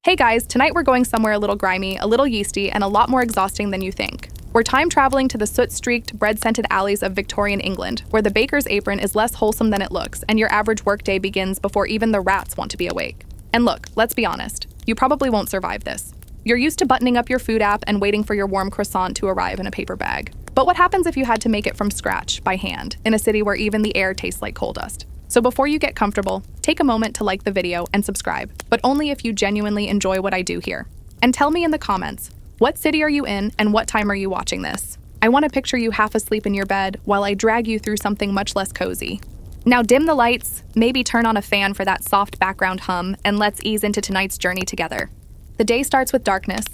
Hey guys, tonight we're going somewhere a little grimy, a little yeasty, and a lot more exhausting than you think. We're time traveling to the soot-streaked, bread-scented alleys of Victorian England, where the baker's apron is less wholesome than it looks, and your average workday begins before even the rats want to be awake. And look, let's be honest, you probably won't survive this. You're used to buttoning up your food app and waiting for your warm croissant to arrive in a paper bag. But what happens if you had to make it from scratch, by hand, in a city where even the air tastes like coal dust? So before you get comfortable, take a moment to like the video and subscribe, but only if you genuinely enjoy what I do here. And tell me in the comments, what city are you in and what time are you watching this? I want to picture you half asleep in your bed while I drag you through something much less cozy. Now dim the lights, maybe turn on a fan for that soft background hum, and let's ease into tonight's journey together. The day starts with darkness.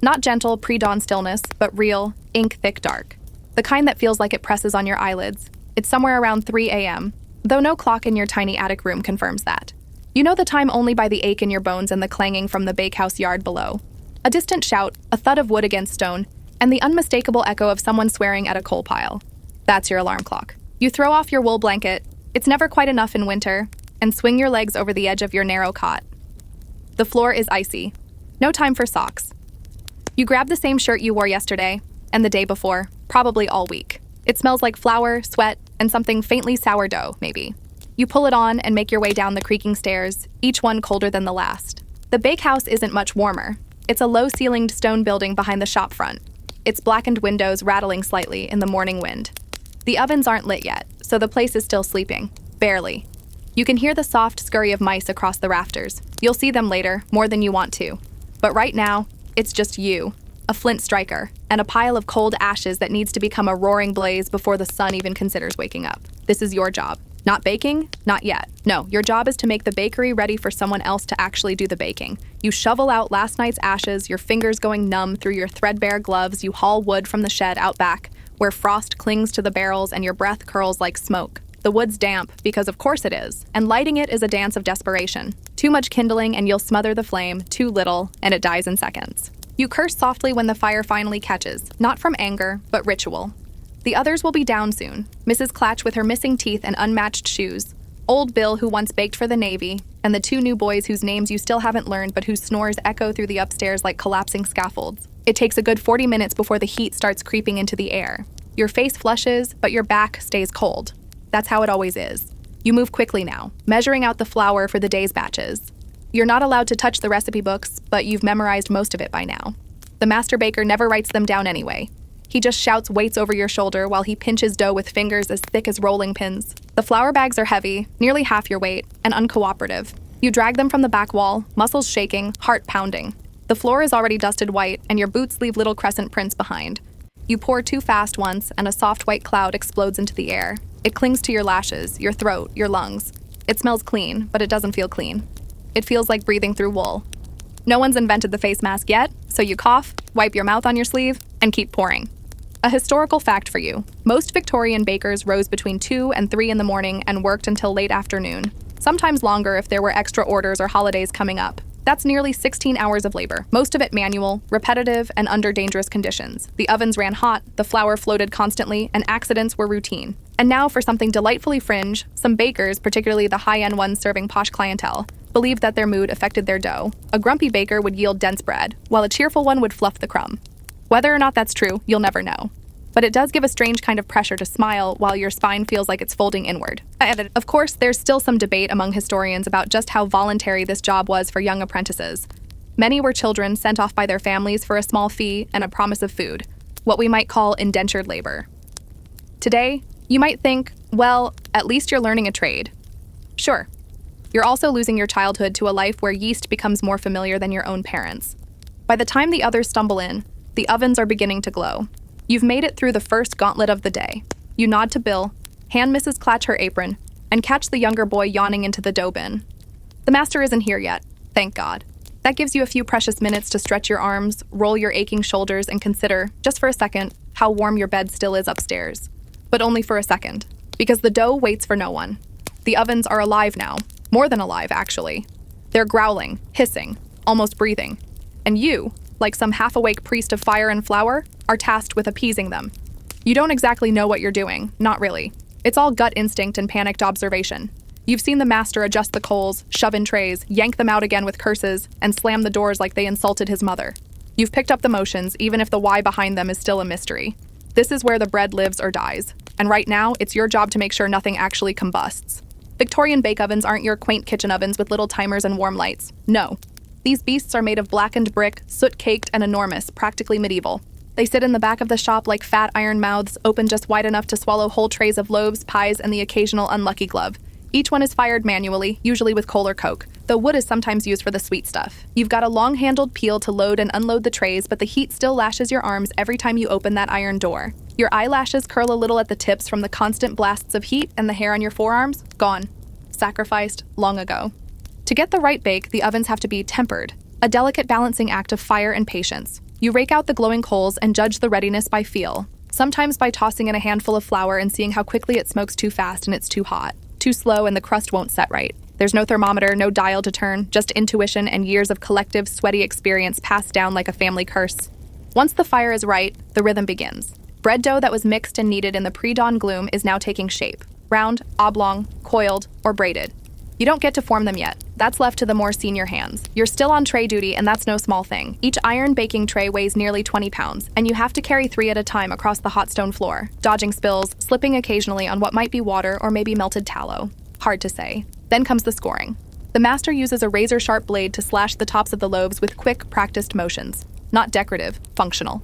Not gentle pre-dawn stillness, but real, ink-thick dark. The kind that feels like it presses on your eyelids. It's somewhere around 3 a.m., though no clock in your tiny attic room confirms that. You know the time only by the ache in your bones and the clanging from the bakehouse yard below. A distant shout, a thud of wood against stone, and the unmistakable echo of someone swearing at a coal pile. That's your alarm clock. You throw off your wool blanket, it's never quite enough in winter, and swing your legs over the edge of your narrow cot. The floor is icy. No time for socks. You grab the same shirt you wore yesterday, and the day before, probably all week. It smells like flour, sweat, and something faintly sourdough, maybe. You pull it on and make your way down the creaking stairs, each one colder than the last. The bakehouse isn't much warmer. It's a low-ceilinged stone building behind the shop front, its blackened windows rattling slightly in the morning wind. The ovens aren't lit yet, so the place is still sleeping. Barely. You can hear the soft scurry of mice across the rafters. You'll see them later, more than you want to. But right now, it's just you, a flint striker, and a pile of cold ashes that needs to become a roaring blaze before the sun even considers waking up. This is your job. Not baking? Not yet. No, your job is to make the bakery ready for someone else to actually do the baking. You shovel out last night's ashes, your fingers going numb through your threadbare gloves. You haul wood from the shed out back, where frost clings to the barrels and your breath curls like smoke. The wood's damp, because of course it is, and lighting it is a dance of desperation. Too much kindling and you'll smother the flame, too little, and it dies in seconds. You curse softly when the fire finally catches, not from anger, but ritual. The others will be down soon. Mrs. Clatch with her missing teeth and unmatched shoes, old Bill who once baked for the Navy, and the two new boys whose names you still haven't learned but whose snores echo through the upstairs like collapsing scaffolds. It takes a good 40 minutes before the heat starts creeping into the air. Your face flushes, but your back stays cold. That's how it always is. You move quickly now, measuring out the flour for the day's batches. You're not allowed to touch the recipe books, but you've memorized most of it by now. The master baker never writes them down anyway. He just shouts weights over your shoulder while he pinches dough with fingers as thick as rolling pins. The flour bags are heavy, nearly half your weight, and uncooperative. You drag them from the back wall, muscles shaking, heart pounding. The floor is already dusted white, and your boots leave little crescent prints behind. You pour too fast once, and a soft white cloud explodes into the air. It clings to your lashes, your throat, your lungs. It smells clean, but it doesn't feel clean. It feels like breathing through wool. No one's invented the face mask yet, so you cough, wipe your mouth on your sleeve, and keep pouring. A historical fact for you. Most Victorian bakers rose between 2 and 3 in the morning and worked until late afternoon, sometimes longer if there were extra orders or holidays coming up. That's nearly 16 hours of labor, most of it manual, repetitive, and under dangerous conditions. The ovens ran hot, the flour floated constantly, and accidents were routine. And now for something delightfully fringe, some bakers, particularly the high-end ones serving posh clientele, believed that their mood affected their dough. A grumpy baker would yield dense bread, while a cheerful one would fluff the crumb. Whether or not that's true, you'll never know. But it does give a strange kind of pressure to smile while your spine feels like it's folding inward. Of course, there's still some debate among historians about just how voluntary this job was for young apprentices. Many were children sent off by their families for a small fee and a promise of food, what we might call indentured labor. Today, you might think, well, at least you're learning a trade. Sure. You're also losing your childhood to a life where yeast becomes more familiar than your own parents. By the time the others stumble in, the ovens are beginning to glow. You've made it through the first gauntlet of the day. You nod to Bill, hand Mrs. Clatch her apron, and catch the younger boy yawning into the dough bin. The master isn't here yet, thank God. That gives you a few precious minutes to stretch your arms, roll your aching shoulders, and consider, just for a second, how warm your bed still is upstairs. But only for a second, because the dough waits for no one. The ovens are alive now, more than alive, actually. They're growling, hissing, almost breathing. And you, like some half-awake priest of fire and flour, are tasked with appeasing them. You don't exactly know what you're doing, not really. It's all gut instinct and panicked observation. You've seen the master adjust the coals, shove in trays, yank them out again with curses, and slam the doors like they insulted his mother. You've picked up the motions, even if the why behind them is still a mystery. This is where the bread lives or dies. And right now, it's your job to make sure nothing actually combusts. Victorian bake ovens aren't your quaint kitchen ovens with little timers and warm lights. No. These beasts are made of blackened brick, soot-caked and enormous, practically medieval. They sit in the back of the shop like fat iron mouths, open just wide enough to swallow whole trays of loaves, pies, and the occasional unlucky glove. Each one is fired manually, usually with coal or coke, though wood is sometimes used for the sweet stuff. You've got a long-handled peel to load and unload the trays, but the heat still lashes your arms every time you open that iron door. Your eyelashes curl a little at the tips from the constant blasts of heat, and the hair on your forearms, gone. Sacrificed long ago. To get the right bake, the ovens have to be tempered, a delicate balancing act of fire and patience. You rake out the glowing coals and judge the readiness by feel, sometimes by tossing in a handful of flour and seeing how quickly it smokes too fast and it's too hot. Too slow and the crust won't set right. There's no thermometer, no dial to turn, just intuition and years of collective, sweaty experience passed down like a family curse. Once the fire is right, the rhythm begins. Bread dough that was mixed and kneaded in the pre-dawn gloom is now taking shape. Round, oblong, coiled, or braided. You don't get to form them yet. That's left to the more senior hands. You're still on tray duty, and that's no small thing. Each iron baking tray weighs nearly 20 pounds, and you have to carry 3 at a time across the hot stone floor, dodging spills, slipping occasionally on what might be water or maybe melted tallow. Hard to say. Then comes the scoring. The master uses a razor-sharp blade to slash the tops of the loaves with quick, practiced motions. Not decorative, functional.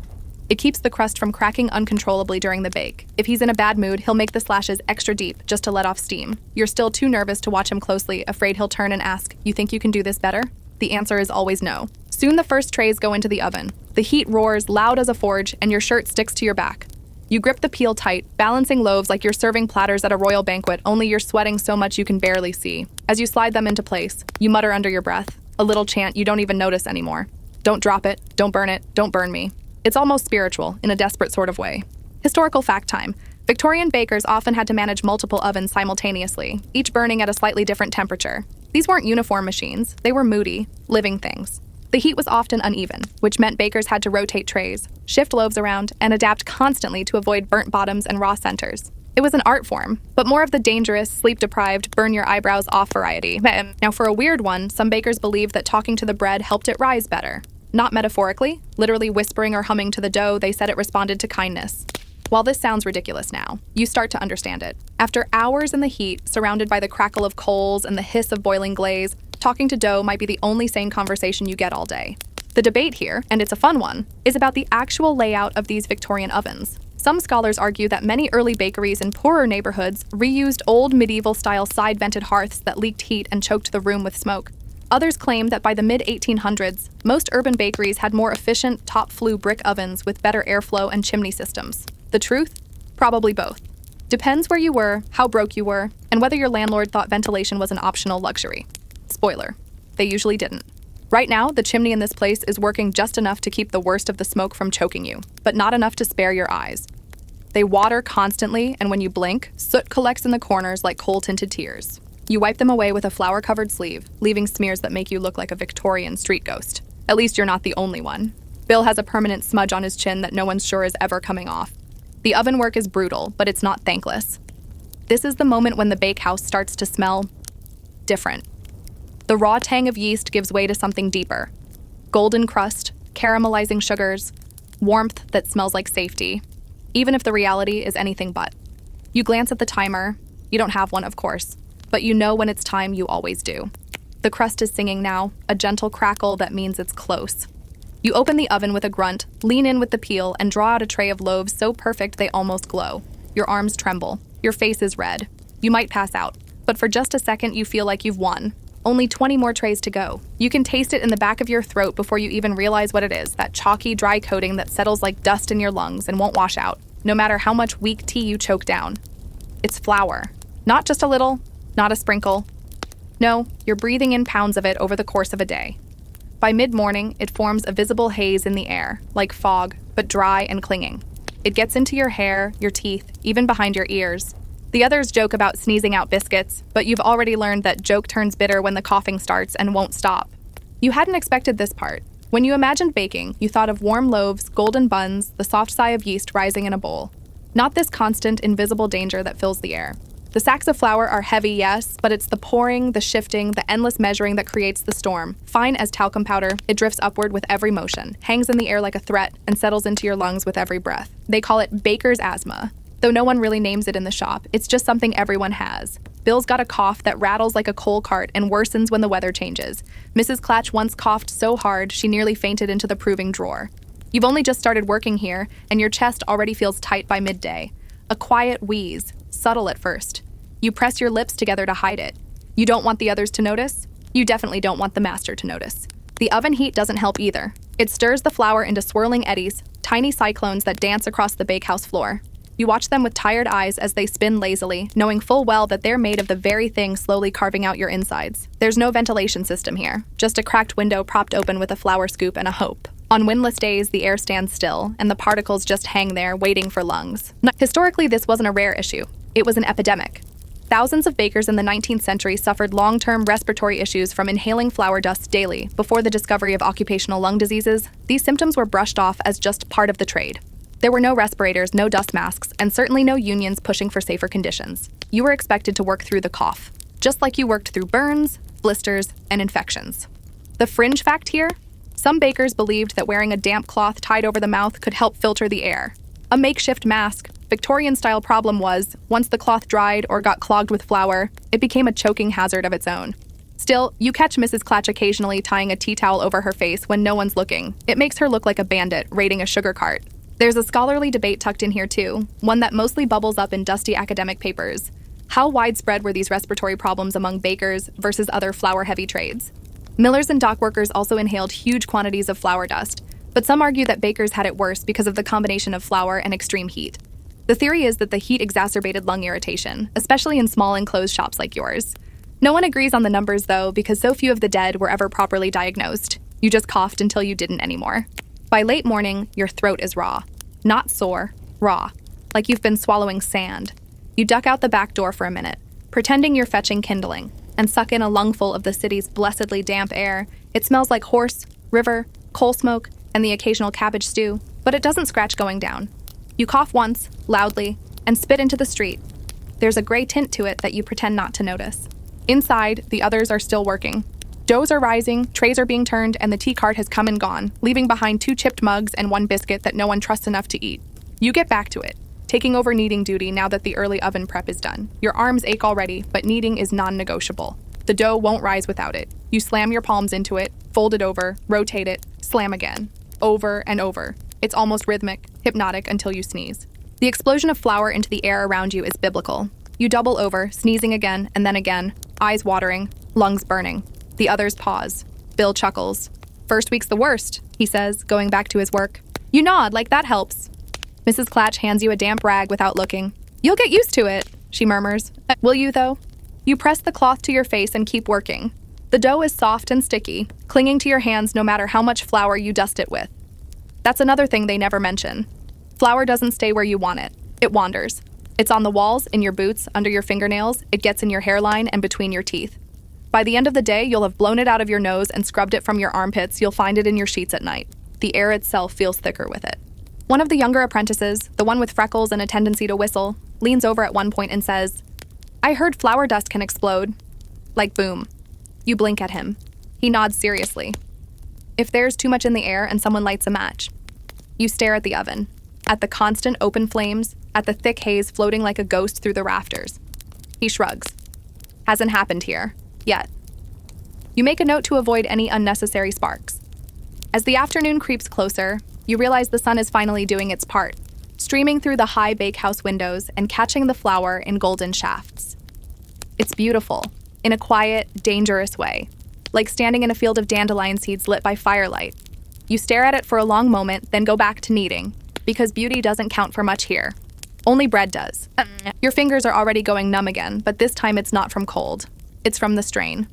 It keeps the crust from cracking uncontrollably during the bake. If he's in a bad mood, he'll make the slashes extra deep just to let off steam. You're still too nervous to watch him closely, afraid he'll turn and ask, "You think you can do this better?" The answer is always no. Soon the first trays go into the oven. The heat roars loud as a forge, and your shirt sticks to your back. You grip the peel tight, balancing loaves like you're serving platters at a royal banquet, only you're sweating so much you can barely see. As you slide them into place, you mutter under your breath, a little chant you don't even notice anymore. Don't drop it, don't burn it, don't burn me. It's almost spiritual, in a desperate sort of way. Historical fact time. Victorian bakers often had to manage multiple ovens simultaneously, each burning at a slightly different temperature. These weren't uniform machines, they were moody, living things. The heat was often uneven, which meant bakers had to rotate trays, shift loaves around, and adapt constantly to avoid burnt bottoms and raw centers. It was an art form, but more of the dangerous, sleep-deprived, burn-your-eyebrows-off variety. Now for a weird one, some bakers believed that talking to the bread helped it rise better. Not metaphorically, literally whispering or humming to the dough, they said it responded to kindness. While this sounds ridiculous now, you start to understand it. After hours in the heat, surrounded by the crackle of coals and the hiss of boiling glaze, talking to dough might be the only sane conversation you get all day. The debate here, and it's a fun one, is about the actual layout of these Victorian ovens. Some scholars argue that many early bakeries in poorer neighborhoods reused old medieval-style side-vented hearths that leaked heat and choked the room with smoke. Others claim that by the mid-1800s, most urban bakeries had more efficient, top-flue brick ovens with better airflow and chimney systems. The truth? Probably both. Depends where you were, how broke you were, and whether your landlord thought ventilation was an optional luxury. Spoiler, they usually didn't. Right now, the chimney in this place is working just enough to keep the worst of the smoke from choking you, but not enough to spare your eyes. They water constantly, and when you blink, soot collects in the corners like coal-tinted tears. You wipe them away with a flour-covered sleeve, leaving smears that make you look like a Victorian street ghost. At least you're not the only one. Bill has a permanent smudge on his chin that no one's sure is ever coming off. The oven work is brutal, but it's not thankless. This is the moment when the bakehouse starts to smell different. The raw tang of yeast gives way to something deeper. Golden crust, caramelizing sugars, warmth that smells like safety, even if the reality is anything but. You glance at the timer. You don't have one, of course, but you know when it's time. You always do. The crust is singing now, a gentle crackle that means it's close. You open the oven with a grunt, lean in with the peel, and draw out a tray of loaves so perfect they almost glow. Your arms tremble. Your face is red. You might pass out, but for just a second you feel like you've won. Only 20 more trays to go. You can taste it in the back of your throat before you even realize what it is, that chalky, dry coating that settles like dust in your lungs and won't wash out, no matter how much weak tea you choke down. It's flour. Not just a little, not a sprinkle. No, you're breathing in pounds of it over the course of a day. By mid-morning, it forms a visible haze in the air, like fog, but dry and clinging. It gets into your hair, your teeth, even behind your ears. The others joke about sneezing out biscuits, but you've already learned that joke turns bitter when the coughing starts and won't stop. You hadn't expected this part. When you imagined baking, you thought of warm loaves, golden buns, the soft sigh of yeast rising in a bowl. Not this constant, invisible danger that fills the air. The sacks of flour are heavy, yes, but it's the pouring, the shifting, the endless measuring that creates the storm. Fine as talcum powder, it drifts upward with every motion, hangs in the air like a threat, and settles into your lungs with every breath. They call it baker's asthma. Though no one really names it in the shop, it's just something everyone has. Bill's got a cough that rattles like a coal cart and worsens when the weather changes. Mrs. Clatch once coughed so hard she nearly fainted into the proving drawer. You've only just started working here, and your chest already feels tight by midday. A quiet wheeze, subtle at first. You press your lips together to hide it. You don't want the others to notice? You definitely don't want the master to notice. The oven heat doesn't help either. It stirs the flour into swirling eddies, tiny cyclones that dance across the bakehouse floor. You watch them with tired eyes as they spin lazily, knowing full well that they're made of the very thing slowly carving out your insides. There's no ventilation system here, just a cracked window propped open with a flour scoop and a hope. On windless days, the air stands still, and the particles just hang there, waiting for lungs. Historically, this wasn't a rare issue. It was an epidemic. Thousands of bakers in the 19th century suffered long-term respiratory issues from inhaling flour dust daily. Before the discovery of occupational lung diseases, these symptoms were brushed off as just part of the trade. There were no respirators, no dust masks, and certainly no unions pushing for safer conditions. You were expected to work through the cough, just like you worked through burns, blisters, and infections. The fringe fact here? Some bakers believed that wearing a damp cloth tied over the mouth could help filter the air. A makeshift mask. Victorian-style problem was, once the cloth dried or got clogged with flour, it became a choking hazard of its own. Still, you catch Mrs. Clatch occasionally tying a tea towel over her face when no one's looking. It makes her look like a bandit raiding a sugar cart. There's a scholarly debate tucked in here too, one that mostly bubbles up in dusty academic papers. How widespread were these respiratory problems among bakers versus other flour-heavy trades? Millers and dock workers also inhaled huge quantities of flour dust, but some argue that bakers had it worse because of the combination of flour and extreme heat. The theory is that the heat exacerbated lung irritation, especially in small enclosed shops like yours. No one agrees on the numbers though, because so few of the dead were ever properly diagnosed. You just coughed until you didn't anymore. By late morning, your throat is raw. Not sore, raw, like you've been swallowing sand. You duck out the back door for a minute, pretending you're fetching kindling, and suck in a lungful of the city's blessedly damp air. It smells like horse, river, coal smoke, and the occasional cabbage stew, but it doesn't scratch going down. You cough once, loudly, and spit into the street. There's a gray tint to it that you pretend not to notice. Inside, the others are still working. Doughs are rising, trays are being turned, and the tea cart has come and gone, leaving behind 2 chipped mugs and 1 biscuit that no one trusts enough to eat. You get back to it, taking over kneading duty now that the early oven prep is done. Your arms ache already, but kneading is non-negotiable. The dough won't rise without it. You slam your palms into it, fold it over, rotate it, slam again. Over and over. It's almost rhythmic, hypnotic until you sneeze. The explosion of flour into the air around you is biblical. You double over, sneezing again and then again, eyes watering, lungs burning. The others pause. Bill chuckles. "First week's the worst," he says, going back to his work. You nod like that helps. Mrs. Clatch hands you a damp rag without looking. "You'll get used to it," she murmurs. "Will you, though?" You press the cloth to your face and keep working. The dough is soft and sticky, clinging to your hands no matter how much flour you dust it with. That's another thing they never mention. Flour doesn't stay where you want it. It wanders. It's on the walls, in your boots, under your fingernails, it gets in your hairline and between your teeth. By the end of the day, you'll have blown it out of your nose and scrubbed it from your armpits. You'll find it in your sheets at night. The air itself feels thicker with it. One of the younger apprentices, the one with freckles and a tendency to whistle, leans over at one point and says, "I heard flour dust can explode." Like boom. You blink at him. He nods seriously. If there's too much in the air and someone lights a match. You stare at the oven, at the constant open flames, at the thick haze floating like a ghost through the rafters. He shrugs. Hasn't happened here. Yet. You make a note to avoid any unnecessary sparks. As the afternoon creeps closer, you realize the sun is finally doing its part, streaming through the high bakehouse windows and catching the flour in golden shafts. It's beautiful, in a quiet, dangerous way, like standing in a field of dandelion seeds lit by firelight. You stare at it for a long moment, then go back to kneading, because beauty doesn't count for much here. Only bread does. Your fingers are already going numb again, but this time it's not from cold. It's from the strain.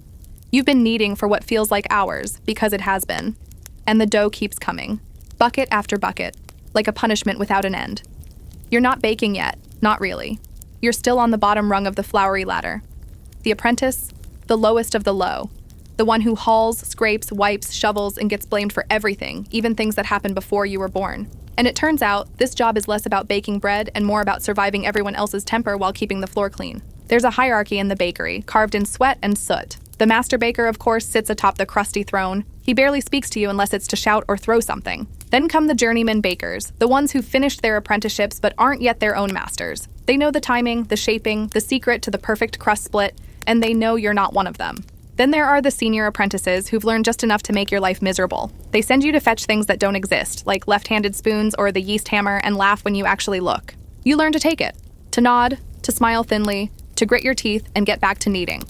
You've been kneading for what feels like hours, because it has been. And the dough keeps coming, bucket after bucket, like a punishment without an end. You're not baking yet, not really. You're still on the bottom rung of the floury ladder. The apprentice, the lowest of the low. The one who hauls, scrapes, wipes, shovels, and gets blamed for everything, even things that happened before you were born. And it turns out, this job is less about baking bread and more about surviving everyone else's temper while keeping the floor clean. There's a hierarchy in the bakery, carved in sweat and soot. The master baker, of course, sits atop the crusty throne. He barely speaks to you unless it's to shout or throw something. Then come the journeyman bakers, the ones who finished their apprenticeships but aren't yet their own masters. They know the timing, the shaping, the secret to the perfect crust split, and they know you're not one of them. Then there are the senior apprentices who've learned just enough to make your life miserable. They send you to fetch things that don't exist, like left-handed spoons or the yeast hammer, and laugh when you actually look. You learn to take it, to nod, to smile thinly, to grit your teeth and get back to kneading.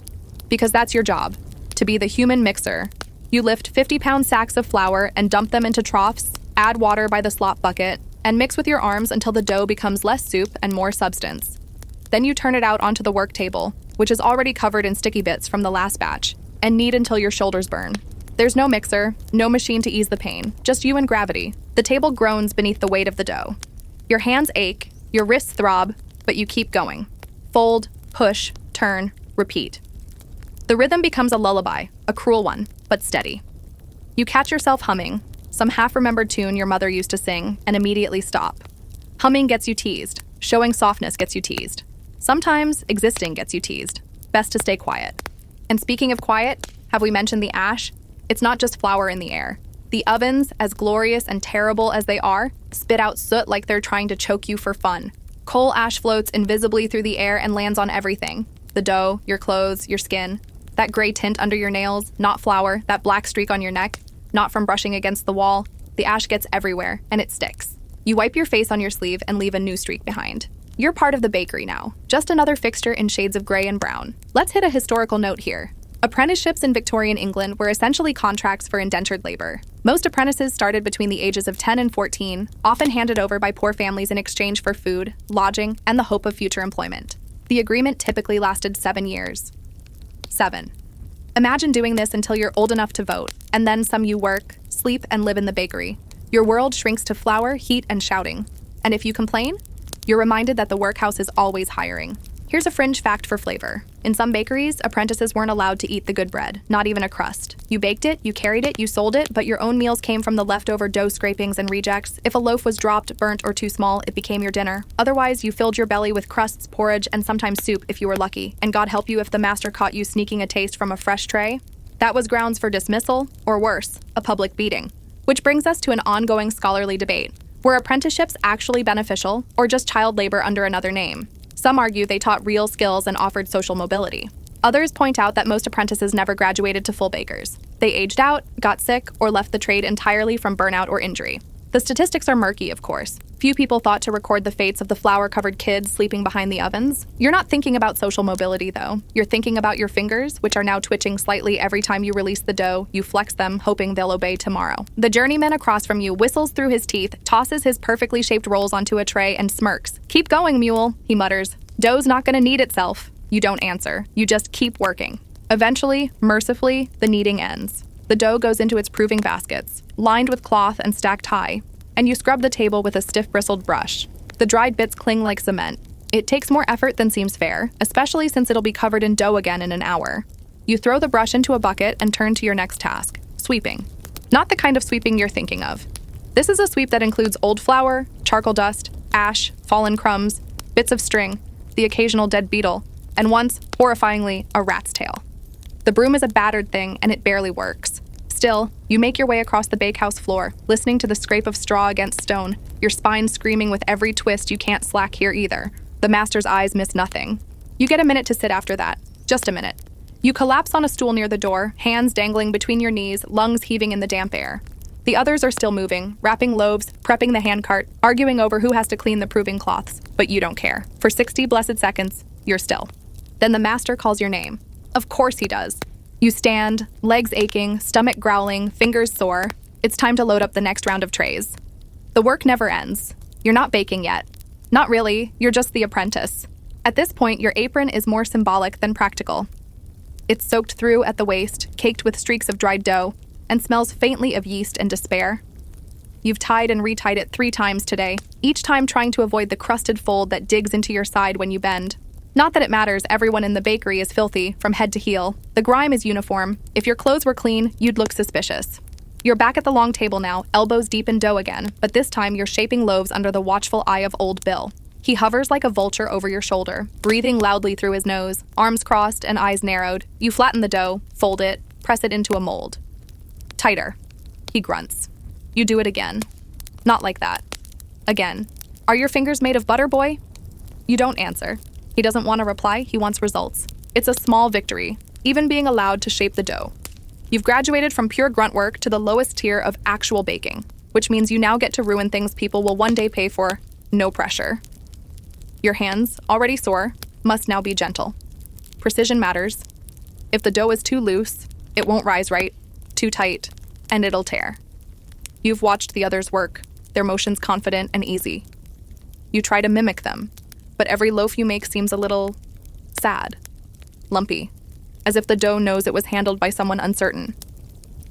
Because that's your job, to be the human mixer. You lift 50-pound sacks of flour and dump them into troughs, add water by the slop bucket, and mix with your arms until the dough becomes less soup and more substance. Then you turn it out onto the work table, which is already covered in sticky bits from the last batch, and knead until your shoulders burn. There's no mixer, no machine to ease the pain, just you and gravity. The table groans beneath the weight of the dough. Your hands ache, your wrists throb, but you keep going. Fold, push, turn, repeat. The rhythm becomes a lullaby, a cruel one, but steady. You catch yourself humming, some half-remembered tune your mother used to sing, and immediately stop. Humming gets you teased. Showing softness gets you teased. Sometimes existing gets you teased. Best to stay quiet. And speaking of quiet, have we mentioned the ash? It's not just flour in the air. The ovens, as glorious and terrible as they are, spit out soot like they're trying to choke you for fun. Coal ash floats invisibly through the air and lands on everything. The dough, your clothes, your skin. That gray tint under your nails, not flour, that black streak on your neck, not from brushing against the wall. The ash gets everywhere, and it sticks. You wipe your face on your sleeve and leave a new streak behind. You're part of the bakery now, just another fixture in shades of gray and brown. Let's hit a historical note here. Apprenticeships in Victorian England were essentially contracts for indentured labor. Most apprentices started between the ages of 10 and 14, often handed over by poor families in exchange for food, lodging, and the hope of future employment. The agreement typically lasted 7 years. 7. Imagine doing this until you're old enough to vote, and then some you work, sleep, and live in the bakery. Your world shrinks to flour, heat, and shouting. And if you complain, you're reminded that the workhouse is always hiring. Here's a fringe fact for flavor. In some bakeries, apprentices weren't allowed to eat the good bread, not even a crust. You baked it, you carried it, you sold it, but your own meals came from the leftover dough scrapings and rejects. If a loaf was dropped, burnt, or too small, it became your dinner. Otherwise, you filled your belly with crusts, porridge, and sometimes soup if you were lucky. And God help you if the master caught you sneaking a taste from a fresh tray. That was grounds for dismissal, or worse, a public beating. Which brings us to an ongoing scholarly debate. Were apprenticeships actually beneficial, or just child labor under another name? Some argue they taught real skills and offered social mobility. Others point out that most apprentices never graduated to full bakers. They aged out, got sick, or left the trade entirely from burnout or injury. The statistics are murky, of course. Few people thought to record the fates of the flour-covered kids sleeping behind the ovens. You're not thinking about social mobility, though. You're thinking about your fingers, which are now twitching slightly every time you release the dough. You flex them, hoping they'll obey tomorrow. The journeyman across from you whistles through his teeth, tosses his perfectly shaped rolls onto a tray, and smirks. "Keep going, mule," he mutters. "Dough's not gonna knead itself." You don't answer. You just keep working. Eventually, mercifully, the kneading ends. The dough goes into its proving baskets, lined with cloth and stacked high, and you scrub the table with a stiff-bristled brush. The dried bits cling like cement. It takes more effort than seems fair, especially since it'll be covered in dough again in an hour. You throw the brush into a bucket and turn to your next task, sweeping. Not the kind of sweeping you're thinking of. This is a sweep that includes old flour, charcoal dust, ash, fallen crumbs, bits of string, the occasional dead beetle, and once, horrifyingly, a rat's tail. The broom is a battered thing, and it barely works. Still, you make your way across the bakehouse floor, listening to the scrape of straw against stone, your spine screaming with every twist. You can't slack here either. The master's eyes miss nothing. You get a minute to sit after that. Just a minute. You collapse on a stool near the door, hands dangling between your knees, lungs heaving in the damp air. The others are still moving, wrapping loaves, prepping the handcart, arguing over who has to clean the proving cloths. But you don't care. For 60 blessed seconds, you're still. Then the master calls your name. Of course he does. You stand, legs aching, stomach growling, fingers sore. It's time to load up the next round of trays. The work never ends. You're not baking yet. Not really, you're just the apprentice. At this point, your apron is more symbolic than practical. It's soaked through at the waist, caked with streaks of dried dough, and smells faintly of yeast and despair. You've tied and retied it 3 times today, each time trying to avoid the crusted fold that digs into your side when you bend. Not that it matters, everyone in the bakery is filthy, from head to heel. The grime is uniform. If your clothes were clean, you'd look suspicious. You're back at the long table now, elbows deep in dough again, but this time you're shaping loaves under the watchful eye of Old Bill. He hovers like a vulture over your shoulder, breathing loudly through his nose, arms crossed and eyes narrowed. You flatten the dough, fold it, press it into a mold. Tighter. He grunts. You do it again. Not like that. Again. Are your fingers made of butter, boy? You don't answer. He doesn't want to reply, he wants results. It's a small victory, even being allowed to shape the dough. You've graduated from pure grunt work to the lowest tier of actual baking, which means you now get to ruin things people will one day pay for, no pressure. Your hands, already sore, must now be gentle. Precision matters. If the dough is too loose, it won't rise right, too tight, and it'll tear. You've watched the others work, their motions confident and easy. You try to mimic them, but every loaf you make seems a little sad, lumpy, as if the dough knows it was handled by someone uncertain.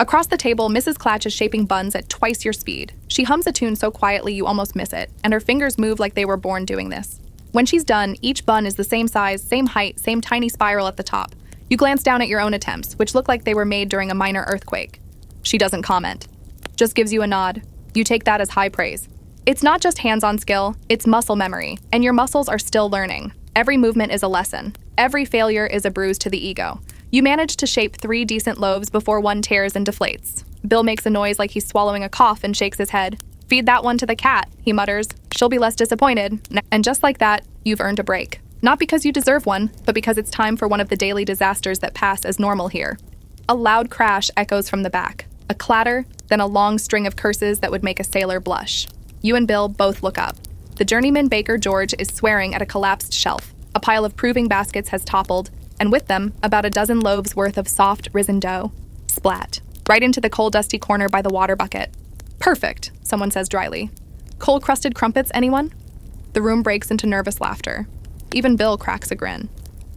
Across the table, Mrs. Clatch is shaping buns at twice your speed. She hums a tune so quietly you almost miss it, and her fingers move like they were born doing this. When she's done, each bun is the same size, same height, same tiny spiral at the top. You glance down at your own attempts, which look like they were made during a minor earthquake. She doesn't comment, just gives you a nod. You take that as high praise. It's not just hands-on skill, it's muscle memory, and your muscles are still learning. Every movement is a lesson. Every failure is a bruise to the ego. You manage to shape 3 decent loaves before one tears and deflates. Bill makes a noise like he's swallowing a cough and shakes his head. Feed that one to the cat, he mutters. She'll be less disappointed. And just like that, you've earned a break. Not because you deserve one, but because it's time for one of the daily disasters that pass as normal here. A loud crash echoes from the back. A clatter, then a long string of curses that would make a sailor blush. You and Bill both look up. The journeyman baker George is swearing at a collapsed shelf. A pile of proving baskets has toppled, and with them, about a dozen loaves worth of soft, risen dough. Splat. Right into the coal-dusty corner by the water bucket. Perfect, someone says dryly. Coal-crusted crumpets, anyone? The room breaks into nervous laughter. Even Bill cracks a grin.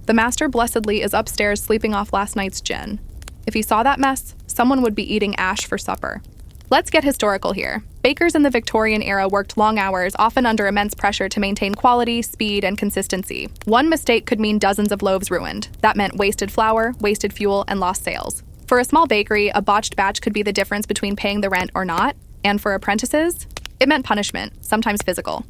The master blessedly is upstairs sleeping off last night's gin. If he saw that mess, someone would be eating ash for supper. Let's get historical here. Bakers in the Victorian era worked long hours, often under immense pressure to maintain quality, speed, and consistency. One mistake could mean dozens of loaves ruined. That meant wasted flour, wasted fuel, and lost sales. For a small bakery, a botched batch could be the difference between paying the rent or not. And for apprentices, it meant punishment, sometimes physical.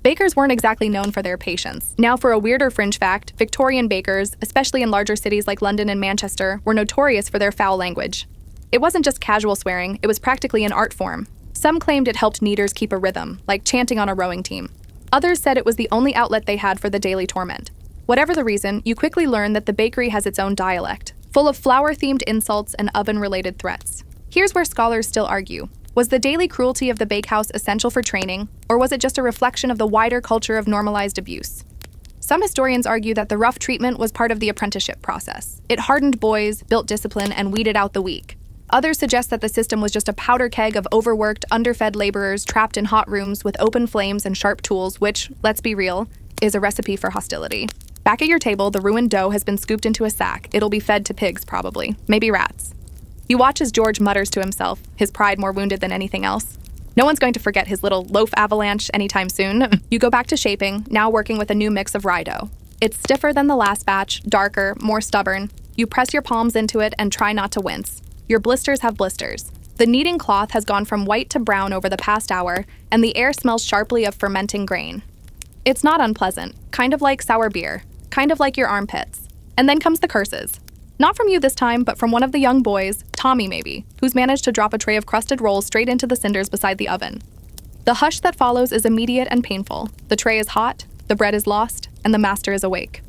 Bakers weren't exactly known for their patience. Now for a weirder fringe fact, Victorian bakers, especially in larger cities like London and Manchester, were notorious for their foul language. It wasn't just casual swearing, it was practically an art form. Some claimed it helped kneaders keep a rhythm, like chanting on a rowing team. Others said it was the only outlet they had for the daily torment. Whatever the reason, you quickly learn that the bakery has its own dialect, full of flour-themed insults and oven-related threats. Here's where scholars still argue. Was the daily cruelty of the bakehouse essential for training, or was it just a reflection of the wider culture of normalized abuse? Some historians argue that the rough treatment was part of the apprenticeship process. It hardened boys, built discipline, and weeded out the weak. Others suggest that the system was just a powder keg of overworked, underfed laborers trapped in hot rooms with open flames and sharp tools, which, let's be real, is a recipe for hostility. Back at your table, the ruined dough has been scooped into a sack. It'll be fed to pigs, probably. Maybe rats. You watch as George mutters to himself, his pride more wounded than anything else. No one's going to forget his little loaf avalanche anytime soon. You go back to shaping, now working with a new mix of rye dough. It's stiffer than the last batch, darker, more stubborn. You press your palms into it and try not to wince. Your blisters have blisters. The kneading cloth has gone from white to brown over the past hour, and the air smells sharply of fermenting grain. It's not unpleasant, kind of like sour beer, kind of like your armpits. And then comes the curses. Not from you this time, but from one of the young boys, Tommy maybe, who's managed to drop a tray of crusted rolls straight into the cinders beside the oven. The hush that follows is immediate and painful. The tray is hot, the bread is lost, and the master is awake.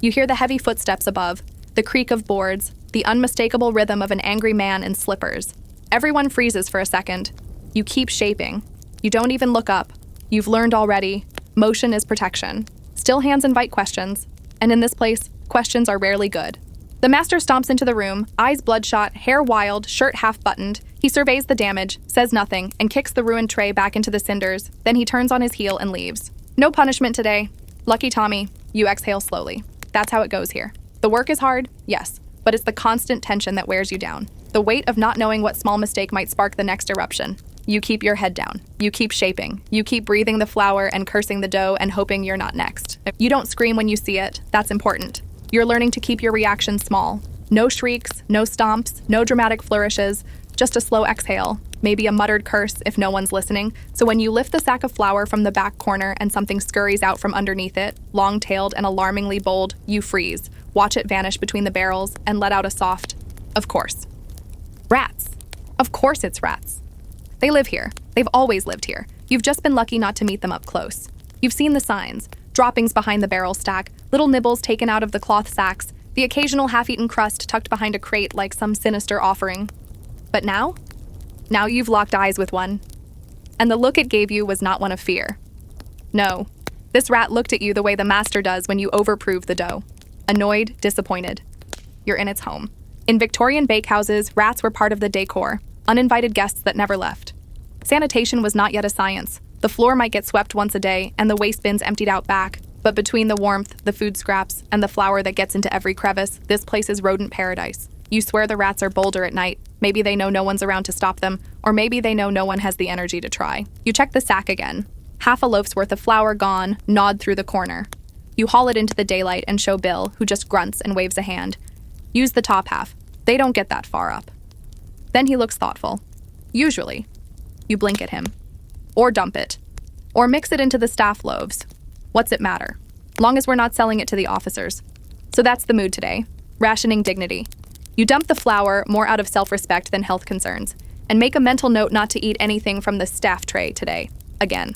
You hear the heavy footsteps above, the creak of boards, the unmistakable rhythm of an angry man in slippers. Everyone freezes for a second. You keep shaping. You don't even look up. You've learned already. Motion is protection. Still hands invite questions. And in this place, questions are rarely good. The master stomps into the room, eyes bloodshot, hair wild, shirt half-buttoned. He surveys the damage, says nothing, and kicks the ruined tray back into the cinders. Then he turns on his heel and leaves. No punishment today. Lucky Tommy, you exhale slowly. That's how it goes here. The work is hard, yes, but it's the constant tension that wears you down. The weight of not knowing what small mistake might spark the next eruption. You keep your head down. You keep shaping. You keep breathing the flour and cursing the dough and hoping you're not next. You don't scream when you see it. That's important. You're learning to keep your reactions small. No shrieks, no stomps, no dramatic flourishes, just a slow exhale. maybe a muttered curse if no one's listening. So when you lift the sack of flour from the back corner and something scurries out from underneath it, long-tailed and alarmingly bold, you freeze, watch it vanish between the barrels, and let out a soft, of course. Rats. Of course it's rats. They live here. They've always lived here. You've just been lucky not to meet them up close. You've seen the signs, droppings behind the barrel stack, little nibbles taken out of the cloth sacks, the occasional half-eaten crust tucked behind a crate like some sinister offering. But now? Now you've locked eyes with one. And the look it gave you was not one of fear. No, this rat looked at you the way the master does when you overprove the dough. Annoyed, disappointed. You're in its home. In Victorian bakehouses, rats were part of the decor, uninvited guests that never left. Sanitation was not yet a science. The floor might get swept once a day and the waste bins emptied out back, but between the warmth, the food scraps, and the flour that gets into every crevice, this place is rodent paradise. You swear the rats are bolder at night. Maybe they know no one's around to stop them, or maybe they know no one has the energy to try. You check the sack again. Half a loaf's worth of flour gone, gnawed through the corner. You haul it into the daylight and show Bill, who just grunts and waves a hand. Use the top half. They don't get that far up. Then he looks thoughtful. Usually. You blink at him. Or dump it. Or mix it into the staff loaves. What's it matter? Long as we're not selling it to the officers. So that's the mood today. Rationing dignity. You dump the flour more out of self-respect than health concerns, and make a mental note not to eat anything from the staff tray today. Again.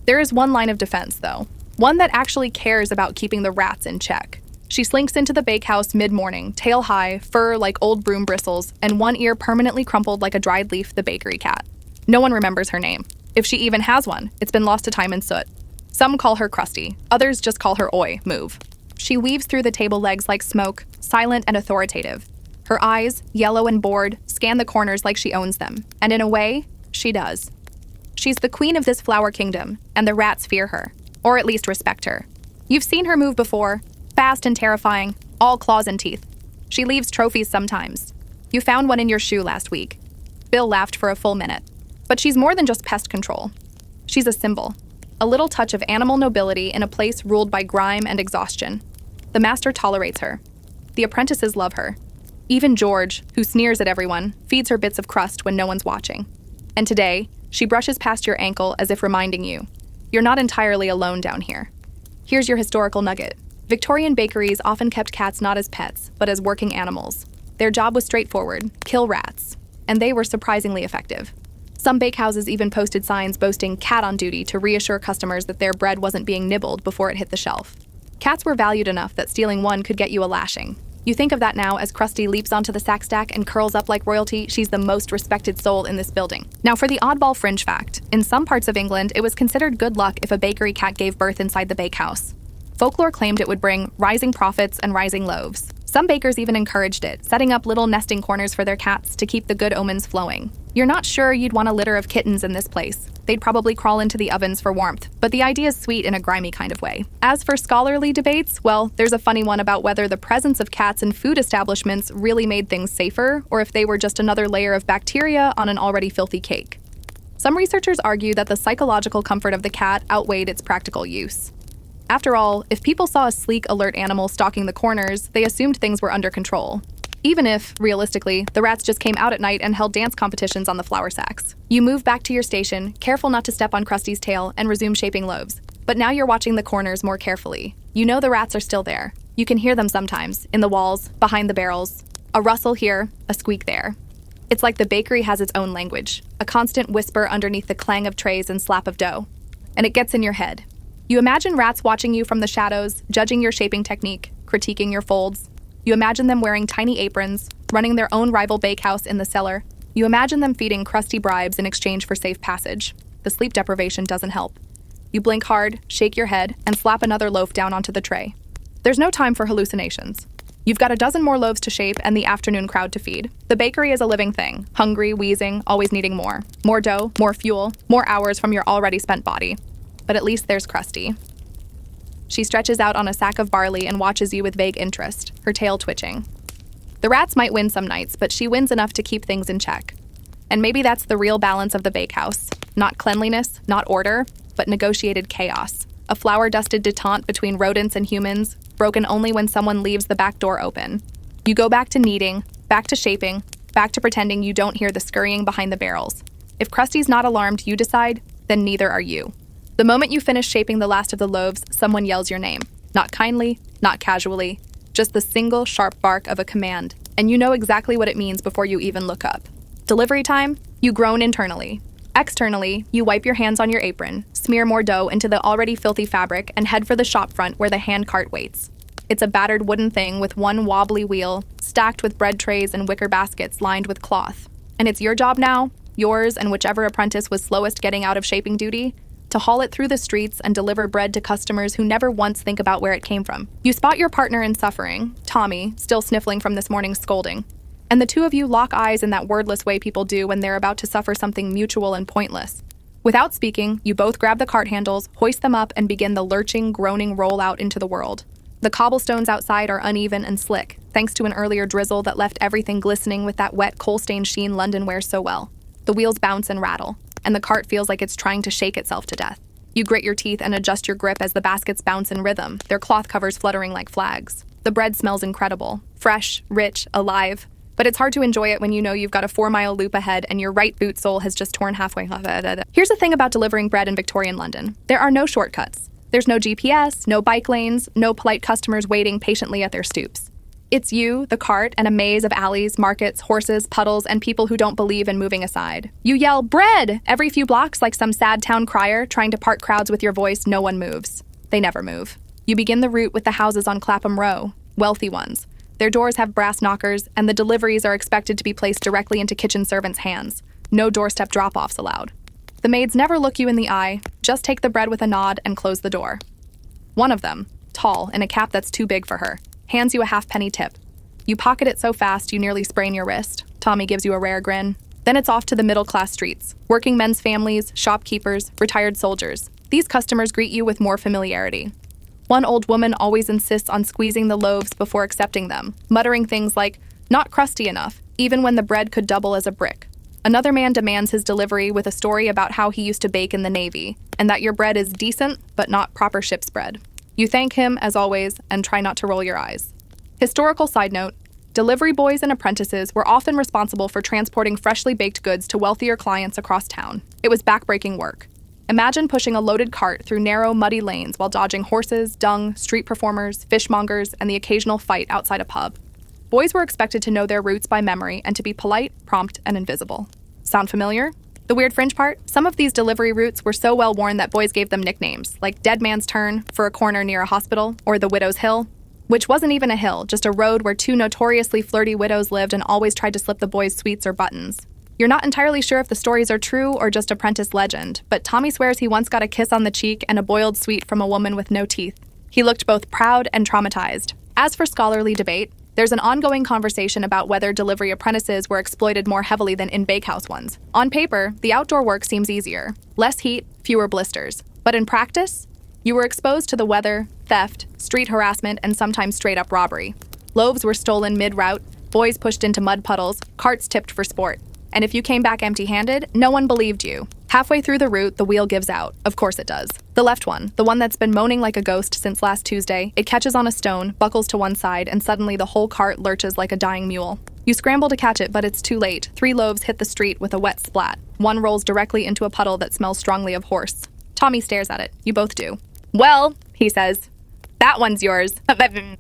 There is one line of defense, though. One that actually cares about keeping the rats in check. She slinks into the bakehouse mid-morning, tail high, fur like old broom bristles, and one ear permanently crumpled like a dried leaf, the bakery cat. No one remembers her name. If she even has one, it's been lost to time and soot. Some call her Krusty, others just call her Oi, move. She weaves through the table legs like smoke, silent and authoritative. Her eyes, yellow and bored, scan the corners like she owns them, and in a way, she does. She's the queen of this flower kingdom, and the rats fear her, or at least respect her. You've seen her move before, fast and terrifying, all claws and teeth. She leaves trophies sometimes. You found one in your shoe last week. Bill laughed for a full minute. But she's more than just pest control. She's a symbol, a little touch of animal nobility in a place ruled by grime and exhaustion. The master tolerates her. The apprentices love her. Even George, who sneers at everyone, feeds her bits of crust when no one's watching. And today, she brushes past your ankle as if reminding you, you're not entirely alone down here. Here's your historical nugget. Victorian bakeries often kept cats not as pets, but as working animals. Their job was straightforward, kill rats. And they were surprisingly effective. Some bakehouses even posted signs boasting cat on duty to reassure customers that their bread wasn't being nibbled before it hit the shelf. Cats were valued enough that stealing one could get you a lashing. You think of that now as Krusty leaps onto the sack stack and curls up like royalty. She's the most respected soul in this building. Now for the oddball fringe fact. In some parts of England, it was considered good luck if a bakery cat gave birth inside the bakehouse. Folklore claimed it would bring rising profits and rising loaves. Some bakers even encouraged it, setting up little nesting corners for their cats to keep the good omens flowing. You're not sure you'd want a litter of kittens in this place. They'd probably crawl into the ovens for warmth, but the idea's sweet in a grimy kind of way. As for scholarly debates, well, there's a funny one about whether the presence of cats in food establishments really made things safer, or if they were just another layer of bacteria on an already filthy cake. Some researchers argue that the psychological comfort of the cat outweighed its practical use. After all, if people saw a sleek, alert animal stalking the corners, they assumed things were under control. Even if, realistically, the rats just came out at night and held dance competitions on the flour sacks. You move back to your station, careful not to step on Krusty's tail, and resume shaping loaves. But now you're watching the corners more carefully. You know the rats are still there. You can hear them sometimes, in the walls, behind the barrels. A rustle here, a squeak there. It's like the bakery has its own language, a constant whisper underneath the clang of trays and slap of dough. And it gets in your head. You imagine rats watching you from the shadows, judging your shaping technique, critiquing your folds. You imagine them wearing tiny aprons, running their own rival bakehouse in the cellar. You imagine them feeding Krusty bribes in exchange for safe passage. The sleep deprivation doesn't help. You blink hard, shake your head, and slap another loaf down onto the tray. There's no time for hallucinations. You've got a dozen more loaves to shape and the afternoon crowd to feed. The bakery is a living thing, hungry, wheezing, always needing more. More dough, more fuel, more hours from your already spent body. But at least there's Krusty. She stretches out on a sack of barley and watches you with vague interest, her tail twitching. The rats might win some nights, but she wins enough to keep things in check. And maybe that's the real balance of the bakehouse. Not cleanliness, not order, but negotiated chaos. A flour-dusted detente between rodents and humans, broken only when someone leaves the back door open. You go back to kneading, back to shaping, back to pretending you don't hear the scurrying behind the barrels. If Krusty's not alarmed, you decide, then neither are you. The moment you finish shaping the last of the loaves, someone yells your name. Not kindly, not casually, just the single sharp bark of a command, and you know exactly what it means before you even look up. Delivery time, you groan internally. Externally, you wipe your hands on your apron, smear more dough into the already filthy fabric, and head for the shop front where the hand cart waits. It's a battered wooden thing with one wobbly wheel, stacked with bread trays and wicker baskets lined with cloth. And it's your job now, yours and whichever apprentice was slowest getting out of shaping duty, to haul it through the streets and deliver bread to customers who never once think about where it came from. You spot your partner in suffering, Tommy, still sniffling from this morning's scolding, and the two of you lock eyes in that wordless way people do when they're about to suffer something mutual and pointless. Without speaking, you both grab the cart handles, hoist them up, and begin the lurching, groaning roll out into the world. The cobblestones outside are uneven and slick, thanks to an earlier drizzle that left everything glistening with that wet, coal-stained sheen London wears so well. The wheels bounce and rattle, and the cart feels like it's trying to shake itself to death. You grit your teeth and adjust your grip as the baskets bounce in rhythm, their cloth covers fluttering like flags. The bread smells incredible, fresh, rich, alive, but it's hard to enjoy it when you know you've got a 4-mile loop ahead and your right boot sole has just torn halfway off. Here's the thing about delivering bread in Victorian London. There are no shortcuts. There's no GPS, no bike lanes, no polite customers waiting patiently at their stoops. It's you, the cart, and a maze of alleys, markets, horses, puddles, and people who don't believe in moving aside. You yell, "Bread!" every few blocks like some sad town crier, trying to part crowds with your voice. No one moves. They never move. You begin the route with the houses on Clapham Row, wealthy ones. Their doors have brass knockers, and the deliveries are expected to be placed directly into kitchen servants' hands. No doorstep drop-offs allowed. The maids never look you in the eye, just take the bread with a nod and close the door. One of them, tall, in a cap that's too big for her, hands you a halfpenny tip. You pocket it so fast you nearly sprain your wrist. Tommy gives you a rare grin. Then it's off to the middle-class streets. Working men's families, shopkeepers, retired soldiers. These customers greet you with more familiarity. One old woman always insists on squeezing the loaves before accepting them, muttering things like, "Not crusty enough," even when the bread could double as a brick. Another man demands his delivery with a story about how he used to bake in the Navy, and that your bread is decent, but not proper ship's bread. You thank him, as always, and try not to roll your eyes. Historical side note, delivery boys and apprentices were often responsible for transporting freshly baked goods to wealthier clients across town. It was backbreaking work. Imagine pushing a loaded cart through narrow, muddy lanes while dodging horses, dung, street performers, fishmongers, and the occasional fight outside a pub. Boys were expected to know their routes by memory and to be polite, prompt, and invisible. Sound familiar? The weird fringe part? Some of these delivery routes were so well worn that boys gave them nicknames, like Dead Man's Turn for a corner near a hospital, or the Widow's Hill, which wasn't even a hill, just a road where two notoriously flirty widows lived and always tried to slip the boys sweets or buttons. You're not entirely sure if the stories are true or just apprentice legend, but Tommy swears he once got a kiss on the cheek and a boiled sweet from a woman with no teeth. He looked both proud and traumatized. As for scholarly debate, there's an ongoing conversation about whether delivery apprentices were exploited more heavily than in-bakehouse ones. On paper, the outdoor work seems easier. Less heat, fewer blisters. But in practice, you were exposed to the weather, theft, street harassment, and sometimes straight-up robbery. Loaves were stolen mid-route, boys pushed into mud puddles, carts tipped for sport. And if you came back empty-handed, no one believed you. Halfway through the route, the wheel gives out. Of course it does. The left one, the one that's been moaning like a ghost since last Tuesday, it catches on a stone, buckles to one side, and suddenly the whole cart lurches like a dying mule. You scramble to catch it, but it's too late. 3 loaves hit the street with a wet splat. One rolls directly into a puddle that smells strongly of horse. Tommy stares at it. You both do. "Well," he says, "that one's yours."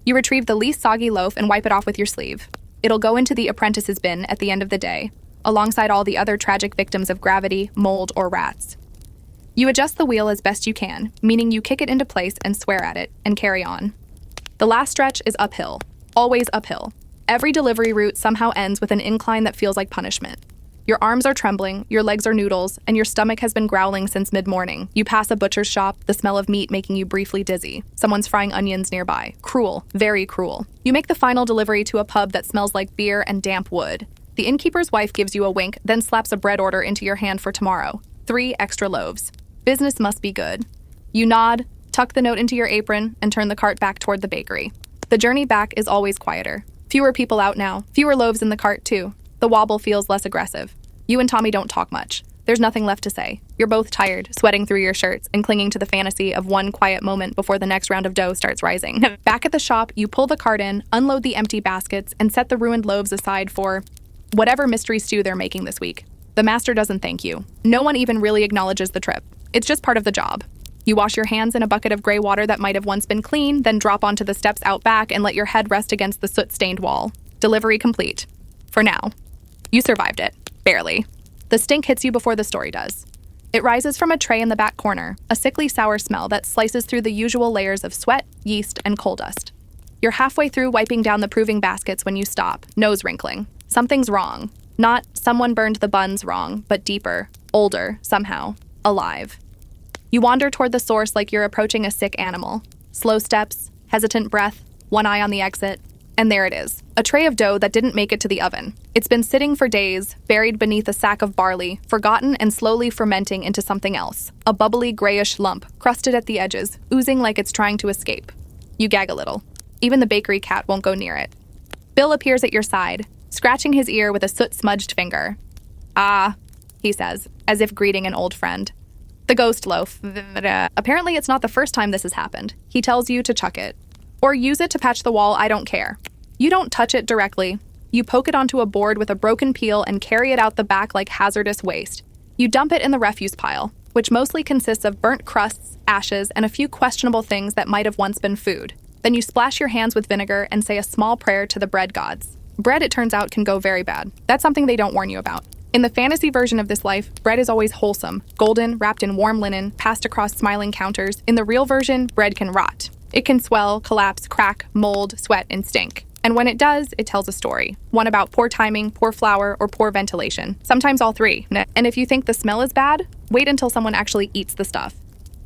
You retrieve the least soggy loaf and wipe it off with your sleeve. It'll go into the apprentice's bin at the end of the day, alongside all the other tragic victims of gravity, mold, or rats. You adjust the wheel as best you can, meaning you kick it into place and swear at it, and carry on. The last stretch is uphill. Always uphill. Every delivery route somehow ends with an incline that feels like punishment. Your arms are trembling, your legs are noodles, and your stomach has been growling since mid-morning. You pass a butcher's shop, the smell of meat making you briefly dizzy. Someone's frying onions nearby. Cruel, very cruel. You make the final delivery to a pub that smells like beer and damp wood. The innkeeper's wife gives you a wink, then slaps a bread order into your hand for tomorrow. 3 extra loaves. Business must be good. You nod, tuck the note into your apron, and turn the cart back toward the bakery. The journey back is always quieter. Fewer people out now, fewer loaves in the cart too. The wobble feels less aggressive. You and Tommy don't talk much. There's nothing left to say. You're both tired, sweating through your shirts, and clinging to the fantasy of one quiet moment before the next round of dough starts rising. Back at the shop, you pull the cart in, unload the empty baskets, and set the ruined loaves aside for whatever mystery stew they're making this week. The master doesn't thank you. No one even really acknowledges the trip. It's just part of the job. You wash your hands in a bucket of gray water that might have once been clean, then drop onto the steps out back and let your head rest against the soot-stained wall. Delivery complete. For now. You survived it. Barely. The stink hits you before the story does. It rises from a tray in the back corner, a sickly sour smell that slices through the usual layers of sweat, yeast, and coal dust. You're halfway through wiping down the proving baskets when you stop, nose wrinkling. Something's wrong. Not someone burned the buns wrong, but deeper, older, somehow, alive. You wander toward the source like you're approaching a sick animal. Slow steps, hesitant breath, one eye on the exit, and there it is, a tray of dough that didn't make it to the oven. It's been sitting for days, buried beneath a sack of barley, forgotten and slowly fermenting into something else, a bubbly grayish lump, crusted at the edges, oozing like it's trying to escape. You gag a little. Even the bakery cat won't go near it. Bill appears at your side, scratching his ear with a soot-smudged finger. "Ah," he says, as if greeting an old friend. "The ghost loaf. Apparently it's not the first time this has happened. He tells you to chuck it. Or use it to patch the wall, I don't care. You don't touch it directly. You poke it onto a board with a broken peel and carry it out the back like hazardous waste. You dump it in the refuse pile, which mostly consists of burnt crusts, ashes, and a few questionable things that might have once been food. Then you splash your hands with vinegar and say a small prayer to the bread gods. Bread, it turns out, can go very bad. That's something they don't warn you about. In the fantasy version of this life, bread is always wholesome, golden, wrapped in warm linen, passed across smiling counters. In the real version, bread can rot. It can swell, collapse, crack, mold, sweat, and stink. And when it does, it tells a story. One about poor timing, poor flour, or poor ventilation. Sometimes all three. And if you think the smell is bad, wait until someone actually eats the stuff.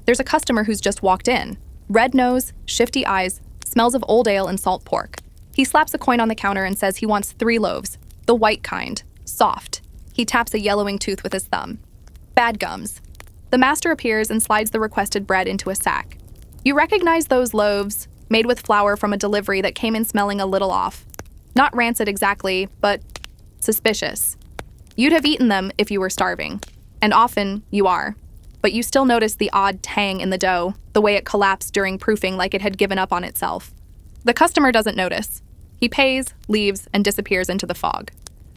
There's a customer who's just walked in. Red nose, shifty eyes, smells of old ale and salt pork. He slaps a coin on the counter and says he wants 3 loaves. The white kind. Soft. He taps a yellowing tooth with his thumb. Bad gums. The master appears and slides the requested bread into a sack. You recognize those loaves, made with flour from a delivery that came in smelling a little off. Not rancid exactly, but suspicious. You'd have eaten them if you were starving. And often, you are. But you still notice the odd tang in the dough, the way it collapsed during proofing like it had given up on itself. The customer doesn't notice. He pays, leaves, and disappears into the fog.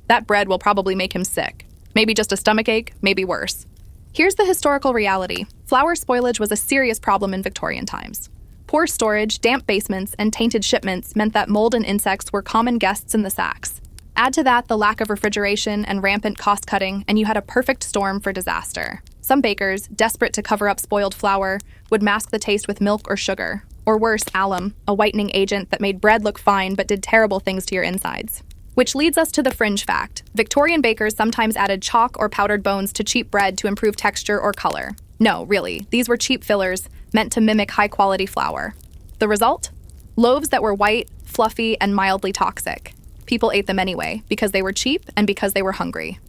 That bread will probably make him sick. Maybe just a stomachache, maybe worse. Here's the historical reality. Flour spoilage was a serious problem in Victorian times. Poor storage, damp basements, and tainted shipments meant that mold and insects were common guests in the sacks. Add to that the lack of refrigeration and rampant cost-cutting, and you had a perfect storm for disaster. Some bakers, desperate to cover up spoiled flour, would mask the taste with milk or sugar. Or worse, alum, a whitening agent that made bread look fine but did terrible things to your insides. Which leads us to the fringe fact. Victorian bakers sometimes added chalk or powdered bones to cheap bread to improve texture or color. No, really, these were cheap fillers meant to mimic high-quality flour. The result? Loaves that were white, fluffy, and mildly toxic. People ate them anyway, because they were cheap and because they were hungry.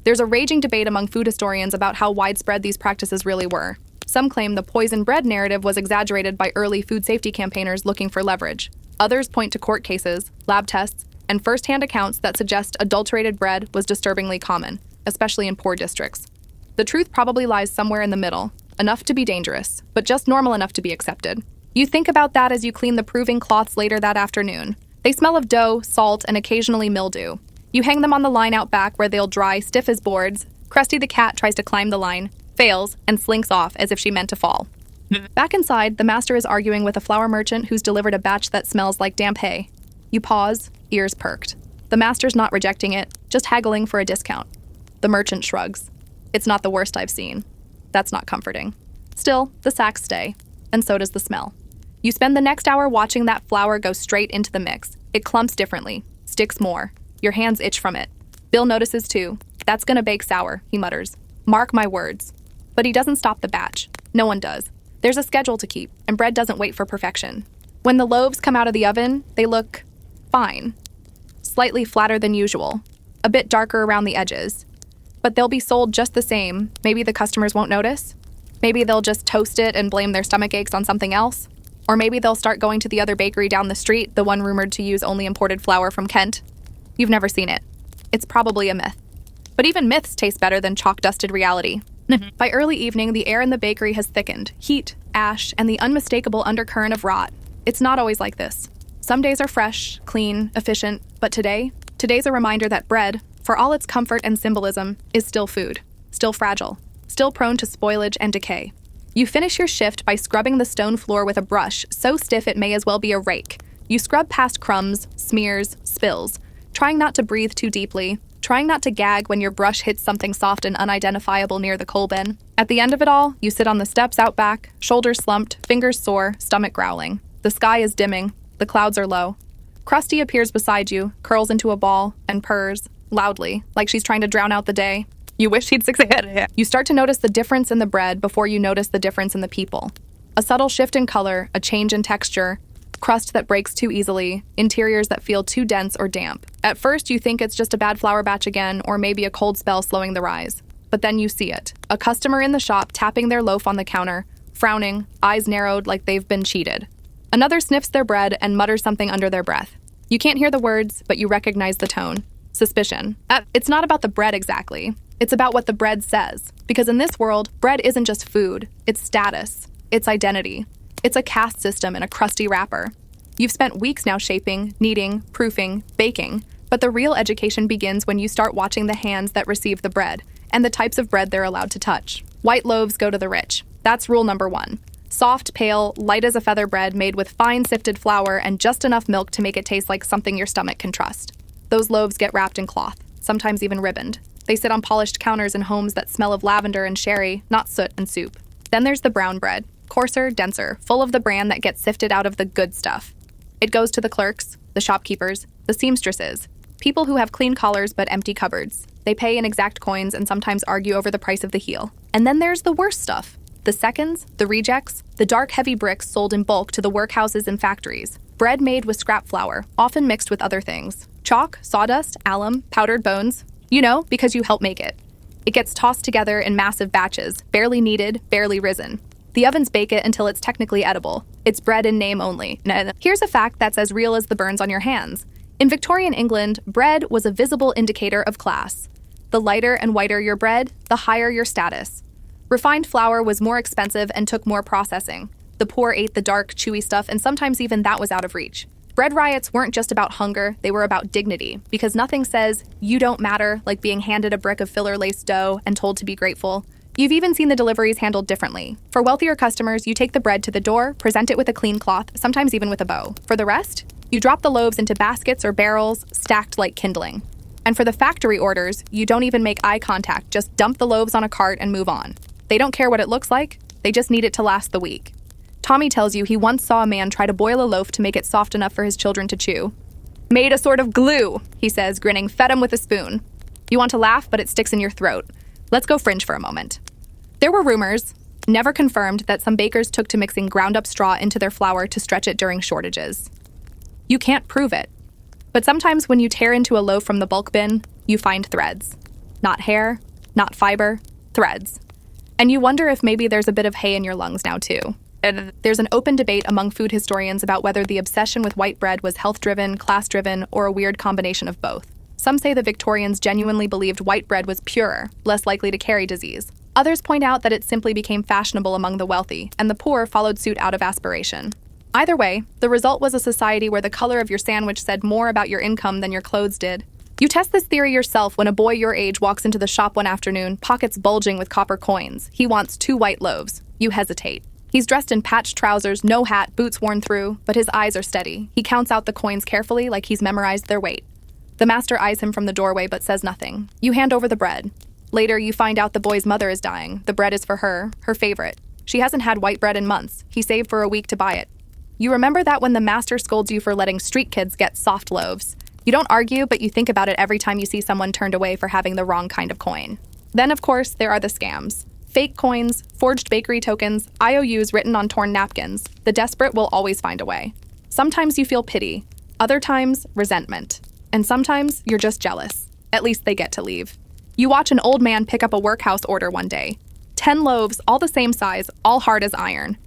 There's a raging debate among food historians about how widespread these practices really were. Some claim the poison bread narrative was exaggerated by early food safety campaigners looking for leverage. Others point to court cases, lab tests, and first-hand accounts that suggest adulterated bread was disturbingly common, especially in poor districts. The truth probably lies somewhere in the middle, enough to be dangerous, but just normal enough to be accepted. You think about that as you clean the proving cloths later that afternoon. They smell of dough, salt, and occasionally mildew. You hang them on the line out back where they'll dry stiff as boards. Krusty the cat tries to climb the line, fails, and slinks off as if she meant to fall. Back inside, the master is arguing with a flour merchant who's delivered a batch that smells like damp hay. You pause, ears perked. The master's not rejecting it, just haggling for a discount. The merchant shrugs. It's not the worst I've seen. That's not comforting. Still, the sacks stay, and so does the smell. You spend the next hour watching that flour go straight into the mix. It clumps differently, sticks more. Your hands itch from it. Bill notices too. That's gonna bake sour, he mutters. Mark my words. But he doesn't stop the batch. No one does. There's a schedule to keep, and bread doesn't wait for perfection. When the loaves come out of the oven, they look fine. Slightly flatter than usual. A bit darker around the edges. But they'll be sold just the same. Maybe the customers won't notice. Maybe they'll just toast it and blame their stomach aches on something else. Or maybe they'll start going to the other bakery down the street, the one rumored to use only imported flour from Kent. You've never seen it. It's probably a myth. But even myths taste better than chalk-dusted reality. By early evening, the air in the bakery has thickened. Heat, ash, and the unmistakable undercurrent of rot. It's not always like this. Some days are fresh, clean, efficient, but today's a reminder that bread, for all its comfort and symbolism, is still food, still fragile, still prone to spoilage and decay. You finish your shift by scrubbing the stone floor with a brush so stiff it may as well be a rake. You scrub past crumbs, smears, spills, trying not to breathe too deeply, trying not to gag when your brush hits something soft and unidentifiable near the coal bin. At the end of it all, you sit on the steps out back, shoulders slumped, fingers sore, stomach growling. The sky is dimming, the clouds are low. Krusty appears beside you, curls into a ball, and purrs, loudly, like she's trying to drown out the day. You wish he'd succeed. You start to notice the difference in the bread before you notice the difference in the people. A subtle shift in color, a change in texture, crust that breaks too easily, interiors that feel too dense or damp. At first, you think it's just a bad flour batch again, or maybe a cold spell slowing the rise. But then you see it. A customer in the shop tapping their loaf on the counter, frowning, eyes narrowed like they've been cheated. Another sniffs their bread and mutters something under their breath. You can't hear the words, but you recognize the tone. Suspicion. It's not about the bread exactly. It's about what the bread says. Because in this world, bread isn't just food. It's status. It's identity. It's a caste system in a crusty wrapper. You've spent weeks now shaping, kneading, proofing, baking, but the real education begins when you start watching the hands that receive the bread and the types of bread they're allowed to touch. White loaves go to the rich. That's rule number 1. Soft, pale, light as a feather bread made with fine sifted flour and just enough milk to make it taste like something your stomach can trust. Those loaves get wrapped in cloth, sometimes even ribboned. They sit on polished counters in homes that smell of lavender and sherry, not soot and soup. Then there's the brown bread. Coarser, denser, full of the bran that gets sifted out of the good stuff. It goes to the clerks, the shopkeepers, the seamstresses, people who have clean collars but empty cupboards. They pay in exact coins and sometimes argue over the price of the heel. And then there's the worst stuff. The seconds, the rejects, the dark heavy bricks sold in bulk to the workhouses and factories. Bread made with scrap flour, often mixed with other things. Chalk, sawdust, alum, powdered bones. You know, because you help make it. It gets tossed together in massive batches, barely kneaded, barely risen. The ovens bake it until it's technically edible. It's bread in name only. Here's a fact that's as real as the burns on your hands. In Victorian England, bread was a visible indicator of class. The lighter and whiter your bread, the higher your status. Refined flour was more expensive and took more processing. The poor ate the dark, chewy stuff, and sometimes even that was out of reach. Bread riots weren't just about hunger, they were about dignity, because nothing says, you don't matter, like being handed a brick of filler-laced dough and told to be grateful. You've even seen the deliveries handled differently. For wealthier customers, you take the bread to the door, present it with a clean cloth, sometimes even with a bow. For the rest, you drop the loaves into baskets or barrels, stacked like kindling. And for the factory orders, you don't even make eye contact, just dump the loaves on a cart and move on. They don't care what it looks like, they just need it to last the week. Tommy tells you he once saw a man try to boil a loaf to make it soft enough for his children to chew. Made a sort of glue, he says, grinning, fed him with a spoon. You want to laugh, but it sticks in your throat. Let's go fringe for a moment. There were rumors, never confirmed, that some bakers took to mixing ground-up straw into their flour to stretch it during shortages. You can't prove it. But sometimes when you tear into a loaf from the bulk bin, you find threads. Not hair, not fiber, threads. And you wonder if maybe there's a bit of hay in your lungs now, too. And there's an open debate among food historians about whether the obsession with white bread was health-driven, class-driven, or a weird combination of both. Some say the Victorians genuinely believed white bread was purer, less likely to carry disease. Others point out that it simply became fashionable among the wealthy, and the poor followed suit out of aspiration. Either way, the result was a society where the color of your sandwich said more about your income than your clothes did. You test this theory yourself when a boy your age walks into the shop one afternoon, pockets bulging with copper coins. He wants 2 white loaves. You hesitate. He's dressed in patched trousers, no hat, boots worn through, but his eyes are steady. He counts out the coins carefully like he's memorized their weight. The master eyes him from the doorway but says nothing. You hand over the bread. Later, you find out the boy's mother is dying. The bread is for her favorite. She hasn't had white bread in months. He saved for a week to buy it. You remember that when the master scolds you for letting street kids get soft loaves. You don't argue, but you think about it every time you see someone turned away for having the wrong kind of coin. Then, of course, there are the scams. Fake coins, forged bakery tokens, IOUs written on torn napkins. The desperate will always find a way. Sometimes you feel pity. Other times, resentment. And sometimes you're just jealous. At least they get to leave. You watch an old man pick up a workhouse order one day. 10 loaves, all the same size, all hard as iron.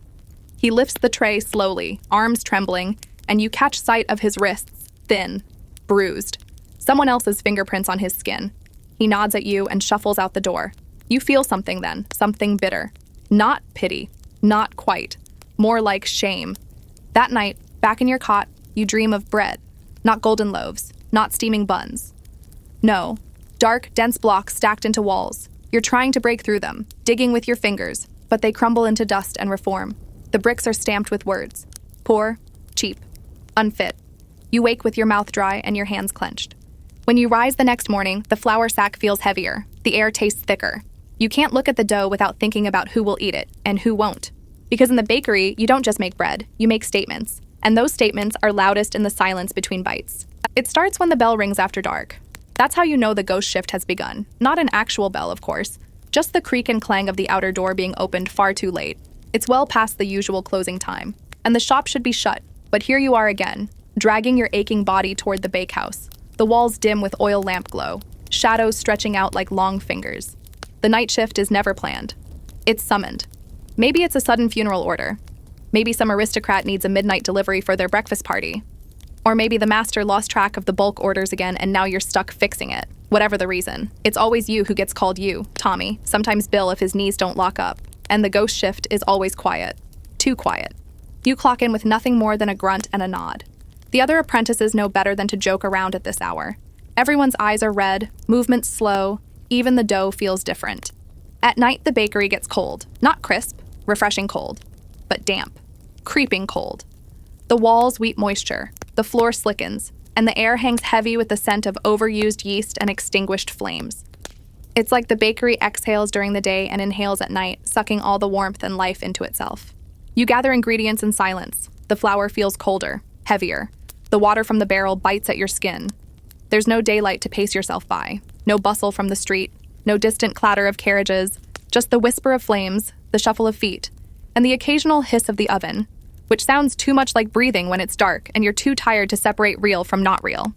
He lifts the tray slowly, arms trembling, and you catch sight of his wrists, thin, bruised. Someone else's fingerprints on his skin. He nods at you and shuffles out the door. You feel something then, something bitter. Not pity, not quite. More like shame. That night, back in your cot, you dream of bread. Not golden loaves, not steaming buns. No, Dark, dense blocks stacked into walls. You're trying to break through them, digging with your fingers, but they crumble into dust and reform. The bricks are stamped with words. Poor, cheap, unfit. You wake with your mouth dry and your hands clenched. When you rise the next morning, the flour sack feels heavier. The air tastes thicker. You can't look at the dough without thinking about who will eat it and who won't. Because in the bakery, you don't just make bread, you make statements. And those statements are loudest in the silence between bites. It starts when the bell rings after dark. That's how you know the ghost shift has begun. Not an actual bell, of course. Just the creak and clang of the outer door being opened far too late. It's well past the usual closing time. And the shop should be shut. But here you are again, dragging your aching body toward the bakehouse. The walls dim with oil lamp glow, shadows stretching out like long fingers. The night shift is never planned. It's summoned. Maybe it's a sudden funeral order. Maybe some aristocrat needs a midnight delivery for their breakfast party. Or maybe the master lost track of the bulk orders again and now you're stuck fixing it. Whatever the reason, it's always you who gets called you, Tommy, sometimes Bill if his knees don't lock up. And the ghost shift is always quiet. Too quiet. You clock in with nothing more than a grunt and a nod. The other apprentices know better than to joke around at this hour. Everyone's eyes are red, movements slow, even the dough feels different. At night, the bakery gets cold. Not crisp, refreshing cold, but damp, creeping cold. The walls weep moisture, the floor slickens, and the air hangs heavy with the scent of overused yeast and extinguished flames. It's like the bakery exhales during the day and inhales at night, sucking all the warmth and life into itself. You gather ingredients in silence. The flour feels colder, heavier. The water from the barrel bites at your skin. There's no daylight to pace yourself by, no bustle from the street, no distant clatter of carriages, just the whisper of flames, the shuffle of feet, and the occasional hiss of the oven, which sounds too much like breathing when it's dark and you're too tired to separate real from not real.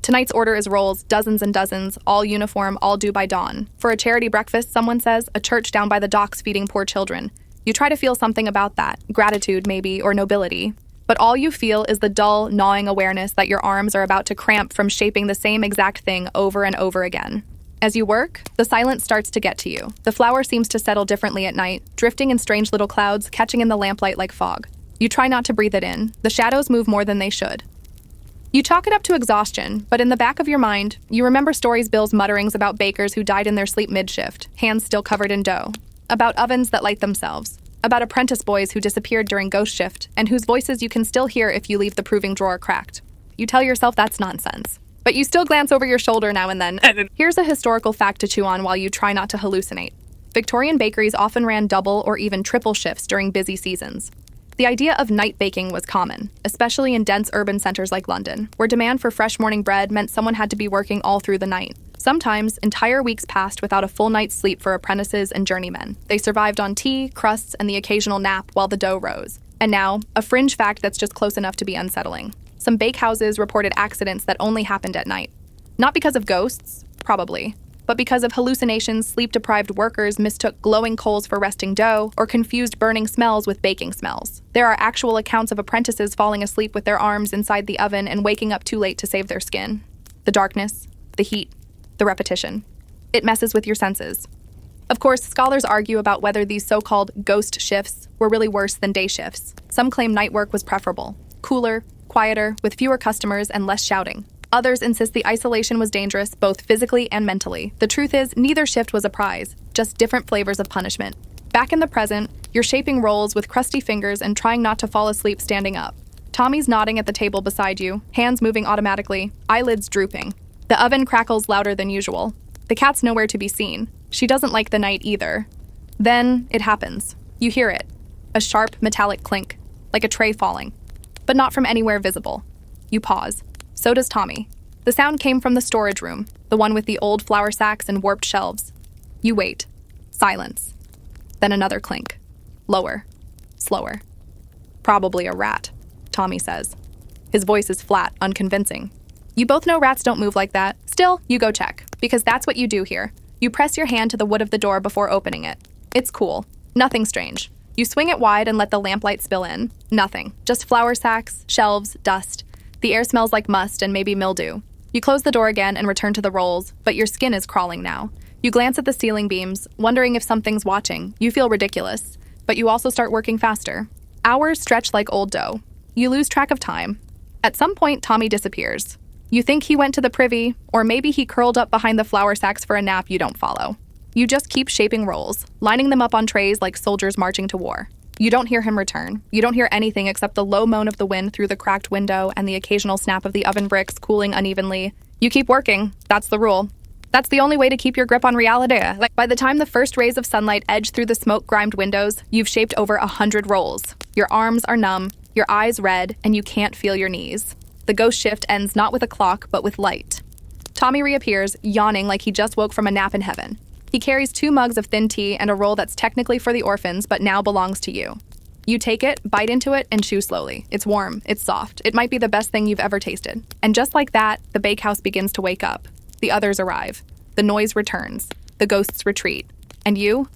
Tonight's order is rolls, dozens and dozens, all uniform, all due by dawn. For a charity breakfast, someone says, a church down by the docks feeding poor children. You try to feel something about that, gratitude maybe, or nobility. But all you feel is the dull, gnawing awareness that your arms are about to cramp from shaping the same exact thing over and over again. As you work, the silence starts to get to you. The flour seems to settle differently at night, drifting in strange little clouds, catching in the lamplight like fog. You try not to breathe it in. The shadows move more than they should. You chalk it up to exhaustion, but in the back of your mind, you remember stories Bill's mutterings about bakers who died in their sleep mid-shift, hands still covered in dough, about ovens that light themselves, about apprentice boys who disappeared during ghost shift and whose voices you can still hear if you leave the proving drawer cracked. You tell yourself that's nonsense, but you still glance over your shoulder now and then. Here's a historical fact to chew on while you try not to hallucinate. Victorian bakeries often ran double or even triple shifts during busy seasons. The idea of night baking was common, especially in dense urban centers like London, where demand for fresh morning bread meant someone had to be working all through the night. Sometimes, entire weeks passed without a full night's sleep for apprentices and journeymen. They survived on tea, crusts, and the occasional nap while the dough rose. And now, a fringe fact that's just close enough to be unsettling. Some bakehouses reported accidents that only happened at night. Not because of ghosts, probably, but because of hallucinations, sleep-deprived workers mistook glowing coals for resting dough, or confused burning smells with baking smells. There are actual accounts of apprentices falling asleep with their arms inside the oven and waking up too late to save their skin. The darkness, the heat, the repetition. It messes with your senses. Of course, scholars argue about whether these so-called ghost shifts were really worse than day shifts. Some claim night work was preferable, cooler, quieter, with fewer customers and less shouting. Others insist the isolation was dangerous, both physically and mentally. The truth is, neither shift was a prize, just different flavors of punishment. Back in the present, you're shaping rolls with crusty fingers and trying not to fall asleep standing up. Tommy's nodding at the table beside you, hands moving automatically, eyelids drooping. The oven crackles louder than usual. The cat's nowhere to be seen. She doesn't like the night either. Then it happens. You hear it. A sharp, metallic clink, like a tray falling, but not from anywhere visible. You pause. So does Tommy. The sound came from the storage room, the one with the old flour sacks and warped shelves. You wait. Silence. Then another clink. Lower. Slower. Probably a rat, Tommy says. His voice is flat, unconvincing. You both know rats don't move like that. Still, you go check, because that's what you do here. You press your hand to the wood of the door before opening it. It's cool. Nothing strange. You swing it wide and let the lamplight spill in. Nothing. Just flour sacks, shelves, dust. The air smells like must and maybe mildew. You close the door again and return to the rolls, but your skin is crawling now. You glance at the ceiling beams, wondering if something's watching. You feel ridiculous, but you also start working faster. Hours stretch like old dough. You lose track of time. At some point, Tommy disappears. You think he went to the privy, or maybe he curled up behind the flour sacks for a nap you don't follow. You just keep shaping rolls, lining them up on trays like soldiers marching to war. You don't hear him return. You don't hear anything except the low moan of the wind through the cracked window and the occasional snap of the oven bricks cooling unevenly. You keep working. That's the rule. That's the only way to keep your grip on reality. By the time the first rays of sunlight edge through the smoke-grimed windows, you've shaped over 100 rolls. Your arms are numb, your eyes red, and you can't feel your knees. The ghost shift ends not with a clock, but with light. Tommy reappears, yawning like he just woke from a nap in heaven. He carries 2 mugs of thin tea and a roll that's technically for the orphans, but now belongs to you. You take it, bite into it, and chew slowly. It's warm, it's soft. It might be the best thing you've ever tasted. And just like that, the bakehouse begins to wake up. The others arrive. The noise returns. The ghosts retreat. And you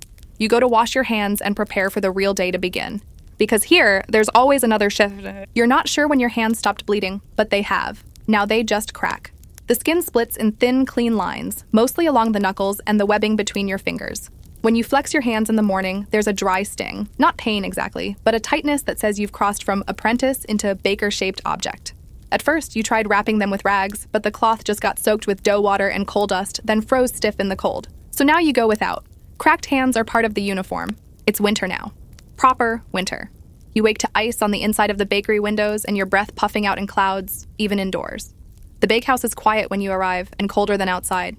go to wash your hands and prepare for the real day to begin. Because here, there's always another shift. You're not sure when your hands stopped bleeding, but they have. Now they just crack. The skin splits in thin, clean lines, mostly along the knuckles and the webbing between your fingers. When you flex your hands in the morning, there's a dry sting. Not pain exactly, but a tightness that says you've crossed from apprentice into baker-shaped object. At first, you tried wrapping them with rags, but the cloth just got soaked with dough water and coal dust, then froze stiff in the cold. So now you go without. Cracked hands are part of the uniform. It's winter now. Proper winter. You wake to ice on the inside of the bakery windows and your breath puffing out in clouds, even indoors. The bakehouse is quiet when you arrive and colder than outside.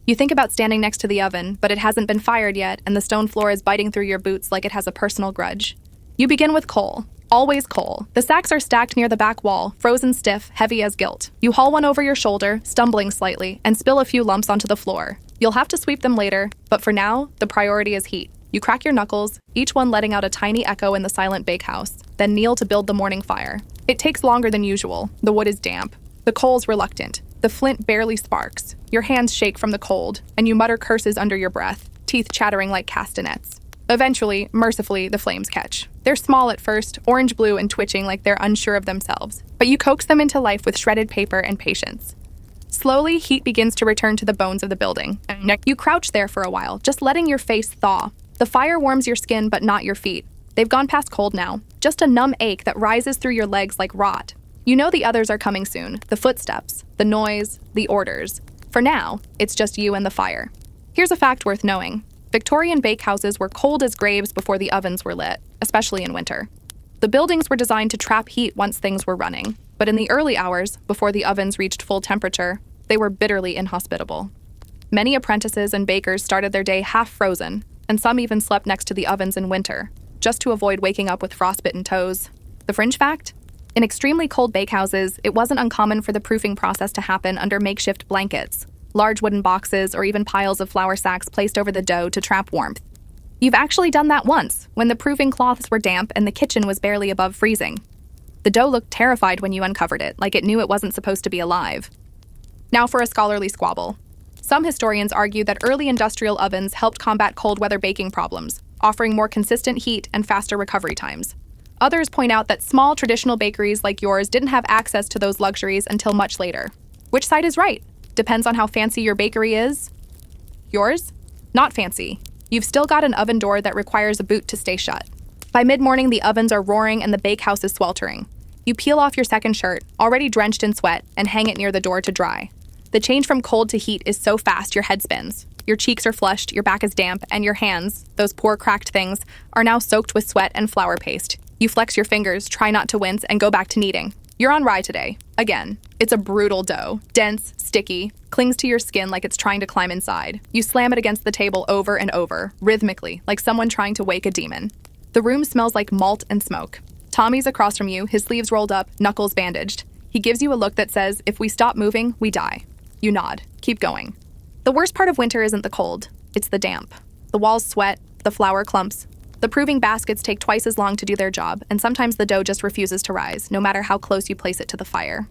You think about standing next to the oven, but it hasn't been fired yet, and the stone floor is biting through your boots like it has a personal grudge. You begin with coal. Always coal. The sacks are stacked near the back wall, frozen stiff, heavy as guilt. You haul one over your shoulder, stumbling slightly, and spill a few lumps onto the floor. You'll have to sweep them later, but for now, the priority is heat. You crack your knuckles, each one letting out a tiny echo in the silent bakehouse, then kneel to build the morning fire. It takes longer than usual. The wood is damp. The coal's reluctant. The flint barely sparks. Your hands shake from the cold, and you mutter curses under your breath, teeth chattering like castanets. Eventually, mercifully, the flames catch. They're small at first, orange-blue and twitching like they're unsure of themselves, but you coax them into life with shredded paper and patience. Slowly, heat begins to return to the bones of the building. You crouch there for a while, just letting your face thaw. The fire warms your skin, but not your feet. They've gone past cold now, just a numb ache that rises through your legs like rot. You know the others are coming soon, the footsteps, the noise, the orders. For now, it's just you and the fire. Here's a fact worth knowing. Victorian bakehouses were cold as graves before the ovens were lit, especially in winter. The buildings were designed to trap heat once things were running, but in the early hours, before the ovens reached full temperature, they were bitterly inhospitable. Many apprentices and bakers started their day half frozen, and some even slept next to the ovens in winter, just to avoid waking up with frostbitten toes. The fringe fact? In extremely cold bakehouses, it wasn't uncommon for the proofing process to happen under makeshift blankets, large wooden boxes, or even piles of flour sacks placed over the dough to trap warmth. You've actually done that once, when the proofing cloths were damp and the kitchen was barely above freezing. The dough looked terrified when you uncovered it, like it knew it wasn't supposed to be alive. Now for a scholarly squabble. Some historians argue that early industrial ovens helped combat cold weather baking problems, offering more consistent heat and faster recovery times. Others point out that small traditional bakeries like yours didn't have access to those luxuries until much later. Which side is right? Depends on how fancy your bakery is. Yours? Not fancy. You've still got an oven door that requires a boot to stay shut. By mid-morning, the ovens are roaring and the bakehouse is sweltering. You peel off your second shirt, already drenched in sweat, and hang it near the door to dry. The change from cold to heat is so fast your head spins. Your cheeks are flushed, your back is damp, and your hands, those poor cracked things, are now soaked with sweat and flour paste. You flex your fingers, try not to wince, and go back to kneading. You're on rye today. Again. It's a brutal dough. Dense, sticky, clings to your skin like it's trying to climb inside. You slam it against the table over and over, rhythmically, like someone trying to wake a demon. The room smells like malt and smoke. Tommy's across from you, his sleeves rolled up, knuckles bandaged. He gives you a look that says, if we stop moving, we die. You nod. Keep going. The worst part of winter isn't the cold. It's the damp. The walls sweat, the flour clumps. The proving baskets take twice as long to do their job, and sometimes the dough just refuses to rise, no matter how close you place it to the fire.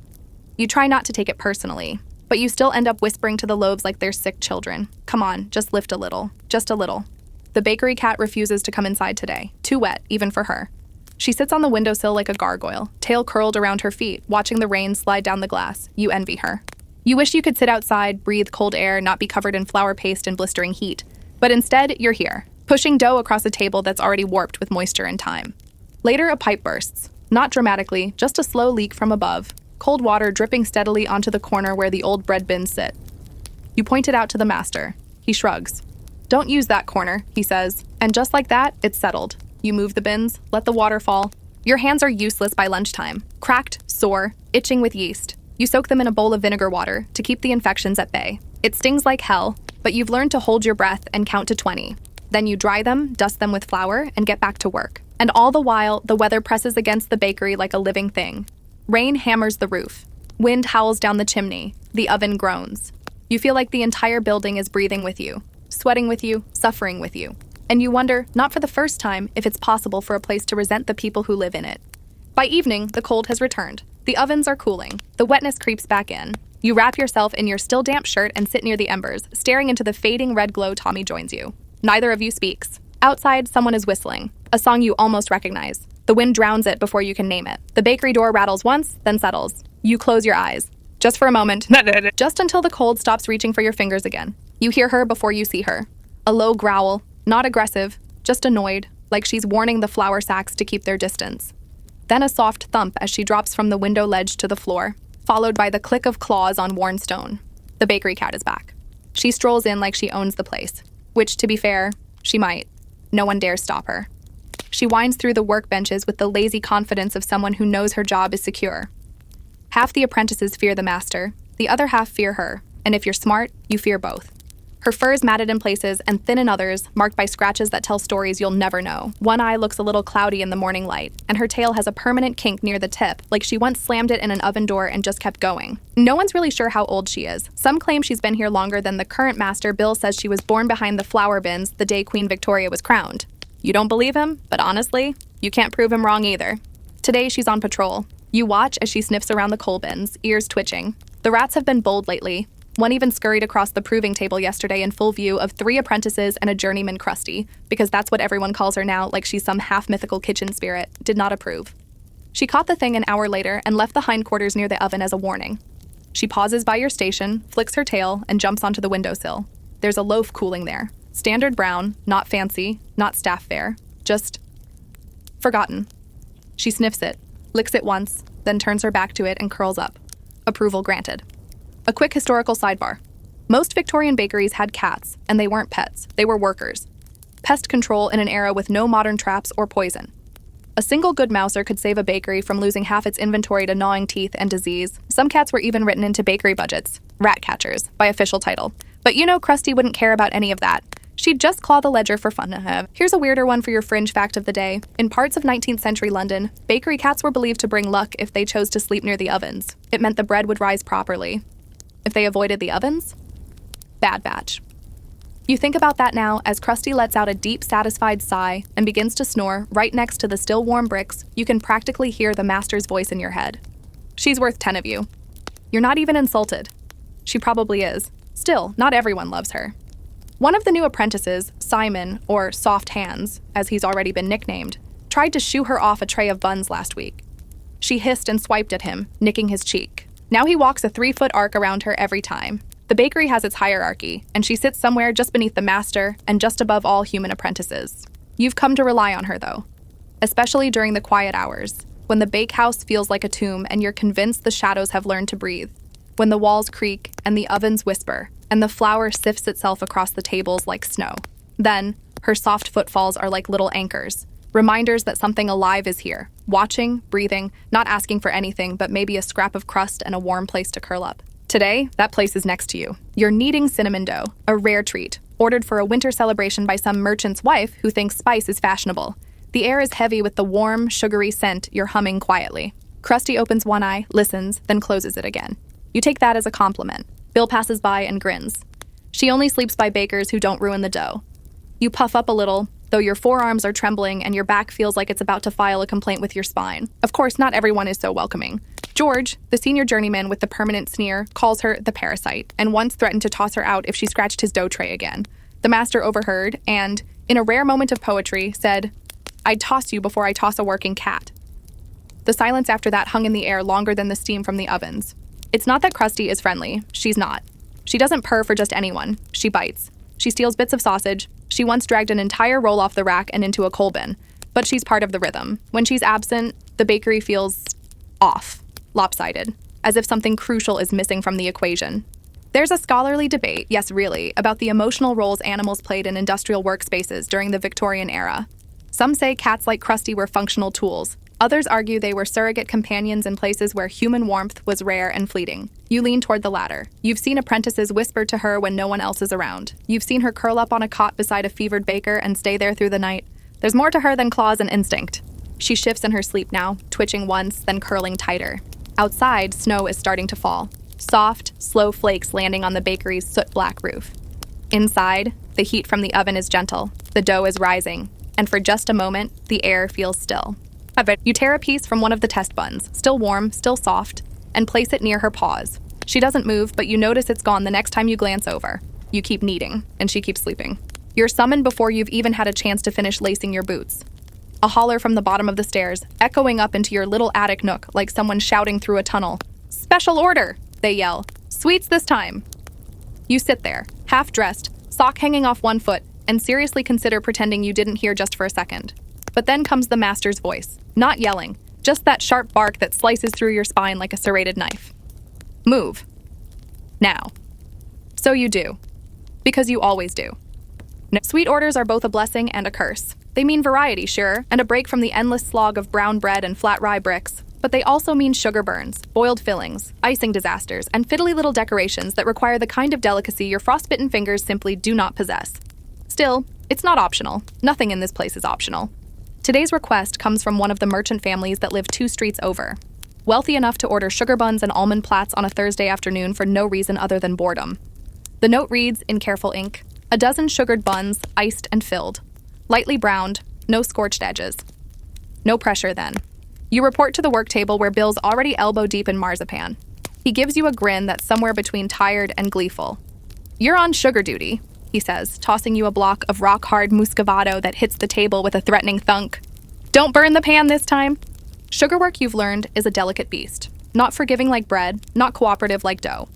You try not to take it personally, but you still end up whispering to the loaves like they're sick children. Come on, just lift a little. Just a little. The bakery cat refuses to come inside today. Too wet, even for her. She sits on the windowsill like a gargoyle, tail curled around her feet, watching the rain slide down the glass. You envy her. You wish you could sit outside, breathe cold air, not be covered in flour paste and blistering heat. But instead, you're here, pushing dough across a table that's already warped with moisture and time. Later, a pipe bursts. Not dramatically, just a slow leak from above. cold water dripping steadily onto the corner where the old bread bins sit. You point it out to the master. He shrugs. "Don't use that corner," he says. And just like that, it's settled. You move the bins, let the water fall. Your hands are useless by lunchtime, cracked, sore, itching with yeast. You soak them in a bowl of vinegar water to keep the infections at bay. It stings like hell, but you've learned to hold your breath and count to 20. Then you dry them, dust them with flour, and get back to work. And all the while, the weather presses against the bakery like a living thing. Rain hammers the roof. Wind howls down the chimney. The oven groans. You feel like the entire building is breathing with you, sweating with you, suffering with you. And you wonder, not for the first time, if it's possible for a place to resent the people who live in it. By evening, the cold has returned. The ovens are cooling. The wetness creeps back in. You wrap yourself in your still damp shirt and sit near the embers, staring into the fading red glow. Tommy joins you. Neither of you speaks. Outside, someone is whistling, a song you almost recognize. The wind drowns it before you can name it. The bakery door rattles once, then settles. You close your eyes. Just for a moment. Just until the cold stops reaching for your fingers again. You hear her before you see her. A low growl, not aggressive, just annoyed, like she's warning the flour sacks to keep their distance. Then a soft thump as she drops from the window ledge to the floor, followed by the click of claws on worn stone. The bakery cat is back. She strolls in like she owns the place, which, to be fair, she might. No one dares stop her. She winds through the workbenches with the lazy confidence of someone who knows her job is secure. Half the apprentices fear the master, the other half fear her, and if you're smart, you fear both. Her fur is matted in places and thin in others, marked by scratches that tell stories you'll never know. One eye looks a little cloudy in the morning light, and her tail has a permanent kink near the tip, like she once slammed it in an oven door and just kept going. No one's really sure how old she is. Some claim she's been here longer than the current master. Bill says she was born behind the flour bins the day Queen Victoria was crowned. You don't believe him, but honestly, you can't prove him wrong either. Today she's on patrol. You watch as she sniffs around the coal bins, ears twitching. The rats have been bold lately. One even scurried across the proving table yesterday in full view of 3 apprentices and a journeyman Krusty, because that's what everyone calls her now, like she's some half-mythical kitchen spirit. Did not approve. She caught the thing an hour later and left the hindquarters near the oven as a warning. She pauses by your station, flicks her tail, and jumps onto the windowsill. There's a loaf cooling there. Standard brown, not fancy, not staff fare, just forgotten. She sniffs it, licks it once, then turns her back to it and curls up. Approval granted. A quick historical sidebar. Most Victorian bakeries had cats, and they weren't pets, they were workers. Pest control in an era with no modern traps or poison. A single good mouser could save a bakery from losing half its inventory to gnawing teeth and disease. Some cats were even written into bakery budgets. Rat catchers, by official title. But you know Krusty wouldn't care about any of that. She'd just claw the ledger for fun. Here's a weirder one for your fringe fact of the day. In parts of 19th century London, bakery cats were believed to bring luck if they chose to sleep near the ovens. It meant the bread would rise properly. If they avoided the ovens? Bad batch. You think about that now as Krusty lets out a deep, satisfied sigh and begins to snore right next to the still warm bricks. You can practically hear the master's voice in your head. She's worth 10 of you. You're not even insulted. She probably is. Still, not everyone loves her. One of the new apprentices, Simon, or Soft Hands, as he's already been nicknamed, tried to shoo her off a tray of buns last week. She hissed and swiped at him, nicking his cheek. Now he walks a 3-foot arc around her every time. The bakery has its hierarchy, and she sits somewhere just beneath the master and just above all human apprentices. You've come to rely on her, though, especially during the quiet hours, when the bakehouse feels like a tomb and you're convinced the shadows have learned to breathe, when the walls creak and the ovens whisper, and the flour sifts itself across the tables like snow. Then, her soft footfalls are like little anchors, reminders that something alive is here, watching, breathing, not asking for anything but maybe a scrap of crust and a warm place to curl up. Today, that place is next to you. You're kneading cinnamon dough, a rare treat, ordered for a winter celebration by some merchant's wife who thinks spice is fashionable. The air is heavy with the warm, sugary scent you're humming quietly. Krusty opens one eye, listens, then closes it again. You take that as a compliment. Bill passes by and grins. She only sleeps by bakers who don't ruin the dough. You puff up a little, though your forearms are trembling and your back feels like it's about to file a complaint with your spine. Of course, not everyone is so welcoming. George, the senior journeyman with the permanent sneer, calls her the parasite, and once threatened to toss her out if she scratched his dough tray again. The master overheard and, in a rare moment of poetry, said, "I'd toss you before I toss a working cat." The silence after that hung in the air longer than the steam from the ovens. It's not that Krusty is friendly. She's not. She doesn't purr for just anyone. She bites. She steals bits of sausage. She once dragged an entire roll off the rack and into a coal bin. But she's part of the rhythm. When she's absent, the bakery feels off, lopsided. as if something crucial is missing from the equation. There's a scholarly debate, yes really, about the emotional roles animals played in industrial workspaces during the Victorian era. Some say cats like Krusty were functional tools. Others argue they were surrogate companions in places where human warmth was rare and fleeting. You lean toward the latter. You've seen apprentices whisper to her when no one else is around. You've seen her curl up on a cot beside a fevered baker and stay there through the night. There's more to her than claws and instinct. She shifts in her sleep now, twitching once, then curling tighter. Outside, snow is starting to fall. Soft, slow flakes landing on the bakery's soot-black roof. Inside, the heat from the oven is gentle. The dough is rising. And for just a moment, the air feels still. You tear a piece from one of the test buns, still warm, still soft, and place it near her paws. She doesn't move, but you notice it's gone the next time you glance over. You keep kneading, and she keeps sleeping. You're summoned before you've even had a chance to finish lacing your boots. A holler from the bottom of the stairs, echoing up into your little attic nook like someone shouting through a tunnel. "Special order!" they yell. "Sweets this time!" You sit there, half-dressed, sock hanging off one foot, and seriously consider pretending you didn't hear just for a second. But then comes the master's voice. Not yelling, just that sharp bark that slices through your spine like a serrated knife. Move. Now. So you do. Because you always do. No, sweet orders are both a blessing and a curse. They mean variety, sure, and a break from the endless slog of brown bread and flat rye bricks. But they also mean sugar burns, boiled fillings, icing disasters, and fiddly little decorations that require the kind of delicacy your frostbitten fingers simply do not possess. Still, it's not optional. Nothing in this place is optional. Today's request comes from one of the merchant families that live 2 streets over. Wealthy enough to order sugar buns and almond plats on a Thursday afternoon for no reason other than boredom. The note reads, in careful ink, "A dozen sugared buns, iced and filled. Lightly browned, no scorched edges." No pressure, then. You report to the work table where Bill's already elbow-deep in marzipan. He gives you a grin that's somewhere between tired and gleeful. "You're on sugar duty," he says, tossing you a block of rock-hard muscovado that hits the table with a threatening thunk. "Don't burn the pan this time." Sugarwork, you've learned, is a delicate beast. Not forgiving like bread, not cooperative like dough.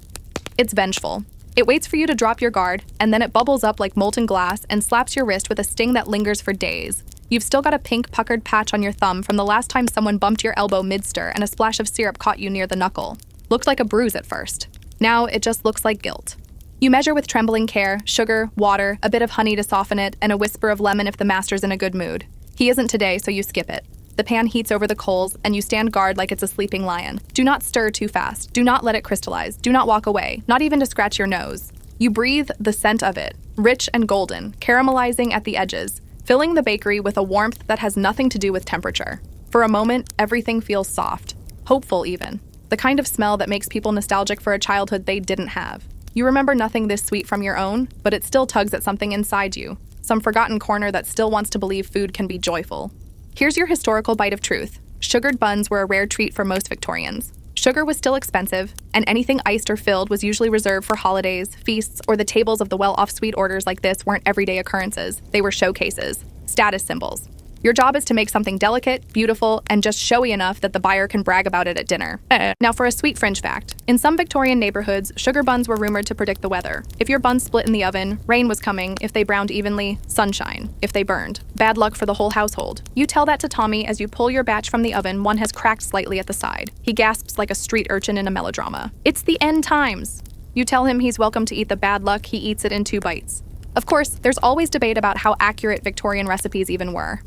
It's vengeful. It waits for you to drop your guard, and then it bubbles up like molten glass and slaps your wrist with a sting that lingers for days. You've still got a pink puckered patch on your thumb from the last time someone bumped your elbow mid-stir and a splash of syrup caught you near the knuckle. Looked like a bruise at first. Now it just looks like guilt. You measure with trembling care, sugar, water, a bit of honey to soften it, and a whisper of lemon if the master's in a good mood. He isn't today, so you skip it. The pan heats over the coals, and you stand guard like it's a sleeping lion. Do not stir too fast. Do not let it crystallize. Do not walk away, not even to scratch your nose. You breathe the scent of it, rich and golden, caramelizing at the edges, filling the bakery with a warmth that has nothing to do with temperature. For a moment, everything feels soft, hopeful even, the kind of smell that makes people nostalgic for a childhood they didn't have. You remember nothing this sweet from your own, but it still tugs at something inside you, some forgotten corner that still wants to believe food can be joyful. Here's your historical bite of truth. Sugared buns were a rare treat for most Victorians. Sugar was still expensive, and anything iced or filled was usually reserved for holidays, feasts, or the tables of the well-off sweet orders like this weren't everyday occurrences. They were showcases, status symbols. Your job is to make something delicate, beautiful, and just showy enough that the buyer can brag about it at dinner. Now for a sweet fringe fact. In some Victorian neighborhoods, sugar buns were rumored to predict the weather. If your buns split in the oven, rain was coming. If they browned evenly, sunshine. If they burned, bad luck for the whole household. You tell that to Tommy as you pull your batch from the oven. One has cracked slightly at the side. He gasps like a street urchin in a melodrama. "It's the end times." You tell him he's welcome to eat the bad luck. He eats it in 2 bites. Of course, there's always debate about how accurate Victorian recipes even were.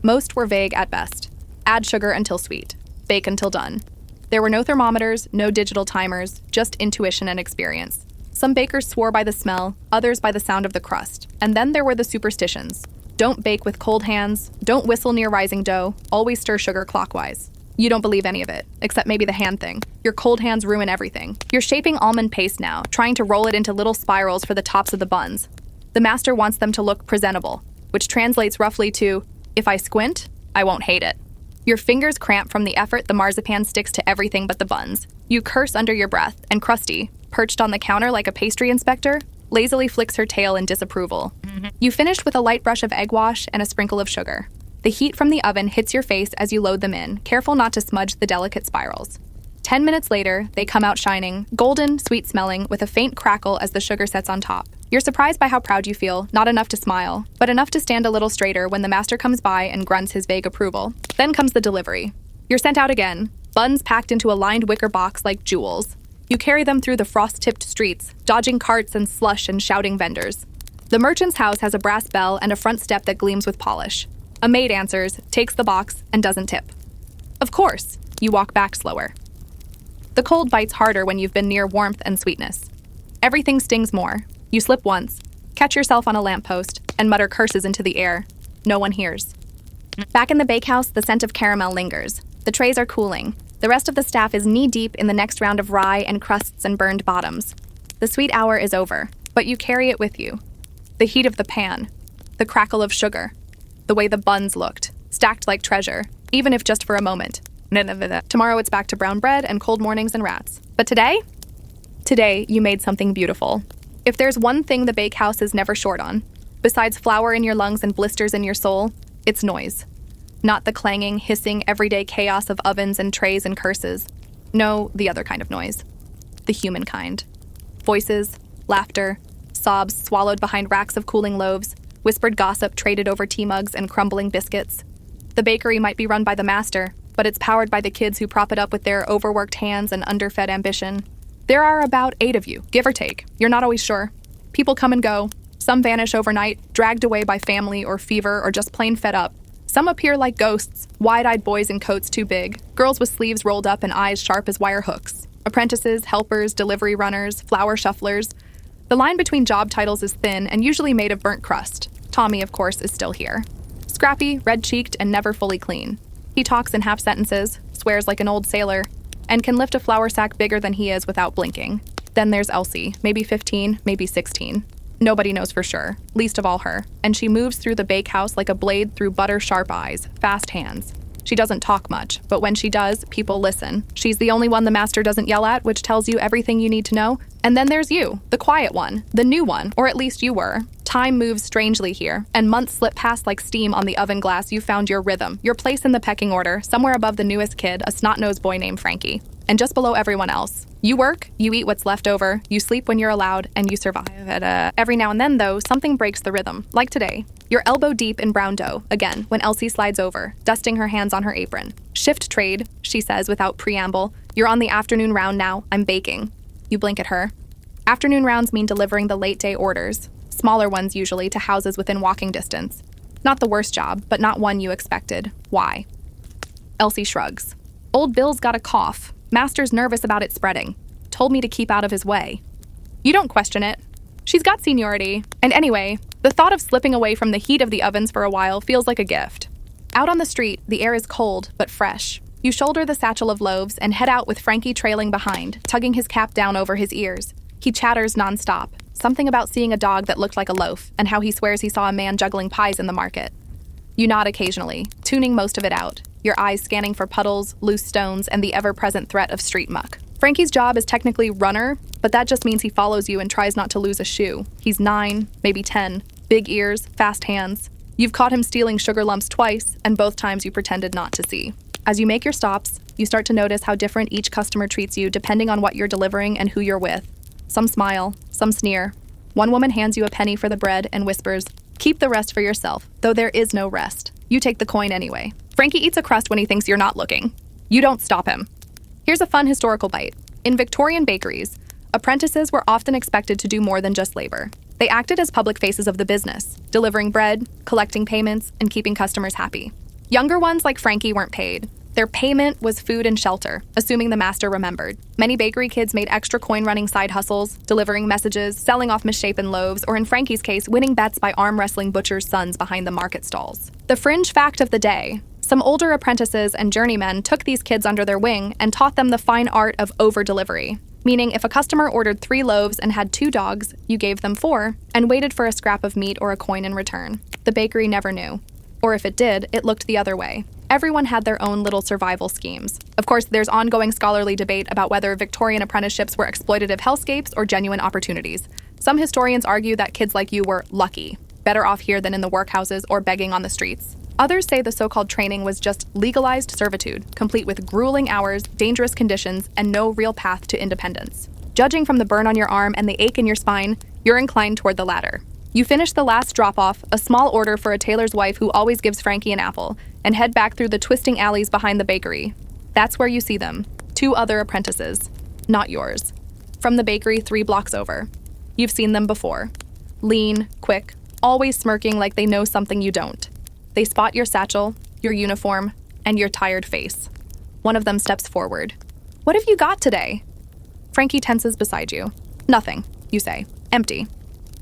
Most were vague at best. Add sugar until sweet. Bake until done. There were no thermometers, no digital timers, just intuition and experience. Some bakers swore by the smell, others by the sound of the crust. And then there were the superstitions. Don't bake with cold hands, don't whistle near rising dough, always stir sugar clockwise. You don't believe any of it, except maybe the hand thing. Your cold hands ruin everything. You're shaping almond paste now, trying to roll it into little spirals for the tops of the buns. The master wants them to look presentable, which translates roughly to, "If I squint, I won't hate it." Your fingers cramp from the effort the marzipan sticks to everything but the buns. You curse under your breath, and Krusty, perched on the counter like a pastry inspector, lazily flicks her tail in disapproval. You finish with a light brush of egg wash and a sprinkle of sugar. The heat from the oven hits your face as you load them in, careful not to smudge the delicate spirals. 10 minutes later, they come out shining, golden, sweet-smelling, with a faint crackle as the sugar sets on top. You're surprised by how proud you feel, not enough to smile, but enough to stand a little straighter when the master comes by and grunts his vague approval. Then comes the delivery. You're sent out again, buns packed into a lined wicker box like jewels. You carry them through the frost-tipped streets, dodging carts and slush and shouting vendors. The merchant's house has a brass bell and a front step that gleams with polish. A maid answers, takes the box, and doesn't tip. Of course, you walk back slower. The cold bites harder when you've been near warmth and sweetness. Everything stings more. You slip once, catch yourself on a lamppost, and mutter curses into the air. No one hears. Back in the bakehouse, the scent of caramel lingers. The trays are cooling. The rest of the staff is knee-deep in the next round of rye and crusts and burned bottoms. The sweet hour is over, but you carry it with you. The heat of the pan, the crackle of sugar, the way the buns looked, stacked like treasure, even if just for a moment. Tomorrow it's back to brown bread and cold mornings and rats. But today? Today, you made something beautiful. If there's one thing the bakehouse is never short on, besides flour in your lungs and blisters in your soul, it's noise. Not the clanging, hissing, everyday chaos of ovens and trays and curses. No, the other kind of noise. The human kind. Voices, laughter, sobs swallowed behind racks of cooling loaves, whispered gossip traded over tea mugs and crumbling biscuits. The bakery might be run by the master, but it's powered by the kids who prop it up with their overworked hands and underfed ambition. There are about 8 of you, give or take. You're not always sure. People come and go. Some vanish overnight, dragged away by family or fever or just plain fed up. Some appear like ghosts, wide-eyed boys in coats too big, girls with sleeves rolled up and eyes sharp as wire hooks, apprentices, helpers, delivery runners, flour shufflers. The line between job titles is thin and usually made of burnt crust. Tommy, of course, is still here. Scrappy, red-cheeked, and never fully clean. He talks in half sentences, swears like an old sailor, and can lift a flour sack bigger than he is without blinking. Then there's Elsie, maybe 15, maybe 16. Nobody knows for sure, least of all her, and she moves through the bakehouse like a blade through butter-sharp eyes, fast hands. She doesn't talk much, but when she does, people listen. She's the only one the master doesn't yell at, which tells you everything you need to know. And then there's you, the quiet one, the new one, or at least you were. Time moves strangely here, and months slip past like steam on the oven glass. You found your rhythm, your place in the pecking order, somewhere above the newest kid, a snot-nosed boy named Frankie, and just below everyone else. You work, you eat what's left over, you sleep when you're allowed, and you survive. Every now and then, though, something breaks the rhythm, like today. You're elbow deep in brown dough, again, when Elsie slides over, dusting her hands on her apron. Shift trade, she says without preamble. You're on the afternoon round now, I'm baking. You blink at her. Afternoon rounds mean delivering the late-day orders, smaller ones usually, to houses within walking distance. Not the worst job, but not one you expected. Why? Elsie shrugs. Old Bill's got a cough. Master's nervous about it spreading. Told me to keep out of his way. You don't question it. She's got seniority. And anyway, the thought of slipping away from the heat of the ovens for a while feels like a gift. Out on the street, the air is cold, but fresh. You shoulder the satchel of loaves and head out with Frankie trailing behind, tugging his cap down over his ears. He chatters nonstop. Something about seeing a dog that looked like a loaf, and how he swears he saw a man juggling pies in the market. You nod occasionally, tuning most of it out, your eyes scanning for puddles, loose stones, and the ever-present threat of street muck. Frankie's job is technically runner, but that just means he follows you and tries not to lose a shoe. He's 9, maybe 10, big ears, fast hands. You've caught him stealing sugar lumps twice, and both times you pretended not to see. As you make your stops, you start to notice how different each customer treats you depending on what you're delivering and who you're with. Some smile, some sneer. One woman hands you a penny for the bread and whispers, "Keep the rest for yourself, though there is no rest." You take the coin anyway. Frankie eats a crust when he thinks you're not looking. You don't stop him. Here's a fun historical bite. In Victorian bakeries, apprentices were often expected to do more than just labor. They acted as public faces of the business, delivering bread, collecting payments, and keeping customers happy. Younger ones like Frankie weren't paid. Their payment was food and shelter, assuming the master remembered. Many bakery kids made extra coin running side hustles, delivering messages, selling off misshapen loaves, or in Frankie's case, winning bets by arm wrestling butchers' sons behind the market stalls. The fringe fact of the day: some older apprentices and journeymen took these kids under their wing and taught them the fine art of over-delivery. Meaning, if a customer ordered 3 loaves and had 2 dogs, you gave them 4, and waited for a scrap of meat or a coin in return. The bakery never knew. Or if it did, it looked the other way. Everyone had their own little survival schemes. Of course, there's ongoing scholarly debate about whether Victorian apprenticeships were exploitative hellscapes or genuine opportunities. Some historians argue that kids like you were lucky, better off here than in the workhouses or begging on the streets. Others say the so-called training was just legalized servitude, complete with grueling hours, dangerous conditions, and no real path to independence. Judging from the burn on your arm and the ache in your spine, you're inclined toward the latter. You finish the last drop-off, a small order for a tailor's wife who always gives Frankie an apple, and head back through the twisting alleys behind the bakery. That's where you see them. 2 other apprentices. Not yours. From the bakery 3 blocks over. You've seen them before. Lean, quick, always smirking like they know something you don't. They spot your satchel, your uniform, and your tired face. One of them steps forward. "What have you got today?" Frankie tenses beside you. "Nothing," you say. "Empty."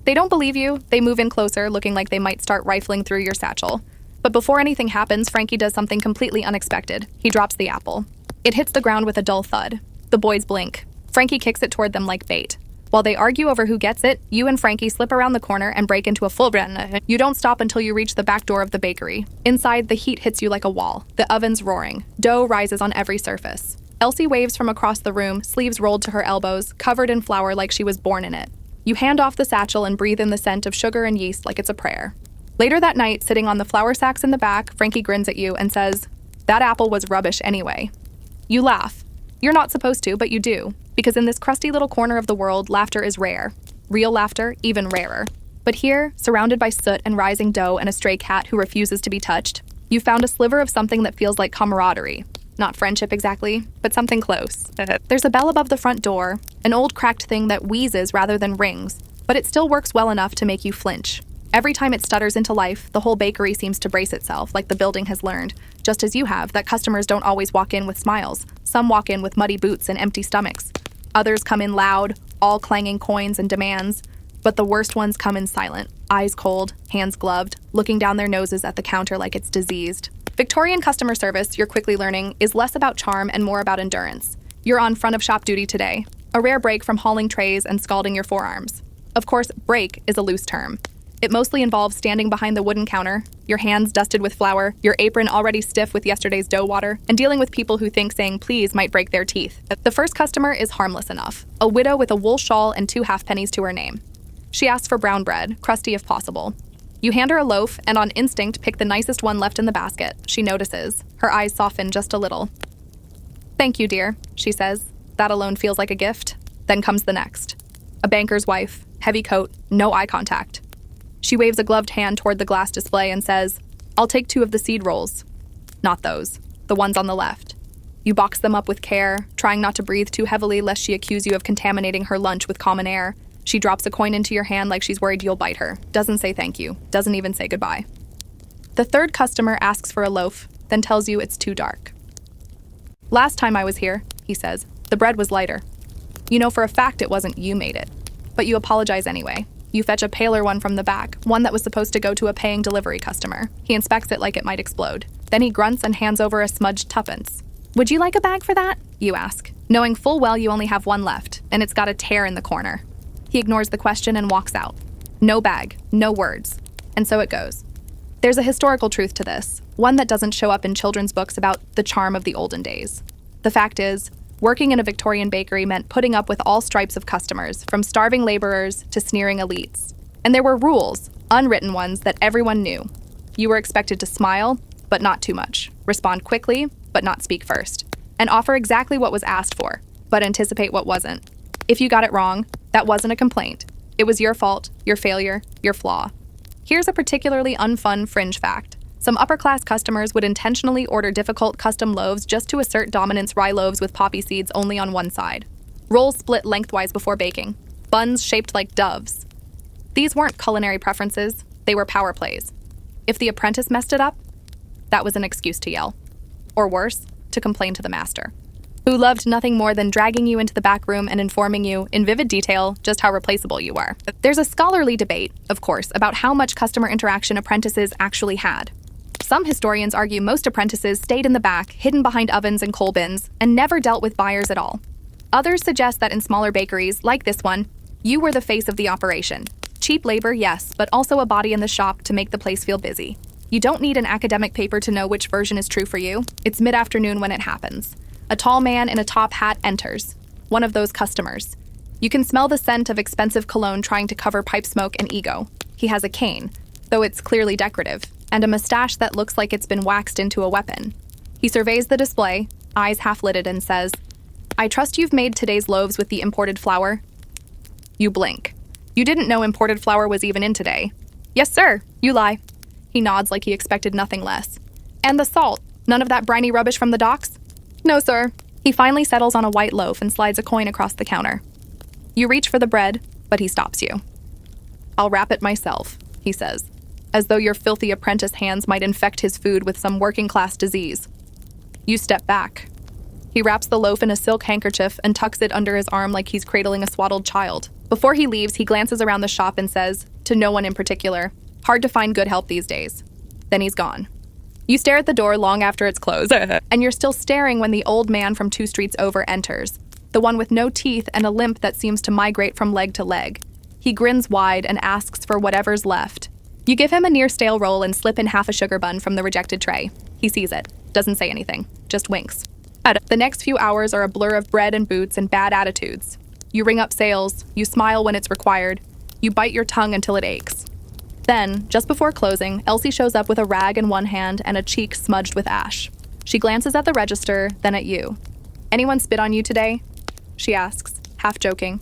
They don't believe you. They move in closer, looking like they might start rifling through your satchel. But before anything happens, Frankie does something completely unexpected. He drops the apple. It hits the ground with a dull thud. The boys blink. Frankie kicks it toward them like bait. While they argue over who gets it, you and Frankie slip around the corner and break into a full run. You don't stop until you reach the back door of the bakery. Inside, the heat hits you like a wall. The oven's roaring. Dough rises on every surface. Elsie waves from across the room, sleeves rolled to her elbows, covered in flour like she was born in it. You hand off the satchel and breathe in the scent of sugar and yeast like it's a prayer. Later that night, sitting on the flour sacks in the back, Frankie grins at you and says, "That apple was rubbish anyway." You laugh. You're not supposed to, but you do, because in this crusty little corner of the world, laughter is rare. Real laughter, even rarer. But here, surrounded by soot and rising dough and a stray cat who refuses to be touched, you found a sliver of something that feels like camaraderie. Not friendship exactly, but something close. There's a bell above the front door, an old cracked thing that wheezes rather than rings, but it still works well enough to make you flinch. Every time it stutters into life, the whole bakery seems to brace itself, like the building has learned, just as you have, that customers don't always walk in with smiles. Some walk in with muddy boots and empty stomachs. Others come in loud, all clanging coins and demands, but the worst ones come in silent, eyes cold, hands gloved, looking down their noses at the counter like it's diseased. Victorian customer service, you're quickly learning, is less about charm and more about endurance. You're on front of shop duty today, a rare break from hauling trays and scalding your forearms. Of course, break is a loose term. It mostly involves standing behind the wooden counter, your hands dusted with flour, your apron already stiff with yesterday's dough water, and dealing with people who think saying please might break their teeth. The first customer is harmless enough, a widow with a wool shawl and 2 halfpennies to her name. She asks for brown bread, crusty if possible. You hand her a loaf and on instinct pick the nicest one left in the basket. She notices. Her eyes soften just a little. "Thank you, dear," she says. That alone feels like a gift. Then comes the next. A banker's wife, heavy coat, no eye contact. She waves a gloved hand toward the glass display and says, "I'll take 2 of the seed rolls." Not those, the ones on the left. You box them up with care, trying not to breathe too heavily lest she accuse you of contaminating her lunch with common air. She drops a coin into your hand like she's worried you'll bite her. Doesn't say thank you. Doesn't even say goodbye. The third customer asks for a loaf, then tells you it's too dark. "Last time I was here," he says, "the bread was lighter." You know for a fact it wasn't you made it. But you apologize anyway. You fetch a paler one from the back, one that was supposed to go to a paying delivery customer. He inspects it like it might explode. Then he grunts and hands over a smudged tuppence. "Would you like a bag for that?" you ask, knowing full well you only have one left, and it's got a tear in the corner. He ignores the question and walks out. No bag, no words. And so it goes. There's a historical truth to this, one that doesn't show up in children's books about the charm of the olden days. The fact is, working in a Victorian bakery meant putting up with all stripes of customers, from starving laborers to sneering elites. And there were rules, unwritten ones that everyone knew. You were expected to smile, but not too much, respond quickly, but not speak first, and offer exactly what was asked for, but anticipate what wasn't. If you got it wrong, that wasn't a complaint. It was your fault, your failure, your flaw. Here's a particularly unfun fringe fact. Some upper-class customers would intentionally order difficult custom loaves just to assert dominance. Rye loaves with poppy seeds only on one side. Rolls split lengthwise before baking. Buns shaped like doves. These weren't culinary preferences, they were power plays. If the apprentice messed it up, that was an excuse to yell. Or worse, to complain to the master, who loved nothing more than dragging you into the back room and informing you, in vivid detail, just how replaceable you were. There's a scholarly debate, of course, about how much customer interaction apprentices actually had. Some historians argue most apprentices stayed in the back, hidden behind ovens and coal bins, and never dealt with buyers at all. Others suggest that in smaller bakeries, like this one, you were the face of the operation. Cheap labor, yes, but also a body in the shop to make the place feel busy. You don't need an academic paper to know which version is true for you. It's mid-afternoon when it happens. A tall man in a top hat enters, one of those customers. You can smell the scent of expensive cologne trying to cover pipe smoke and ego. He has a cane, though it's clearly decorative, and a mustache that looks like it's been waxed into a weapon. He surveys the display, eyes half-lidded, and says, "I trust you've made today's loaves with the imported flour?" You blink. You didn't know imported flour was even in today. "Yes, sir." You lie. He nods like he expected nothing less. "And the salt? None of that briny rubbish from the docks?" No, sir. He finally settles on a white loaf and slides a coin across the counter. You reach for the bread, but he stops you. I'll wrap it myself, he says, as though your filthy apprentice hands might infect his food with some working-class disease. You step back. He wraps the loaf in a silk handkerchief and tucks it under his arm like he's cradling a swaddled child. Before he leaves, he glances around the shop and says, to no one in particular, hard to find good help these days. Then he's gone. You stare at the door long after it's closed, and you're still staring when the old man from 2 streets over enters, the one with no teeth and a limp that seems to migrate from leg to leg. He grins wide and asks for whatever's left. You give him a near-stale roll and slip in half a sugar bun from the rejected tray. He sees it, doesn't say anything, just winks. The next few hours are a blur of bread and boots and bad attitudes. You ring up sales, you smile when it's required, you bite your tongue until it aches. Then, just before closing, Elsie shows up with a rag in one hand and a cheek smudged with ash. She glances at the register, then at you. Anyone spit on you today? She asks, half joking.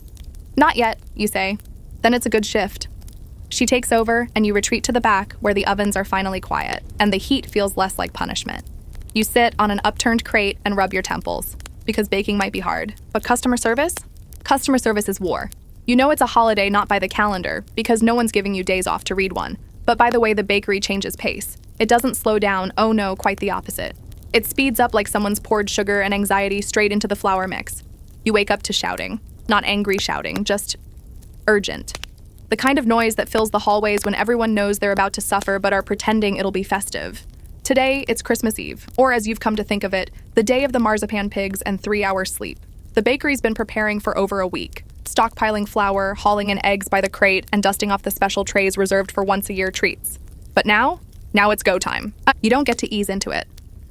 Not yet, you say. Then it's a good shift. She takes over, and you retreat to the back where the ovens are finally quiet, and the heat feels less like punishment. You sit on an upturned crate and rub your temples, because baking might be hard. But customer service? Customer service is war. You know it's a holiday not by the calendar, because no one's giving you days off to read one, but by the way the bakery changes pace. It doesn't slow down, oh no, quite the opposite. It speeds up like someone's poured sugar and anxiety straight into the flour mix. You wake up to shouting. Not angry shouting, just urgent. The kind of noise that fills the hallways when everyone knows they're about to suffer but are pretending it'll be festive. Today, it's Christmas Eve, or as you've come to think of it, the day of the marzipan pigs and 3-hour sleep. The bakery's been preparing for over a week, stockpiling flour, hauling in eggs by the crate, and dusting off the special trays reserved for once-a-year treats. But now it's go time. You don't get to ease into it.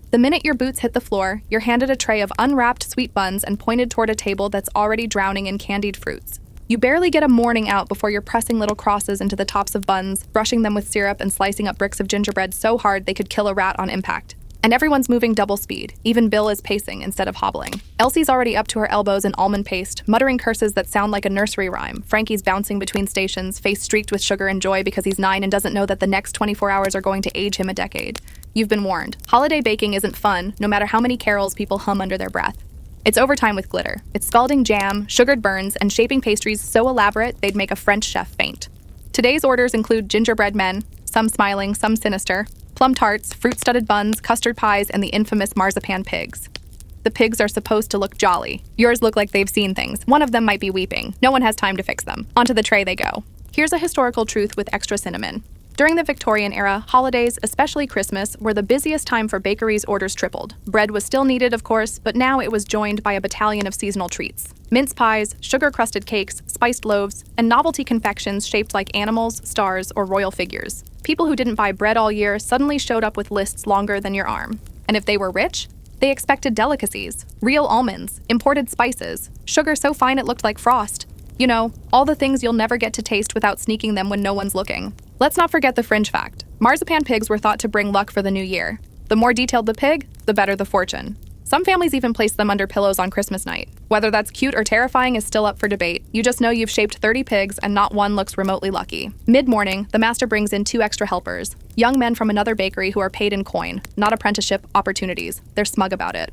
The minute your boots hit the floor, you're handed a tray of unwrapped sweet buns and pointed toward a table that's already drowning in candied fruits. You barely get a morning out before you're pressing little crosses into the tops of buns, brushing them with syrup and slicing up bricks of gingerbread so hard they could kill a rat on impact. And everyone's moving double speed. Even Bill is pacing instead of hobbling. Elsie's already up to her elbows in almond paste, muttering curses that sound like a nursery rhyme. Frankie's bouncing between stations, face streaked with sugar and joy because he's 9 and doesn't know that the next 24 hours are going to age him a decade. You've been warned. Holiday baking isn't fun, no matter how many carols people hum under their breath. It's overtime with glitter. It's scalding jam, sugared burns, and shaping pastries so elaborate they'd make a French chef faint. Today's orders include gingerbread men, some smiling, some sinister, plum tarts, fruit-studded buns, custard pies, and the infamous marzipan pigs. The pigs are supposed to look jolly. Yours look like they've seen things. One of them might be weeping. No one has time to fix them. Onto the tray they go. Here's a historical truth with extra cinnamon. During the Victorian era, holidays, especially Christmas, were the busiest time for bakeries' orders tripled. Bread was still needed, of course, but now it was joined by a battalion of seasonal treats. Mince pies, sugar-crusted cakes, spiced loaves, and novelty confections shaped like animals, stars, or royal figures. People who didn't buy bread all year suddenly showed up with lists longer than your arm. And if they were rich, they expected delicacies, real almonds, imported spices, sugar so fine it looked like frost. You know, all the things you'll never get to taste without sneaking them when no one's looking. Let's not forget the fringe fact. Marzipan pigs were thought to bring luck for the new year. The more detailed the pig, the better the fortune. Some families even place them under pillows on Christmas night. Whether that's cute or terrifying is still up for debate. You just know you've shaped 30 pigs and not one looks remotely lucky. Mid-morning, the master brings in 2 extra helpers, young men from another bakery who are paid in coin, not apprenticeship opportunities. They're smug about it.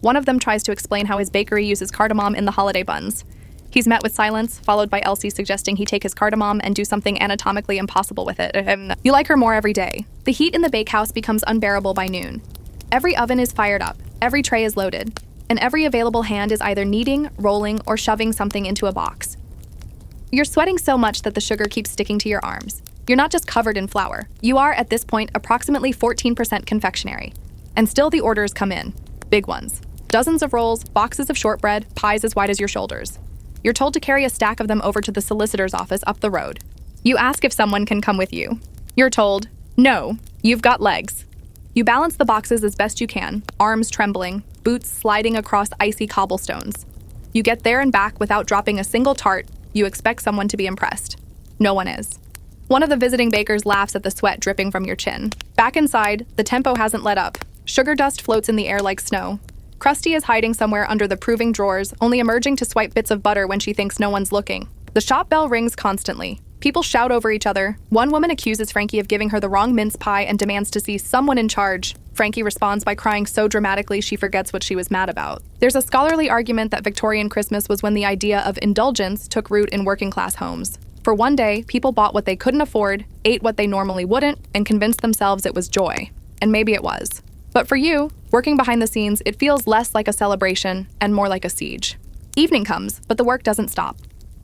One of them tries to explain how his bakery uses cardamom in the holiday buns. He's met with silence, followed by Elsie suggesting he take his cardamom and do something anatomically impossible with it. You like her more every day. The heat in the bakehouse becomes unbearable by noon. Every oven is fired up, every tray is loaded, and every available hand is either kneading, rolling, or shoving something into a box. You're sweating so much that the sugar keeps sticking to your arms. You're not just covered in flour. You are, at this point, approximately 14% confectionery. And still the orders come in. Big ones. Dozens of rolls, boxes of shortbread, pies as wide as your shoulders. You're told to carry a stack of them over to the solicitor's office up the road. You ask if someone can come with you. You're told, no, you've got legs. You balance the boxes as best you can, arms trembling, boots sliding across icy cobblestones. You get there and back without dropping a single tart. You expect someone to be impressed. No one is. One of the visiting bakers laughs at the sweat dripping from your chin. Back inside, the tempo hasn't let up. Sugar dust floats in the air like snow. Krusty is hiding somewhere under the proving drawers, only emerging to swipe bits of butter when she thinks no one's looking. The shop bell rings constantly. People shout over each other. One woman accuses Frankie of giving her the wrong mince pie and demands to see someone in charge. Frankie responds by crying so dramatically she forgets what she was mad about. There's a scholarly argument that Victorian Christmas was when the idea of indulgence took root in working-class homes. For one day, people bought what they couldn't afford, ate what they normally wouldn't, and convinced themselves it was joy. And maybe it was. But for you, working behind the scenes, it feels less like a celebration and more like a siege. Evening comes, but the work doesn't stop.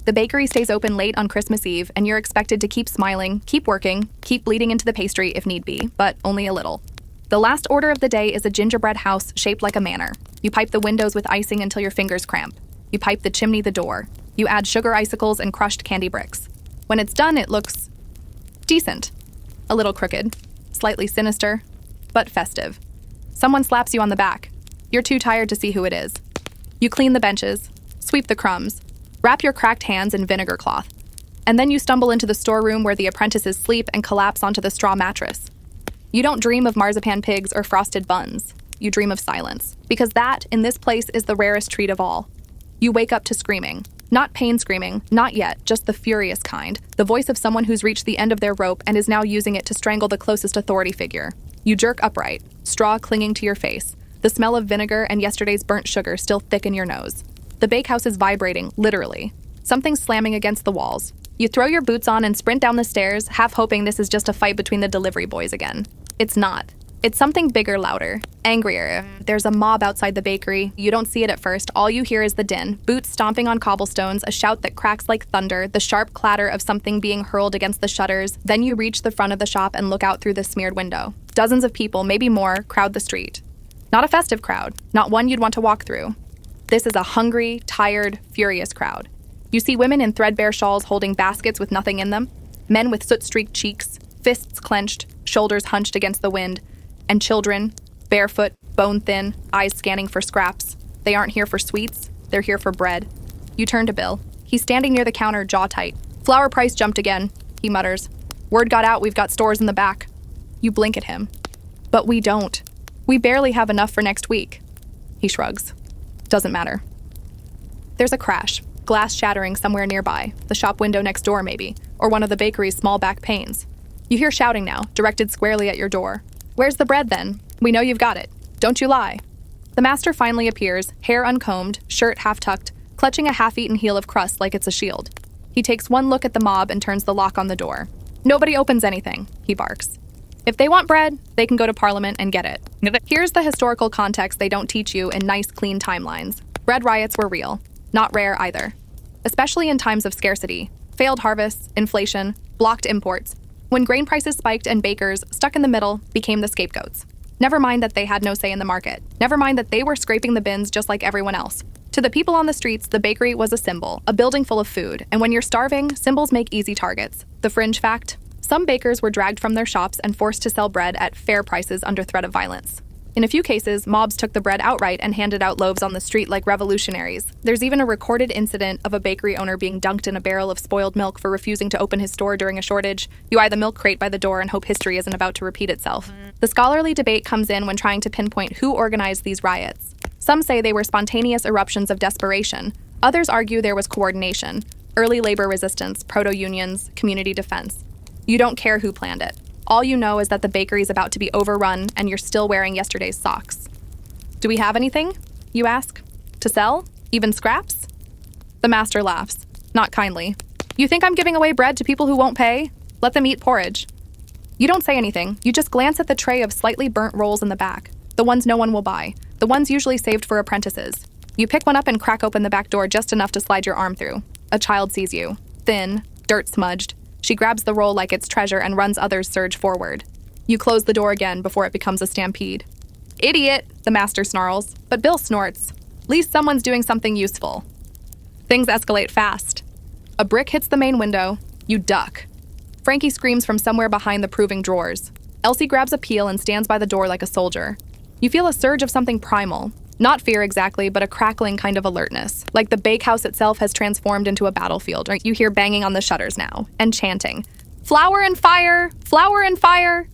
The bakery stays open late on Christmas Eve, and you're expected to keep smiling, keep working, keep bleeding into the pastry if need be, but only a little. The last order of the day is a gingerbread house shaped like a manor. You pipe the windows with icing until your fingers cramp. You pipe the chimney the door. You add sugar icicles and crushed candy bricks. When it's done, it looks decent. A little crooked, slightly sinister, but festive. Someone slaps you on the back. You're too tired to see who it is. You clean the benches, sweep the crumbs, wrap your cracked hands in vinegar cloth. And then you stumble into the storeroom where the apprentices sleep and collapse onto the straw mattress. You don't dream of marzipan pigs or frosted buns. You dream of silence. Because that, in this place, is the rarest treat of all. You wake up to screaming. Not pain screaming, not yet, just the furious kind. The voice of someone who's reached the end of their rope and is now using it to strangle the closest authority figure. You jerk upright, straw clinging to your face. The smell of vinegar and yesterday's burnt sugar still thick in your nose. The bakehouse is vibrating, literally. Something's slamming against the walls. You throw your boots on and sprint down the stairs, half hoping this is just a fight between the delivery boys again. It's not. It's something bigger, louder, angrier. There's a mob outside the bakery. You don't see it at first. All you hear is the din, boots stomping on cobblestones, a shout that cracks like thunder, the sharp clatter of something being hurled against the shutters. Then you reach the front of the shop and look out through the smeared window. Dozens of people, maybe more, crowd the street. Not a festive crowd, not one you'd want to walk through. This is a hungry, tired, furious crowd. You see women in threadbare shawls holding baskets with nothing in them, men with soot-streaked cheeks, fists clenched, shoulders hunched against the wind, and children, barefoot, bone-thin, eyes scanning for scraps. They aren't here for sweets, they're here for bread. You turn to Bill. He's standing near the counter, jaw tight. "Flour price jumped again," he mutters. "Word got out we've got stores in the back." You blink at him. "But we don't. We barely have enough for next week." He shrugs. "Doesn't matter." There's a crash, glass shattering somewhere nearby, the shop window next door maybe, or one of the bakery's small back panes. You hear shouting now, directed squarely at your door. "Where's the bread then? We know you've got it. Don't you lie." The master finally appears, hair uncombed, shirt half-tucked, clutching a half-eaten heel of crust like it's a shield. He takes one look at the mob and turns the lock on the door. "Nobody opens anything," he barks. "If they want bread, they can go to Parliament and get it." Here's the historical context they don't teach you in nice, clean timelines. Bread riots were real, not rare either. Especially in times of scarcity, failed harvests, inflation, blocked imports, when grain prices spiked and bakers, stuck in the middle, became the scapegoats. Never mind that they had no say in the market. Never mind that they were scraping the bins just like everyone else. To the people on the streets, the bakery was a symbol, a building full of food, and when you're starving, symbols make easy targets. The fringe fact: some bakers were dragged from their shops and forced to sell bread at fair prices under threat of violence. In a few cases, mobs took the bread outright and handed out loaves on the street like revolutionaries. There's even a recorded incident of a bakery owner being dunked in a barrel of spoiled milk for refusing to open his store during a shortage. You eye the milk crate by the door and hope history isn't about to repeat itself. The scholarly debate comes in when trying to pinpoint who organized these riots. Some say they were spontaneous eruptions of desperation. Others argue there was coordination, early labor resistance, proto-unions, community defense. You don't care who planned it. All you know is that the bakery's about to be overrun and you're still wearing yesterday's socks. "Do we have anything?" you ask. "To sell? Even scraps?" The master laughs, not kindly. "You think I'm giving away bread to people who won't pay? Let them eat porridge." You don't say anything. You just glance at the tray of slightly burnt rolls in the back, the ones no one will buy, the ones usually saved for apprentices. You pick one up and crack open the back door just enough to slide your arm through. A child sees you, thin, dirt-smudged. She grabs the roll like it's treasure and runs others surge forward. You close the door again before it becomes a stampede. "Idiot," the master snarls, but Bill snorts. "At least someone's doing something useful." Things escalate fast. A brick hits the main window. You duck. Frankie screams from somewhere behind the proving drawers. Elsie grabs a peel and stands by the door like a soldier. You feel a surge of something primal. Not fear exactly, but a crackling kind of alertness. Like the bakehouse itself has transformed into a battlefield. You hear banging on the shutters now, and chanting. "Flour and fire! Flour and fire!"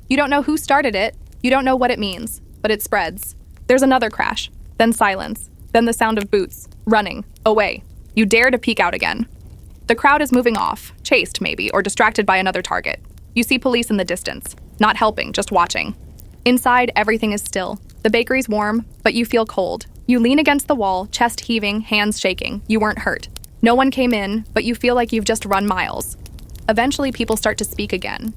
You don't know who started it. You don't know what it means, but it spreads. There's another crash, then silence, then the sound of boots, running, away. You dare to peek out again. The crowd is moving off, chased maybe, or distracted by another target. You see police in the distance, not helping, just watching. Inside, everything is still. The bakery's warm, but you feel cold. You lean against the wall, chest heaving, hands shaking. You weren't hurt. No one came in, but you feel like you've just run miles. Eventually, people start to speak again.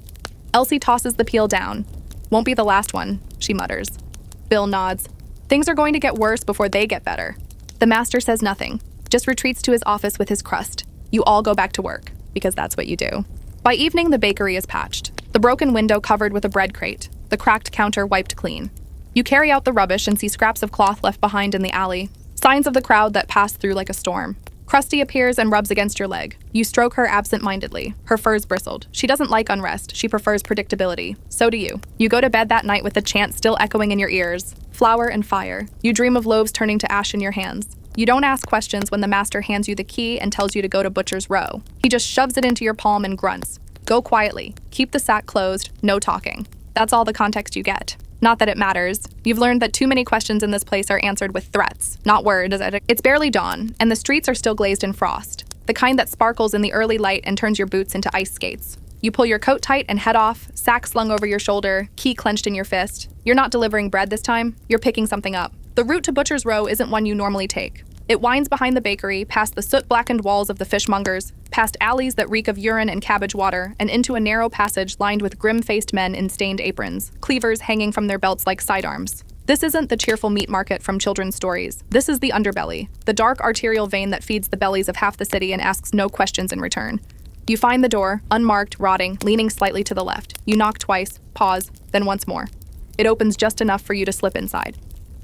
Elsie tosses the peel down. Won't be the last one, she mutters. Bill nods. Things are going to get worse before they get better. The master says nothing, just retreats to his office with his crust. You all go back to work, because that's what you do. By evening, the bakery is patched. The broken window covered with a bread crate. The cracked counter wiped clean. You carry out the rubbish and see scraps of cloth left behind in the alley. Signs of the crowd that passed through like a storm. Krusty appears and rubs against your leg. You stroke her absent-mindedly. Her fur's bristled. She doesn't like unrest. She prefers predictability. So do you. You go to bed that night with the chant still echoing in your ears. Flour and fire. You dream of loaves turning to ash in your hands. You don't ask questions when the master hands you the key and tells you to go to Butcher's Row. He just shoves it into your palm and grunts. Go quietly. Keep the sack closed. No talking. That's all the context you get. Not that it matters. You've learned that too many questions in this place are answered with threats, not words. It's barely dawn, and the streets are still glazed in frost. The kind that sparkles in the early light and turns your boots into ice skates. You pull your coat tight and head off, sack slung over your shoulder, key clenched in your fist. You're not delivering bread this time. You're picking something up. The route to Butcher's Row isn't one you normally take. It winds behind the bakery, past the soot-blackened walls of the fishmongers, past alleys that reek of urine and cabbage water, and into a narrow passage lined with grim-faced men in stained aprons, cleavers hanging from their belts like sidearms. This isn't the cheerful meat market from children's stories. This is the underbelly, the dark arterial vein that feeds the bellies of half the city and asks no questions in return. You find the door, unmarked, rotting, leaning slightly to the left. You knock twice, pause, then once more. It opens just enough for you to slip inside.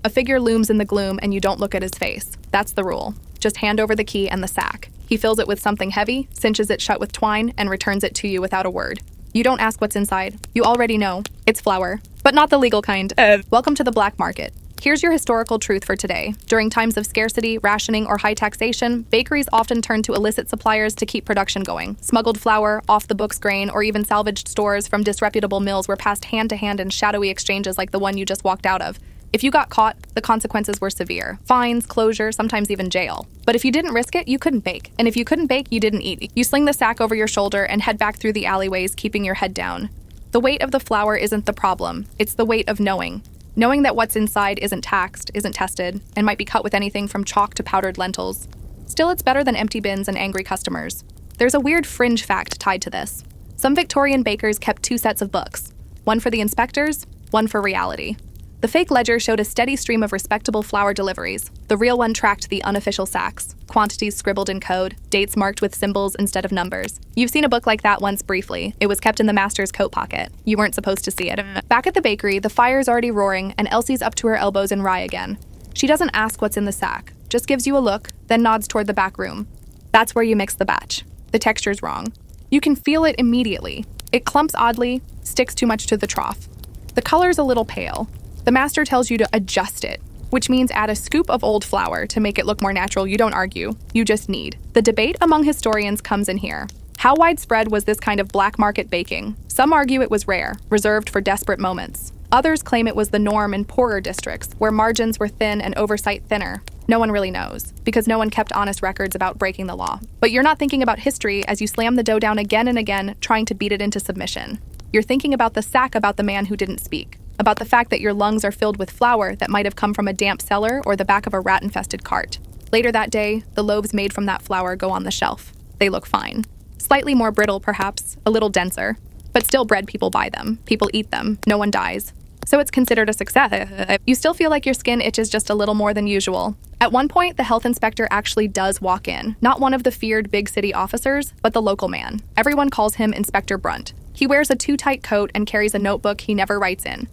A figure looms in the gloom and you don't look at his face. That's the rule. Just hand over the key and the sack. He fills it with something heavy, cinches it shut with twine, and returns it to you without a word. You don't ask what's inside. You already know. It's flour. But not the legal kind. Welcome to the black market. Here's your historical truth for today. During times of scarcity, rationing, or high taxation, bakeries often turn to illicit suppliers to keep production going. Smuggled flour, off-the-books grain, or even salvaged stores from disreputable mills were passed hand-to-hand in shadowy exchanges like the one you just walked out of. If you got caught, the consequences were severe. Fines, closure, sometimes even jail. But if you didn't risk it, you couldn't bake. And if you couldn't bake, you didn't eat. You sling the sack over your shoulder and head back through the alleyways, keeping your head down. The weight of the flour isn't the problem. It's the weight of knowing. Knowing that what's inside isn't taxed, isn't tested, and might be cut with anything from chalk to powdered lentils. Still, it's better than empty bins and angry customers. There's a weird fringe fact tied to this. Some Victorian bakers kept 2 sets of books. One for the inspectors, one for reality. The fake ledger showed a steady stream of respectable flour deliveries. The real one tracked the unofficial sacks, quantities scribbled in code, dates marked with symbols instead of numbers. You've seen a book like that once briefly. It was kept in the master's coat pocket. You weren't supposed to see it. Back at the bakery, the fire's already roaring, and Elsie's up to her elbows in rye again. She doesn't ask what's in the sack, just gives you a look, then nods toward the back room. That's where you mix the batch. The texture's wrong. You can feel it immediately. It clumps oddly, sticks too much to the trough. The color's a little pale. The master tells you to adjust it, which means add a scoop of old flour to make it look more natural. You don't argue, you just knead. The debate among historians comes in here. How widespread was this kind of black market baking? Some argue it was rare, reserved for desperate moments. Others claim it was the norm in poorer districts, where margins were thin and oversight thinner. No one really knows, because no one kept honest records about breaking the law. But you're not thinking about history as you slam the dough down again and again, trying to beat it into submission. You're thinking about the sack about the man who didn't speak. About the fact that your lungs are filled with flour that might have come from a damp cellar or the back of a rat-infested cart. Later that day, the loaves made from that flour go on the shelf. They look fine. Slightly more brittle, perhaps, a little denser. But still bread, people buy them, people eat them, no one dies. So it's considered a success. You still feel like your skin itches just a little more than usual. At one point, the health inspector actually does walk in. Not one of the feared big city officers, but the local man. Everyone calls him Inspector Brunt. He wears a too-tight coat and carries a notebook he never writes in.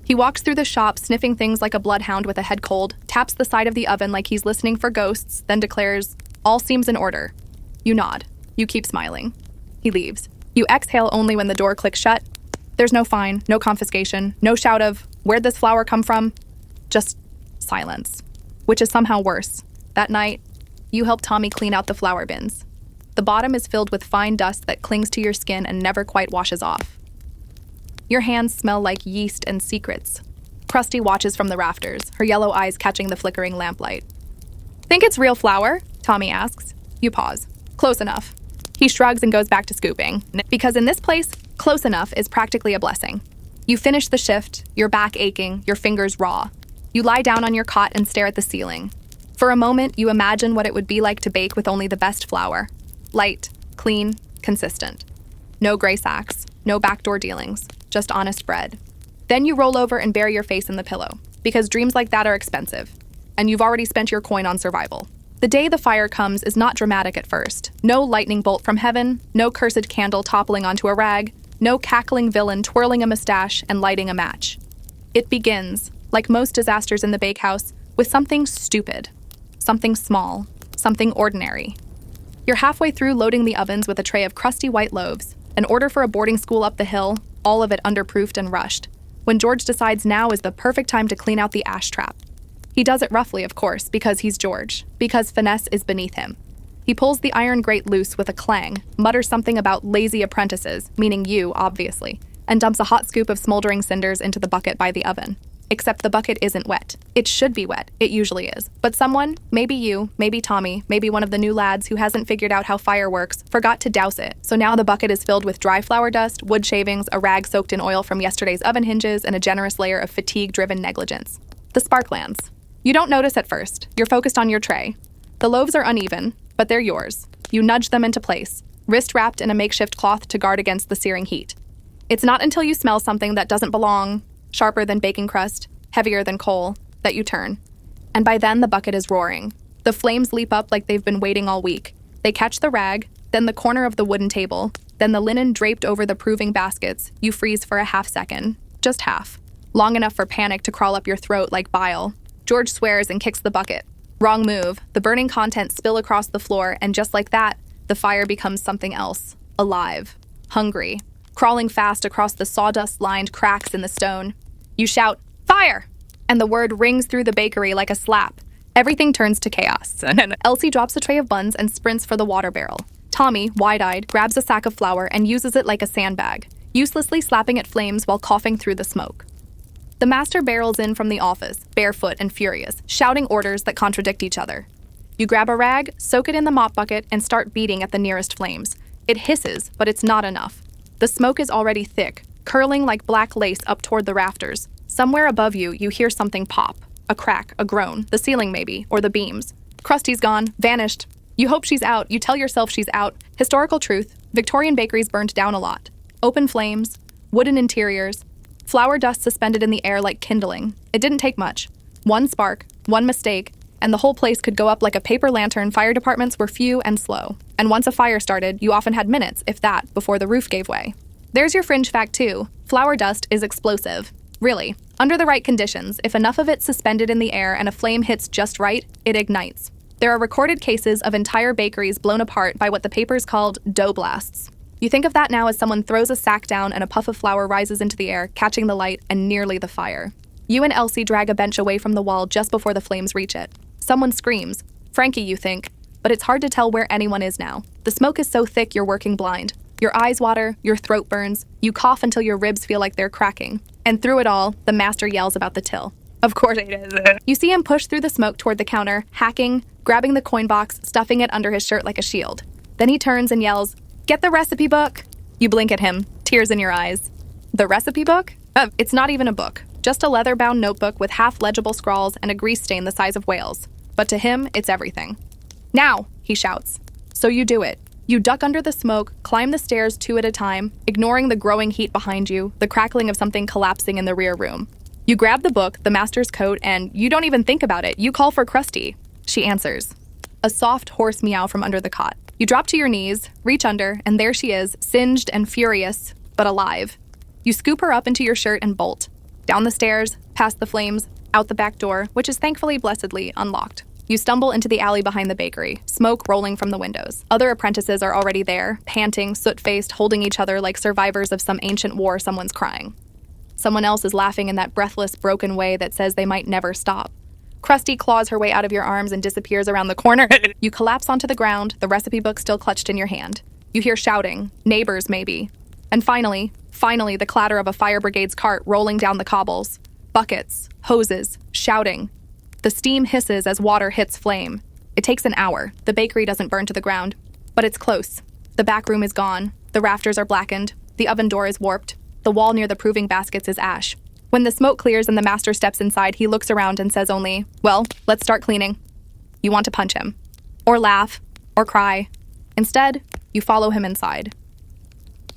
He walks through the shop, sniffing things like a bloodhound with a head cold, taps the side of the oven like he's listening for ghosts, then declares, "All seems in order." You nod. You keep smiling. He leaves. You exhale only when the door clicks shut. There's no fine, no confiscation, no shout of, "Where'd this flour come from?" Just silence. Which is somehow worse. That night, you help Tommy clean out the flour bins. The bottom is filled with fine dust that clings to your skin and never quite washes off. Your hands smell like yeast and secrets. Krusty watches from the rafters, her yellow eyes catching the flickering lamplight. "Think it's real flour?" Tommy asks. You pause. "Close enough." He shrugs and goes back to scooping. Because in this place, close enough is practically a blessing. You finish the shift, your back aching, your fingers raw. You lie down on your cot and stare at the ceiling. For a moment, you imagine what it would be like to bake with only the best flour. Light, clean, consistent. No gray sacks, no backdoor dealings, just honest bread. Then you roll over and bury your face in the pillow, because dreams like that are expensive, and you've already spent your coin on survival. The day the fire comes is not dramatic at first. No lightning bolt from heaven, no cursed candle toppling onto a rag, no cackling villain twirling a mustache and lighting a match. It begins, like most disasters in the bakehouse, with something stupid, something small, something ordinary. You're halfway through loading the ovens with a tray of crusty white loaves, an order for a boarding school up the hill, all of it underproofed and rushed, when George decides now is the perfect time to clean out the ash trap. He does it roughly, of course, because he's George, because finesse is beneath him. He pulls the iron grate loose with a clang, mutters something about lazy apprentices, meaning you, obviously, and dumps a hot scoop of smoldering cinders into the bucket by the oven. Except the bucket isn't wet. It should be wet. It usually is. But someone, maybe you, maybe Tommy, maybe one of the new lads who hasn't figured out how fire works, forgot to douse it. So now the bucket is filled with dry flour dust, wood shavings, a rag soaked in oil from yesterday's oven hinges, and a generous layer of fatigue-driven negligence. The spark lands. You don't notice at first. You're focused on your tray. The loaves are uneven, but they're yours. You nudge them into place, wrist-wrapped in a makeshift cloth to guard against the searing heat. It's not until you smell something that doesn't belong, sharper than baking crust, heavier than coal, that you turn. And by then, the bucket is roaring. The flames leap up like they've been waiting all week. They catch the rag, then the corner of the wooden table, then the linen draped over the proving baskets. You freeze for a half second. Just half. Long enough for panic to crawl up your throat like bile. George swears and kicks the bucket. Wrong move. The burning contents spill across the floor, and just like that, the fire becomes something else. Alive. Hungry. Crawling fast across the sawdust-lined cracks in the stone. You shout, "Fire!" And the word rings through the bakery like a slap. Everything turns to chaos. Elsie drops a tray of buns and sprints for the water barrel. Tommy, wide-eyed, grabs a sack of flour and uses it like a sandbag, uselessly slapping at flames while coughing through the smoke. The master barrels in from the office, barefoot and furious, shouting orders that contradict each other. You grab a rag, soak it in the mop bucket, and start beating at the nearest flames. It hisses, but it's not enough. The smoke is already thick, curling like black lace up toward the rafters. Somewhere above you, you hear something pop. A crack, a groan, the ceiling maybe, or the beams. Krusty's gone, vanished. You hope she's out, you tell yourself she's out. Historical truth, Victorian bakeries burned down a lot. Open flames, wooden interiors, flour dust suspended in the air like kindling. It didn't take much. One spark, one mistake, and the whole place could go up like a paper lantern. Fire departments were few and slow. And once a fire started, you often had minutes, if that, before the roof gave way. There's your fringe fact too. Flour dust is explosive. Really. Under the right conditions, if enough of it's suspended in the air and a flame hits just right, it ignites. There are recorded cases of entire bakeries blown apart by what the papers called dough blasts. You think of that now as someone throws a sack down and a puff of flour rises into the air, catching the light and nearly the fire. You and Elsie drag a bench away from the wall just before the flames reach it. Someone screams. Frankie, you think. But it's hard to tell where anyone is now. The smoke is so thick you're working blind. Your eyes water, your throat burns, you cough until your ribs feel like they're cracking. And through it all, the master yells about the till. Of course it is. You see him push through the smoke toward the counter, hacking, grabbing the coin box, stuffing it under his shirt like a shield. Then he turns and yells, "Get the recipe book!" You blink at him, tears in your eyes. The recipe book? It's not even a book. Just a leather-bound notebook with half-legible scrawls and a grease stain the size of whales. But to him, it's everything. "Now!" he shouts. So you do it. You duck under the smoke, climb the stairs 2 at a time, ignoring the growing heat behind you, the crackling of something collapsing in the rear room. You grab the book, the master's coat, and you don't even think about it. You call for Krusty. She answers. A soft, hoarse meow from under the cot. You drop to your knees, reach under, and there she is, singed and furious, but alive. You scoop her up into your shirt and bolt. Down the stairs, past the flames, out the back door, which is thankfully, blessedly, unlocked. You stumble into the alley behind the bakery, smoke rolling from the windows. Other apprentices are already there, panting, soot-faced, holding each other like survivors of some ancient war someone's crying. Someone else is laughing in that breathless, broken way that says they might never stop. Krusty claws her way out of your arms and disappears around the corner. You collapse onto the ground, the recipe book still clutched in your hand. You hear shouting, neighbors maybe. And finally, the clatter of a fire brigade's cart rolling down the cobbles. Buckets, hoses, shouting. The steam hisses as water hits flame. It takes an hour. The bakery doesn't burn to the ground. But it's close. The back room is gone. The rafters are blackened. The oven door is warped. The wall near the proving baskets is ash. When the smoke clears and the master steps inside, he looks around and says only, "Well, let's start cleaning." You want to punch him. Or laugh. Or cry. Instead, you follow him inside.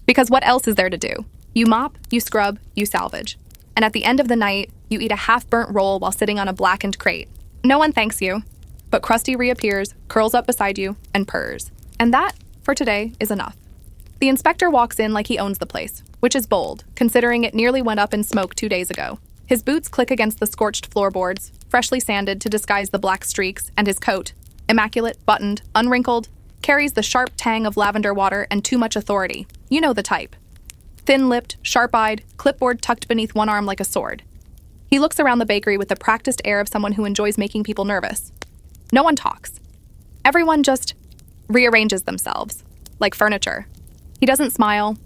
Because what else is there to do? You mop, you scrub, you salvage. And at the end of the night, you eat a half-burnt roll while sitting on a blackened crate. No one thanks you. But Krusty reappears, curls up beside you, and purrs. And that, for today, is enough. The inspector walks in like he owns the place, which is bold, considering it nearly went up in smoke 2 days ago. His boots click against the scorched floorboards, freshly sanded to disguise the black streaks, and his coat, immaculate, buttoned, unwrinkled, carries the sharp tang of lavender water and too much authority. You know the type. Thin-lipped, sharp-eyed, clipboard tucked beneath one arm like a sword. He looks around the bakery with the practiced air of someone who enjoys making people nervous. No one talks. Everyone just rearranges themselves, like furniture. He doesn't smile.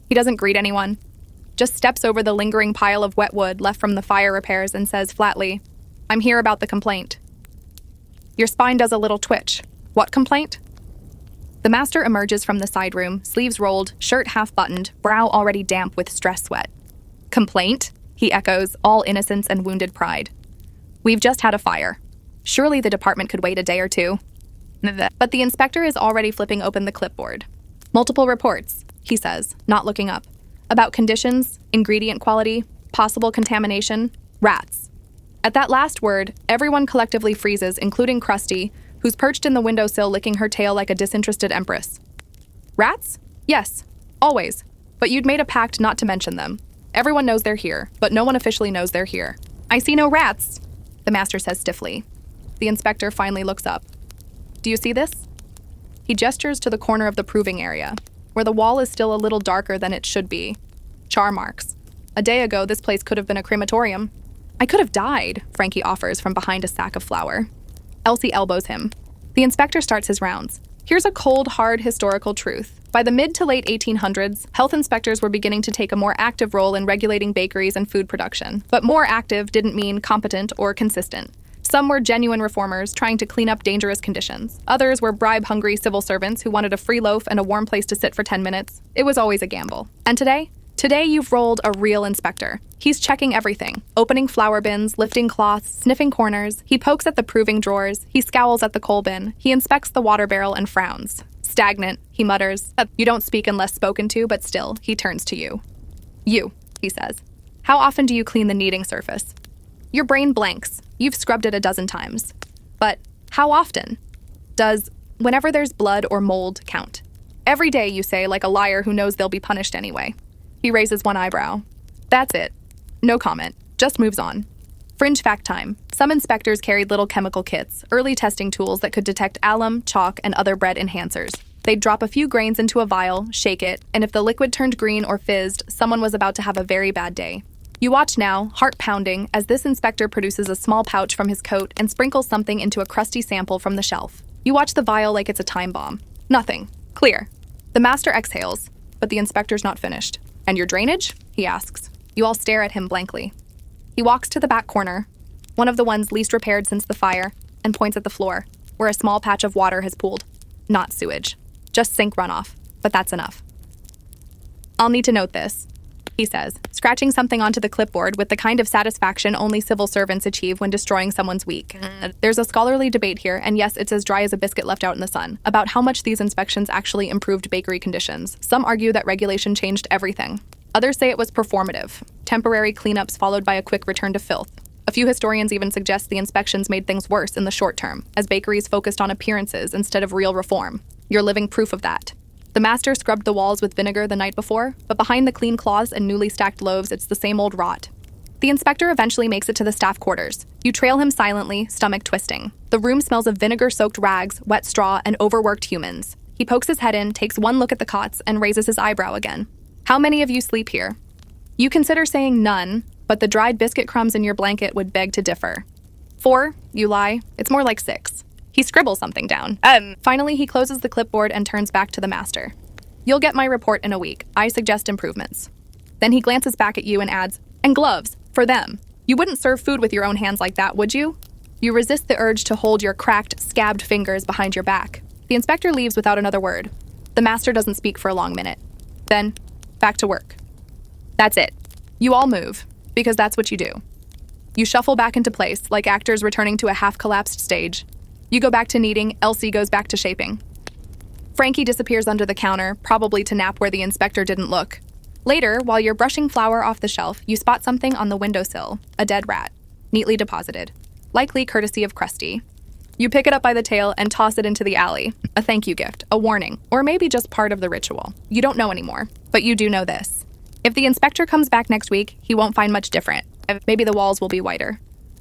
He doesn't greet anyone. Just steps over the lingering pile of wet wood left from the fire repairs and says flatly, "I'm here about the complaint." Your spine does a little twitch. What complaint? The master emerges from the side room, sleeves rolled, shirt half-buttoned, brow already damp with stress sweat. "Complaint?" he echoes, all innocence and wounded pride. "We've just had a fire. Surely the department could wait a day or two." But the inspector is already flipping open the clipboard. "Multiple reports," he says, not looking up, "about conditions, ingredient quality, possible contamination, rats." At that last word, everyone collectively freezes, including Krusty, who's perched in the windowsill licking her tail like a disinterested empress. Rats? Yes, always. But you'd made a pact not to mention them. Everyone knows they're here, but no one officially knows they're here. "I see no rats," the master says stiffly. The inspector finally looks up. "Do you see this?" He gestures to the corner of the proving area, where the wall is still a little darker than it should be. Char marks. A day ago, this place could have been a crematorium. "I could have died," Frankie offers from behind a sack of flour. Elsie elbows him. The inspector starts his rounds. Here's a cold, hard historical truth. By the mid to late 1800s, health inspectors were beginning to take a more active role in regulating bakeries and food production. But more active didn't mean competent or consistent. Some were genuine reformers trying to clean up dangerous conditions. Others were bribe-hungry civil servants who wanted a free loaf and a warm place to sit for 10 minutes. It was always a gamble. And today? Today you've rolled a real inspector. He's checking everything. Opening flour bins, lifting cloths, sniffing corners. He pokes at the proving drawers. He scowls at the coal bin. He inspects the water barrel and frowns. Stagnant, he mutters. You don't speak unless spoken to, but still, he turns to you. "You," he says. "How often do you clean the kneading surface?" Your brain blanks. You've scrubbed it a dozen times. But how often? Does whenever there's blood or mold count? Every day, you say, like a liar who knows they'll be punished anyway. He raises one eyebrow. That's it. No comment. Just moves on. Fringe fact time. Some inspectors carried little chemical kits, early testing tools that could detect alum, chalk, and other bread enhancers. They'd drop a few grains into a vial, shake it, and if the liquid turned green or fizzed, someone was about to have a very bad day. You watch now, heart pounding, as this inspector produces a small pouch from his coat and sprinkles something into a crusty sample from the shelf. You watch the vial like it's a time bomb. Nothing. Clear. The master exhales, but the inspector's not finished. "And your drainage?" he asks. You all stare at him blankly. He walks to the back corner, one of the ones least repaired since the fire, and points at the floor, where a small patch of water has pooled. Not sewage. Just sink runoff. But that's enough. "I'll need to note this," he says, scratching something onto the clipboard with the kind of satisfaction only civil servants achieve when destroying someone's week. There's a scholarly debate here, and yes, it's as dry as a biscuit left out in the sun, about how much these inspections actually improved bakery conditions. Some argue that regulation changed everything. Others say it was performative, temporary cleanups followed by a quick return to filth. A few historians even suggest the inspections made things worse in the short term, as bakeries focused on appearances instead of real reform. You're living proof of that. The master scrubbed the walls with vinegar the night before, but behind the clean cloths and newly stacked loaves, it's the same old rot. The inspector eventually makes it to the staff quarters. You trail him silently, stomach twisting. The room smells of vinegar-soaked rags, wet straw, and overworked humans. He pokes his head in, takes one look at the cots, and raises his eyebrow again. "How many of you sleep here?" You consider saying none, but the dried biscuit crumbs in your blanket would beg to differ. 4, you lie. It's more like 6. He scribbles something down. Finally, he closes the clipboard and turns back to the master. "You'll get my report in a week. I suggest improvements." Then he glances back at you and adds, "And gloves, for them. You wouldn't serve food with your own hands like that, would you?" You resist the urge to hold your cracked, scabbed fingers behind your back. The inspector leaves without another word. The master doesn't speak for a long minute. Then, back to work. That's it. You all move, because that's what you do. You shuffle back into place, like actors returning to a half-collapsed stage. You go back to kneading, Elsie goes back to shaping. Frankie disappears under the counter, probably to nap where the inspector didn't look. Later, while you're brushing flour off the shelf, you spot something on the windowsill, a dead rat, neatly deposited, likely courtesy of Krusty. You pick it up by the tail and toss it into the alley, a thank you gift, a warning, or maybe just part of the ritual. You don't know anymore, but you do know this. If the inspector comes back next week, he won't find much different. Maybe the walls will be whiter.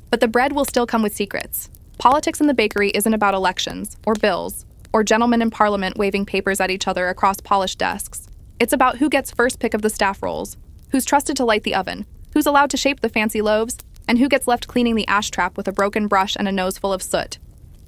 But the bread will still come with secrets. Politics in the bakery isn't about elections, or bills, or gentlemen in parliament waving papers at each other across polished desks. It's about who gets first pick of the staff rolls, who's trusted to light the oven, who's allowed to shape the fancy loaves, and who gets left cleaning the ash trap with a broken brush and a nose full of soot.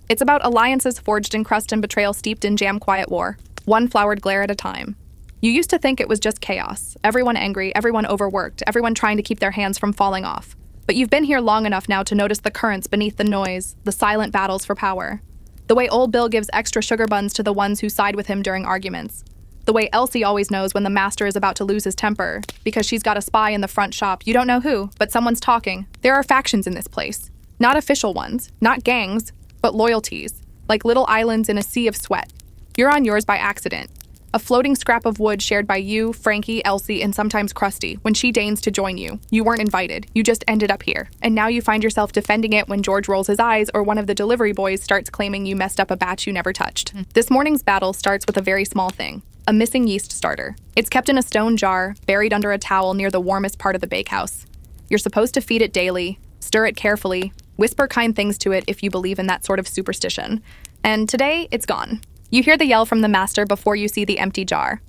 It's about alliances forged in crust and betrayal steeped in jam-quiet war, one floured glare at a time. You used to think it was just chaos, everyone angry, everyone overworked, everyone trying to keep their hands from falling off. But you've been here long enough now to notice the currents beneath the noise, the silent battles for power. The way old Bill gives extra sugar buns to the ones who side with him during arguments. The way Elsie always knows when the master is about to lose his temper, because she's got a spy in the front shop. You don't know who, but someone's talking. There are factions in this place. Not official ones, not gangs, but loyalties, like little islands in a sea of sweat. You're on yours by accident. A floating scrap of wood shared by you, Frankie, Elsie, and sometimes Krusty, when she deigns to join you. You weren't invited. You just ended up here. And now you find yourself defending it when George rolls his eyes or one of the delivery boys starts claiming you messed up a batch you never touched. This morning's battle starts with a very small thing. A missing yeast starter. It's kept in a stone jar, buried under a towel near the warmest part of the bakehouse. You're supposed to feed it daily, stir it carefully, whisper kind things to it if you believe in that sort of superstition. And today, it's gone. You hear the yell from the master before you see the empty jar.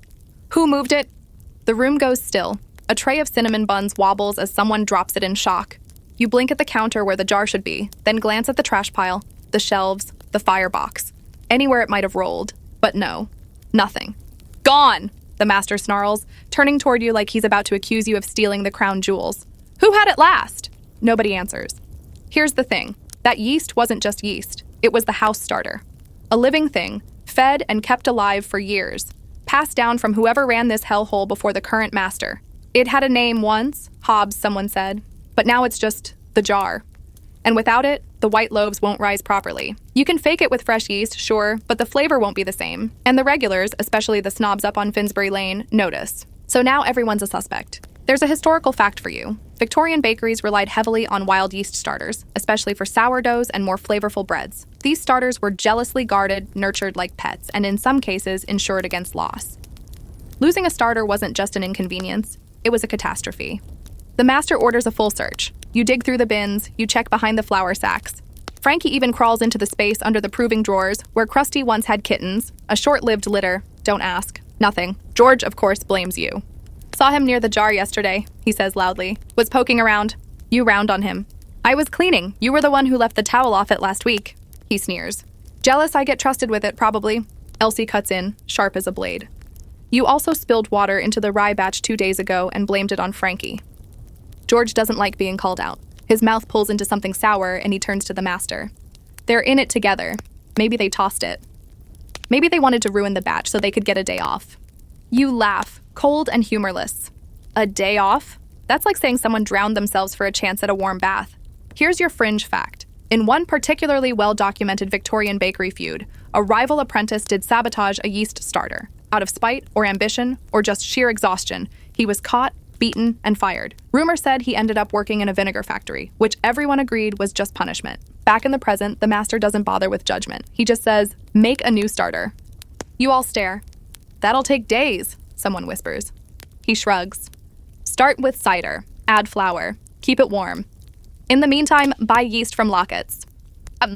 Who moved it? The room goes still. A tray of cinnamon buns wobbles as someone drops it in shock. You blink at the counter where the jar should be, then glance at the trash pile, the shelves, the firebox. Anywhere it might have rolled. But no. Nothing. Gone! The master snarls, turning toward you like he's about to accuse you of stealing the crown jewels. Who had it last? Nobody answers. Here's the thing. That yeast wasn't just yeast. It was the house starter. A living thing, fed and kept alive for years, passed down from whoever ran this hellhole before the current master. It had a name once, Hobbs, someone said, but now it's just the jar. And without it, the white loaves won't rise properly. You can fake it with fresh yeast, sure, but the flavor won't be the same. And the regulars, especially the snobs up on Finsbury Lane, notice. So now everyone's a suspect. There's a historical fact for you. Victorian bakeries relied heavily on wild yeast starters, especially for sourdoughs and more flavorful breads. These starters were jealously guarded, nurtured like pets, and in some cases insured against loss. Losing a starter wasn't just an inconvenience, it was a catastrophe. The master orders a full search. You dig through the bins, you check behind the flour sacks. Frankie even crawls into the space under the proving drawers where Krusty once had kittens, a short-lived litter. Don't ask. Nothing. George, of course, blames you. Saw him near the jar yesterday, he says loudly. Was poking around. You round on him. I was cleaning. You were the one who left the towel off it last week. He sneers. Jealous I get trusted with it, probably. Elsie cuts in, sharp as a blade. You also spilled water into the rye batch 2 days ago and blamed it on Frankie. George doesn't like being called out. His mouth pulls into something sour and he turns to the master. They're in it together. Maybe they tossed it. Maybe they wanted to ruin the batch so they could get a day off. You laugh, cold and humorless. A day off? That's like saying someone drowned themselves for a chance at a warm bath. Here's your fringe fact. In one particularly well-documented Victorian bakery feud, a rival apprentice did sabotage a yeast starter. Out of spite or ambition or just sheer exhaustion, he was caught, beaten, and fired. Rumor said he ended up working in a vinegar factory, which everyone agreed was just punishment. Back in the present, the master doesn't bother with judgment. He just says, make a new starter. You all stare. That'll take days, someone whispers. He shrugs. Start with cider. Add flour. Keep it warm. In the meantime, buy yeast from Lockett's.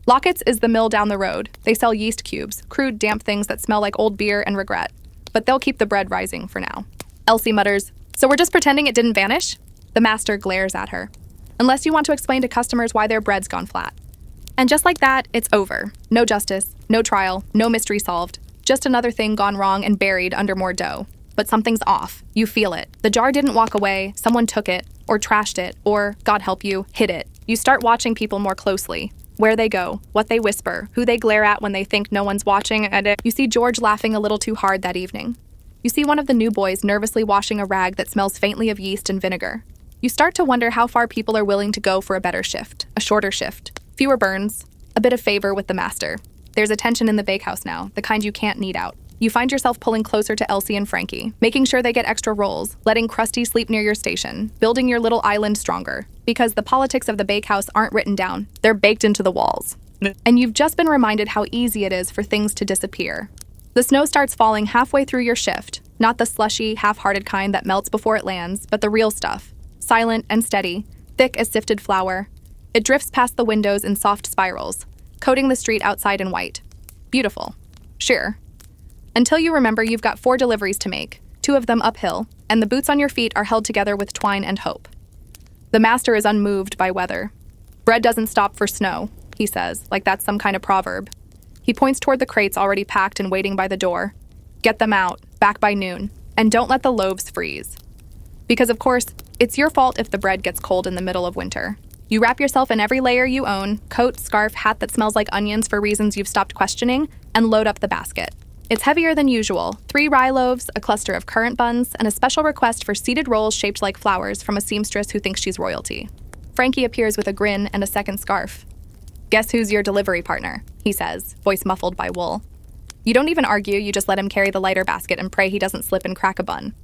Lockett's is the mill down the road. They sell yeast cubes, crude, damp things that smell like old beer and regret. But they'll keep the bread rising for now. Elsie mutters, so we're just pretending it didn't vanish? The master glares at her. Unless you want to explain to customers why their bread's gone flat. And just like that, it's over. No justice, no trial, no mystery solved. Just another thing gone wrong and buried under more dough. But something's off. You feel it. The jar didn't walk away, someone took it, or trashed it, or, God help you, hid it. You start watching people more closely. Where they go, what they whisper, who they glare at when they think no one's watching, and you see George laughing a little too hard that evening. You see one of the new boys nervously washing a rag that smells faintly of yeast and vinegar. You start to wonder how far people are willing to go for a better shift, a shorter shift, fewer burns, a bit of favor with the master. There's a tension in the bakehouse now, the kind you can't knead out. You find yourself pulling closer to Elsie and Frankie, making sure they get extra rolls, letting Krusty sleep near your station, building your little island stronger. Because the politics of the bakehouse aren't written down, they're baked into the walls. And you've just been reminded how easy it is for things to disappear. The snow starts falling halfway through your shift, not the slushy, half-hearted kind that melts before it lands, but the real stuff. Silent and steady, thick as sifted flour. It drifts past the windows in soft spirals, coating the street outside in white. Beautiful. Sure. Until you remember you've got 4 deliveries to make, 2 of them uphill, and the boots on your feet are held together with twine and hope. The master is unmoved by weather. Bread doesn't stop for snow, he says, like that's some kind of proverb. He points toward the crates already packed and waiting by the door. Get them out, back by noon, and don't let the loaves freeze. Because, of course, it's your fault if the bread gets cold in the middle of winter. You wrap yourself in every layer you own, coat, scarf, hat that smells like onions for reasons you've stopped questioning, and load up the basket. It's heavier than usual. 3 rye loaves, a cluster of currant buns, and a special request for seeded rolls shaped like flowers from a seamstress who thinks she's royalty. Frankie appears with a grin and a second scarf. Guess who's your delivery partner, he says, voice muffled by wool. You don't even argue, you just let him carry the lighter basket and pray he doesn't slip and crack a bun.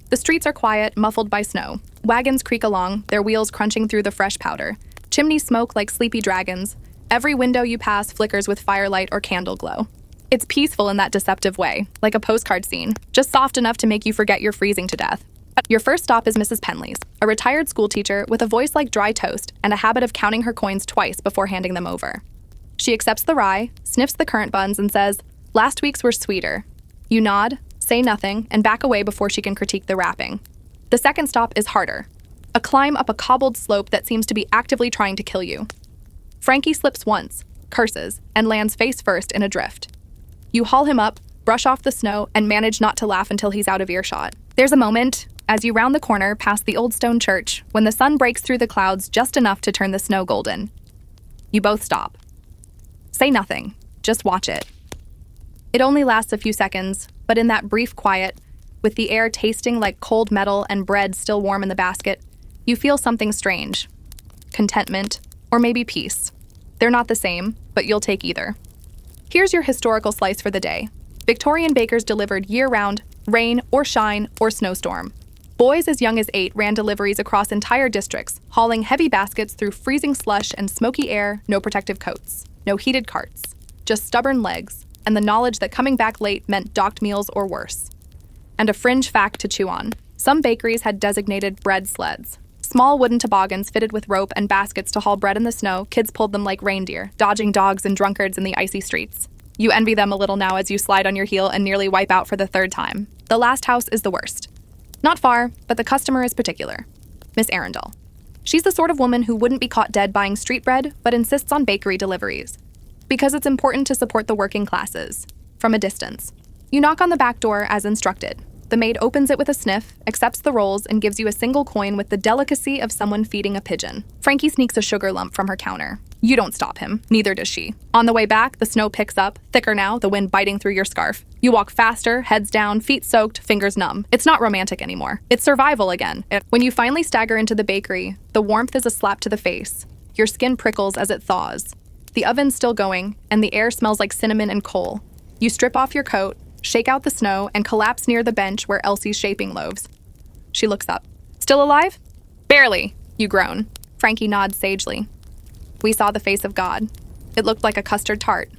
The streets are quiet, muffled by snow. Wagons creak along, their wheels crunching through the fresh powder. Chimneys smoke like sleepy dragons. Every window you pass flickers with firelight or candle glow. It's peaceful in that deceptive way, like a postcard scene, just soft enough to make you forget you're freezing to death. Your first stop is Mrs. Penley's, a retired schoolteacher with a voice like dry toast and a habit of counting her coins twice before handing them over. She accepts the rye, sniffs the currant buns, and says, "Last week's were sweeter." You nod, say nothing, and back away before she can critique the wrapping. The second stop is harder, a climb up a cobbled slope that seems to be actively trying to kill you. Frankie slips once, curses, and lands face first in a drift. You haul him up, brush off the snow, and manage not to laugh until he's out of earshot. There's a moment, as you round the corner past the old stone church, when the sun breaks through the clouds just enough to turn the snow golden. You both stop. Say nothing, just watch it. It only lasts a few seconds, but in that brief quiet, with the air tasting like cold metal and bread still warm in the basket, you feel something strange. Contentment, or maybe peace. They're not the same, but you'll take either. Here's your historical slice for the day. Victorian bakers delivered year-round, rain or shine or snowstorm. Boys as young as 8 ran deliveries across entire districts, hauling heavy baskets through freezing slush and smoky air, no protective coats, no heated carts, just stubborn legs, and the knowledge that coming back late meant docked meals or worse. And a fringe fact to chew on. Some bakeries had designated bread sleds. Small wooden toboggans fitted with rope and baskets to haul bread in the snow. Kids pulled them like reindeer, dodging dogs and drunkards in the icy streets. You envy them a little now as you slide on your heel and nearly wipe out for the 3rd time. The last house is the worst. Not far, but the customer is particular. Miss Arundel. She's the sort of woman who wouldn't be caught dead buying street bread, but insists on bakery deliveries. Because it's important to support the working classes. From a distance. You knock on the back door as instructed. The maid opens it with a sniff, accepts the rolls, and gives you a single coin with the delicacy of someone feeding a pigeon. Frankie sneaks a sugar lump from her counter. You don't stop him, neither does she. On the way back, the snow picks up, thicker now, the wind biting through your scarf. You walk faster, heads down, feet soaked, fingers numb. It's not romantic anymore. It's survival again. When you finally stagger into the bakery, the warmth is a slap to the face. Your skin prickles as it thaws. The oven's still going, and the air smells like cinnamon and coal. You strip off your coat, shake out the snow, and collapse near the bench where Elsie's shaping loaves. She looks up. Still alive? Barely, you groan. Frankie nods sagely. We saw the face of God. It looked like a custard tart.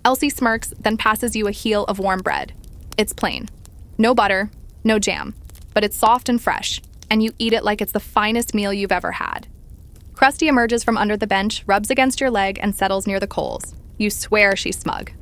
Elsie smirks, then passes you a heel of warm bread. It's plain. No butter, no jam, but it's soft and fresh, and you eat it like it's the finest meal you've ever had. Krusty emerges from under the bench, rubs against your leg, and settles near the coals. You swear she's smug.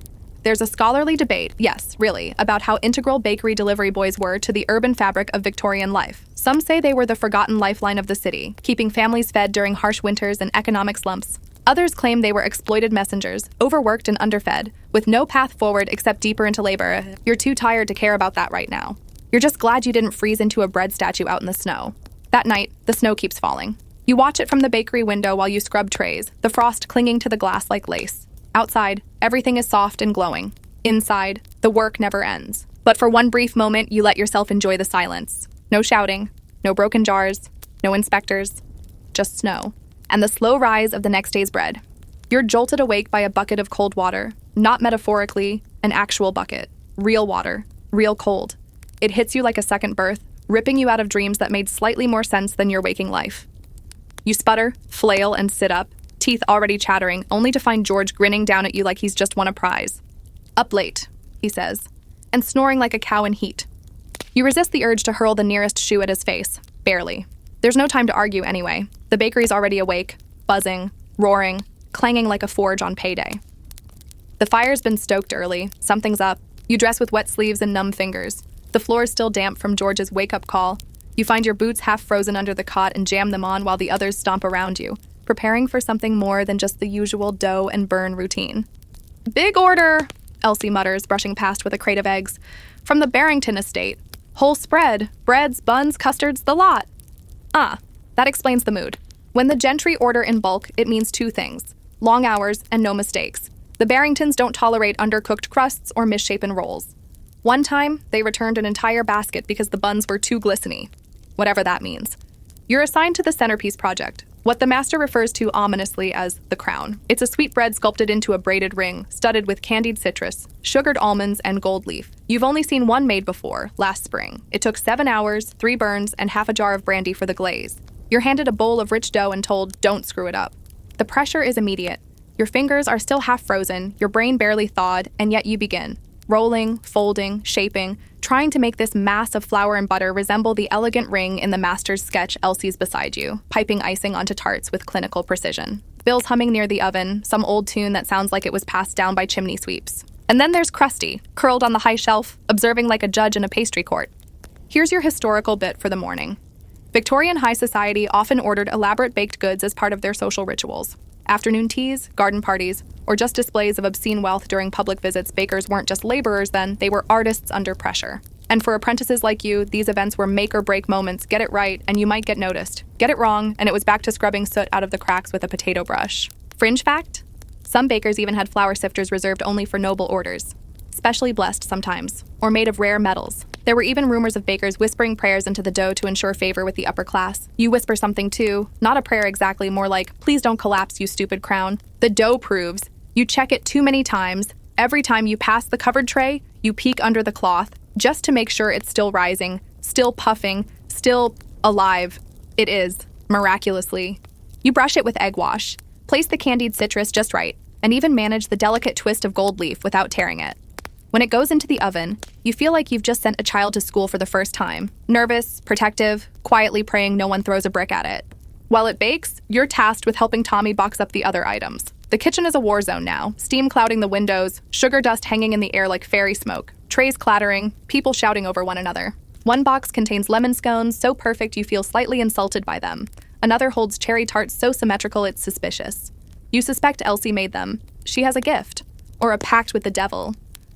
There's a scholarly debate, yes, really, about how integral bakery delivery boys were to the urban fabric of Victorian life. Some say they were the forgotten lifeline of the city, keeping families fed during harsh winters and economic slumps. Others claim they were exploited messengers, overworked and underfed, with no path forward except deeper into labor. You're too tired to care about that right now. You're just glad you didn't freeze into a bread statue out in the snow. That night, the snow keeps falling. You watch it from the bakery window while you scrub trays, the frost clinging to the glass like lace. Outside, everything is soft and glowing. Inside, the work never ends. But for one brief moment, you let yourself enjoy the silence. No shouting, no broken jars, no inspectors, just snow. And the slow rise of the next day's bread. You're jolted awake by a bucket of cold water, not metaphorically, an actual bucket. Real water, real cold. It hits you like a second birth, ripping you out of dreams that made slightly more sense than your waking life. You sputter, flail, and sit up, teeth already chattering, only to find George grinning down at you like he's just won a prize. Up late, he says, and snoring like a cow in heat. You resist the urge to hurl the nearest shoe at his face, barely. There's no time to argue anyway. The bakery's already awake, buzzing, roaring, clanging like a forge on payday. The fire's been stoked early, something's up. You dress with wet sleeves and numb fingers. The floor's still damp from George's wake-up call. You find your boots half frozen under the cot and jam them on while the others stomp around you, preparing for something more than just the usual dough and burn routine. "Big order," Elsie mutters, brushing past with a crate of eggs. "From the Barrington estate. Whole spread, breads, buns, custards, the lot." That explains the mood. When the gentry order in bulk, it means two things: long hours and no mistakes. The Barringtons don't tolerate undercooked crusts or misshapen rolls. One time, they returned an entire basket because the buns were too glisteny. Whatever that means. You're assigned to the centerpiece project, what the master refers to ominously as the crown. It's a sweetbread sculpted into a braided ring, studded with candied citrus, sugared almonds, and gold leaf. You've only seen one made before, last spring. It took 7 hours, 3 burns, and half a jar of brandy for the glaze. You're handed a bowl of rich dough and told, don't screw it up. The pressure is immediate. Your fingers are still half frozen, your brain barely thawed, and yet you begin. Rolling, folding, shaping, trying to make this mass of flour and butter resemble the elegant ring in the master's sketch Elsie's beside you, piping icing onto tarts with clinical precision. Bill's humming near the oven, some old tune that sounds like it was passed down by chimney sweeps. And then there's Krusty, curled on the high shelf, observing like a judge in a pastry court. Here's your historical bit for the morning. Victorian high society often ordered elaborate baked goods as part of their social rituals. Afternoon teas, garden parties, or just displays of obscene wealth during public visits. Bakers weren't just laborers then, they were artists under pressure. And for apprentices like you, these events were make or break moments. Get it right, and you might get noticed. Get it wrong, and it was back to scrubbing soot out of the cracks with a potato brush. Fringe fact? Some bakers even had flour sifters reserved only for noble orders. Specially blessed sometimes, or made of rare metals. There were even rumors of bakers whispering prayers into the dough to ensure favor with the upper class. You whisper something too, not a prayer exactly, more like, please don't collapse, you stupid crown. The dough proves. You check it too many times. Every time you pass the covered tray, you peek under the cloth, just to make sure it's still rising, still puffing, still alive. It is, miraculously. You brush it with egg wash, place the candied citrus just right, and even manage the delicate twist of gold leaf without tearing it. When it goes into the oven, you feel like you've just sent a child to school for the first time. Nervous, protective, quietly praying no one throws a brick at it. While it bakes, you're tasked with helping Tommy box up the other items. The kitchen is a war zone now, steam clouding the windows, sugar dust hanging in the air like fairy smoke, trays clattering, people shouting over one another. One box contains lemon scones so perfect you feel slightly insulted by them. Another holds cherry tarts so symmetrical it's suspicious. You suspect Elsie made them. She has a gift. Or a pact with the devil.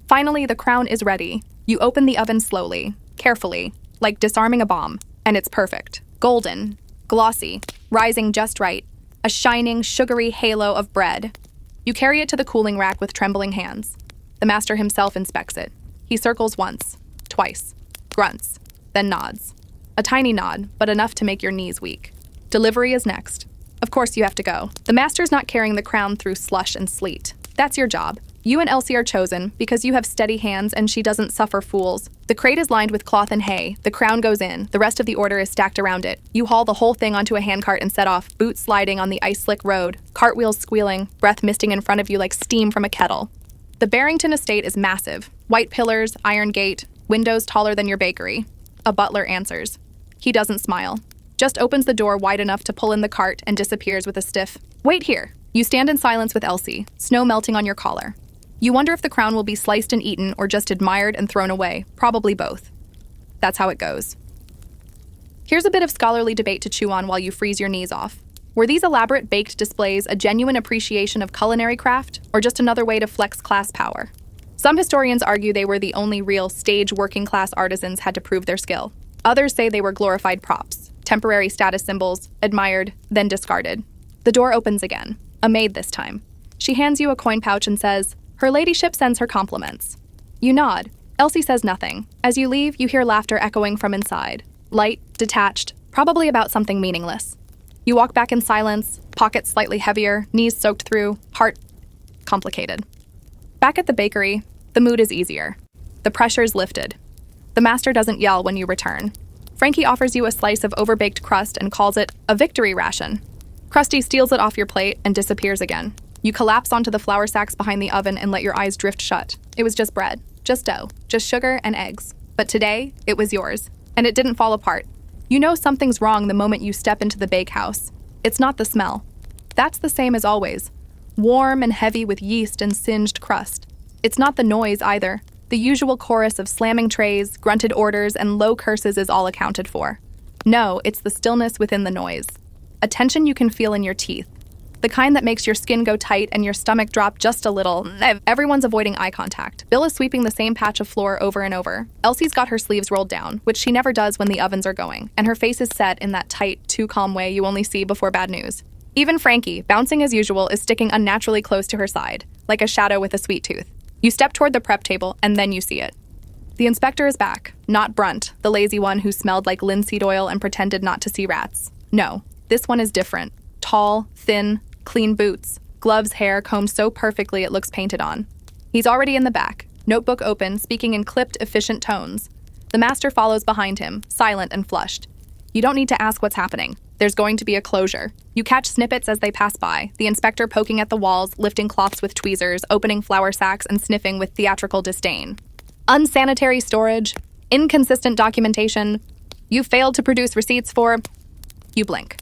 Finally, the crown is ready. You open the oven slowly, carefully, like disarming a bomb, and it's perfect. Golden, glossy, rising just right. A shining, sugary halo of bread. You carry it to the cooling rack with trembling hands. The master himself inspects it. He circles once, twice, grunts, then nods. A tiny nod, but enough to make your knees weak. Delivery is next. Of course you have to go. The master's not carrying the crown through slush and sleet. That's your job. You and Elsie are chosen because you have steady hands and she doesn't suffer fools. The crate is lined with cloth and hay. The crown goes in. The rest of the order is stacked around it. You haul the whole thing onto a handcart and set off, boots sliding on the ice-slick road, cartwheels squealing, breath misting in front of you like steam from a kettle. The Barrington estate is massive. White pillars, iron gate, windows taller than your bakery. A butler answers. He doesn't smile. Just opens the door wide enough to pull in the cart and disappears with a stiff, "Wait here." You stand in silence with Elsie, snow melting on your collar. You wonder if the crown will be sliced and eaten or just admired and thrown away. Probably both. That's how it goes. Here's a bit of scholarly debate to chew on while you freeze your knees off. Were these elaborate baked displays a genuine appreciation of culinary craft, or just another way to flex class power? Some historians argue they were the only real stage working-class artisans had to prove their skill. Others say they were glorified props, temporary status symbols, admired, then discarded. The door opens again. A maid this time. She hands you a coin pouch and says, "Her ladyship sends her compliments." You nod. Elsie says nothing. As you leave, you hear laughter echoing from inside. Light, detached, probably about something meaningless. You walk back in silence, pockets slightly heavier, knees soaked through, heart complicated. Back at the bakery, the mood is easier. The pressure's lifted. The master doesn't yell when you return. Frankie offers you a slice of overbaked crust and calls it a victory ration. Krusty steals it off your plate and disappears again. You collapse onto the flour sacks behind the oven and let your eyes drift shut. It was just bread, just dough, just sugar and eggs. But today, it was yours. And it didn't fall apart. You know something's wrong the moment you step into the bakehouse. It's not the smell. That's the same as always. Warm and heavy with yeast and singed crust. It's not the noise either. The usual chorus of slamming trays, grunted orders, and low curses is all accounted for. No, it's the stillness within the noise. A tension you can feel in your teeth. The kind that makes your skin go tight and your stomach drop just a little. Everyone's avoiding eye contact. Bill is sweeping the same patch of floor over and over. Elsie's got her sleeves rolled down, which she never does when the ovens are going, and her face is set in that tight, too calm way you only see before bad news. Even Frankie, bouncing as usual, is sticking unnaturally close to her side, like a shadow with a sweet tooth. You step toward the prep table, and then you see it. The inspector is back, not Brunt, the lazy one who smelled like linseed oil and pretended not to see rats. No, this one is different. Tall, thin, clean boots, gloves, hair combed so perfectly it looks painted on. He's already in the back, notebook open, speaking in clipped, efficient tones. The master follows behind him, silent and flushed. You don't need to ask what's happening. There's going to be a closure. You catch snippets as they pass by, the inspector poking at the walls, lifting cloths with tweezers, opening flour sacks, and sniffing with theatrical disdain. Unsanitary storage, inconsistent documentation. You failed to produce receipts for... You blink.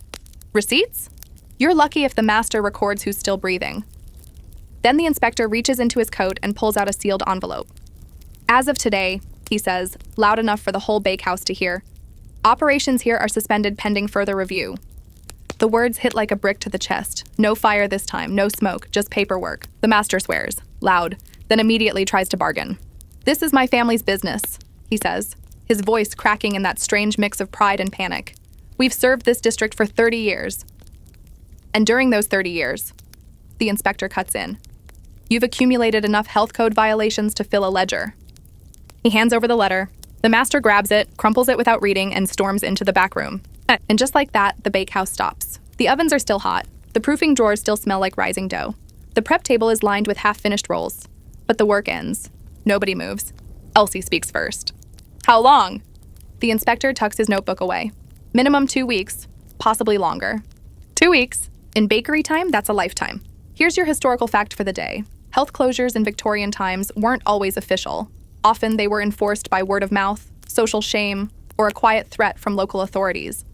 Receipts? You're lucky if the master records who's still breathing. Then the inspector reaches into his coat and pulls out a sealed envelope. As of today, he says, loud enough for the whole bakehouse to hear, operations here are suspended pending further review. The words hit like a brick to the chest. No fire this time, no smoke, just paperwork. The master swears, loud, then immediately tries to bargain. This is my family's business, he says, his voice cracking in that strange mix of pride and panic. We've served this district for 30 years. And during those 30 years, the inspector cuts in. You've accumulated enough health code violations to fill a ledger. He hands over the letter. The master grabs it, crumples it without reading, and storms into the back room. And just like that, the bakehouse stops. The ovens are still hot. The proofing drawers still smell like rising dough. The prep table is lined with half-finished rolls. But the work ends. Nobody moves. Elsie speaks first. How long? The inspector tucks his notebook away. Minimum 2 weeks, possibly longer. 2 weeks. In bakery time, that's a lifetime. Here's your historical fact for the day. Health closures in Victorian times weren't always official. Often they were enforced by word of mouth, social shame, or a quiet threat from local authorities.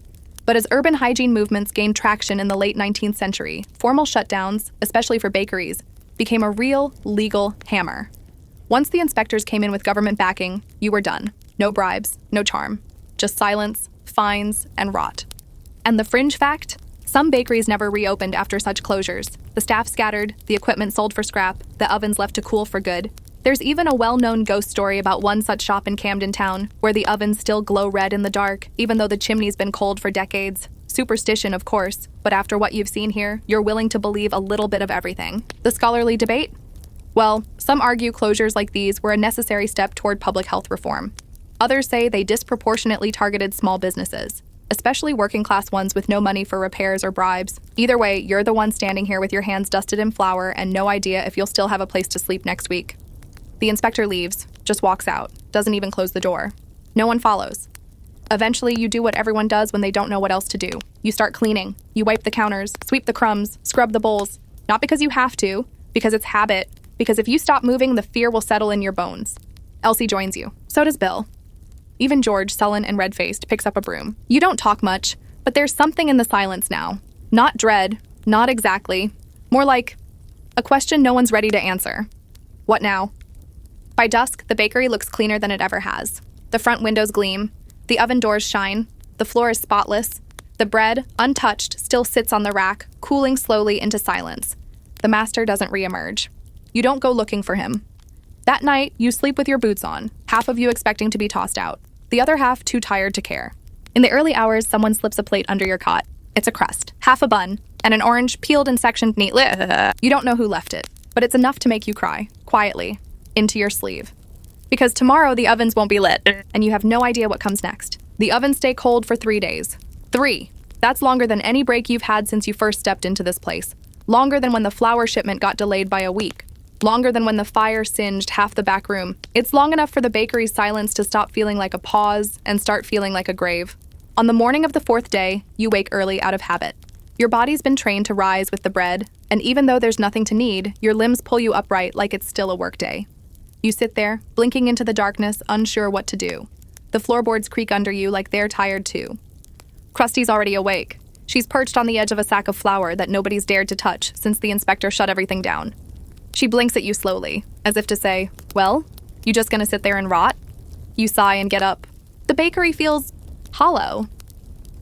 But as urban hygiene movements gained traction in the late 19th century, formal shutdowns, especially for bakeries, became a real legal hammer. Once the inspectors came in with government backing, you were done. No bribes, no charm. Just silence, fines, and rot. And the fringe fact? Some bakeries never reopened after such closures. The staff scattered, the equipment sold for scrap, the ovens left to cool for good. There's even a well-known ghost story about one such shop in Camden Town, where the ovens still glow red in the dark, even though the chimney's been cold for decades. Superstition, of course, but after what you've seen here, you're willing to believe a little bit of everything. The scholarly debate? Well, some argue closures like these were a necessary step toward public health reform. Others say they disproportionately targeted small businesses, especially working-class ones with no money for repairs or bribes. Either way, you're the one standing here with your hands dusted in flour and no idea if you'll still have a place to sleep next week. The inspector leaves, just walks out, doesn't even close the door. No one follows. Eventually, you do what everyone does when they don't know what else to do. You start cleaning. You wipe the counters, sweep the crumbs, scrub the bowls. Not because you have to, because it's habit, because if you stop moving, the fear will settle in your bones. Elsie joins you. So does Bill. Even George, sullen and red-faced, picks up a broom. You don't talk much, but there's something in the silence now. Not dread, not exactly. More like a question no one's ready to answer. What now? By dusk, the bakery looks cleaner than it ever has. The front windows gleam. The oven doors shine. The floor is spotless. The bread, untouched, still sits on the rack, cooling slowly into silence. The master doesn't reemerge. You don't go looking for him. That night, you sleep with your boots on, half of you expecting to be tossed out, the other half too tired to care. In the early hours, someone slips a plate under your cot. It's a crust, half a bun, and an orange peeled and sectioned neatly. You don't know who left it, but it's enough to make you cry, quietly, into your sleeve. Because tomorrow the ovens won't be lit, and you have no idea what comes next. The ovens stay cold for 3 days. 3. That's longer than any break you've had since you first stepped into this place. Longer than when the flour shipment got delayed by a week. Longer than when the fire singed half the back room. It's long enough for the bakery's silence to stop feeling like a pause and start feeling like a grave. On the morning of the 4th day, you wake early out of habit. Your body's been trained to rise with the bread, and even though there's nothing to knead, your limbs pull you upright like it's still a workday. You sit there, blinking into the darkness, unsure what to do. The floorboards creak under you like they're tired too. Krusty's already awake. She's perched on the edge of a sack of flour that nobody's dared to touch since the inspector shut everything down. She blinks at you slowly, as if to say, well, you just gonna sit there and rot? You sigh and get up. The bakery feels hollow.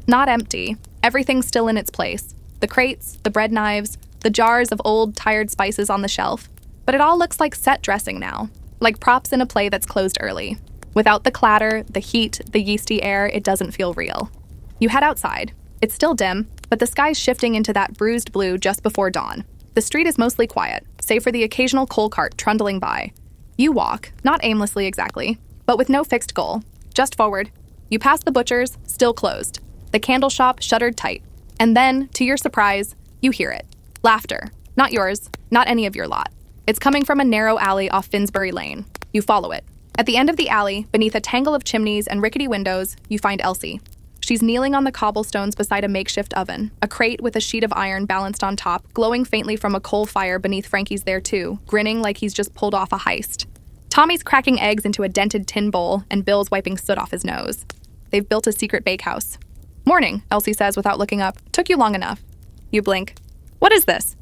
Not empty. Everything's still in its place. The crates, the bread knives, the jars of old, tired spices on the shelf. But it all looks like set dressing now, like props in a play that's closed early. Without the clatter, the heat, the yeasty air, it doesn't feel real. You head outside. It's still dim, but the sky's shifting into that bruised blue just before dawn. The street is mostly quiet, save for the occasional coal cart trundling by. You walk, not aimlessly exactly, but with no fixed goal. Just forward. You pass the butcher's, still closed. The candle shop shuttered tight. And then, to your surprise, you hear it. Laughter. Not yours, not any of your lot. It's coming from a narrow alley off Finsbury Lane. You follow it. At the end of the alley, beneath a tangle of chimneys and rickety windows, you find Elsie. She's kneeling on the cobblestones beside a makeshift oven, a crate with a sheet of iron balanced on top, glowing faintly from a coal fire beneath Frankie's there too, grinning like he's just pulled off a heist. Tommy's cracking eggs into a dented tin bowl, and Bill's wiping soot off his nose. They've built a secret bakehouse. Morning, Elsie says without looking up. Took you long enough. You blink. What is this?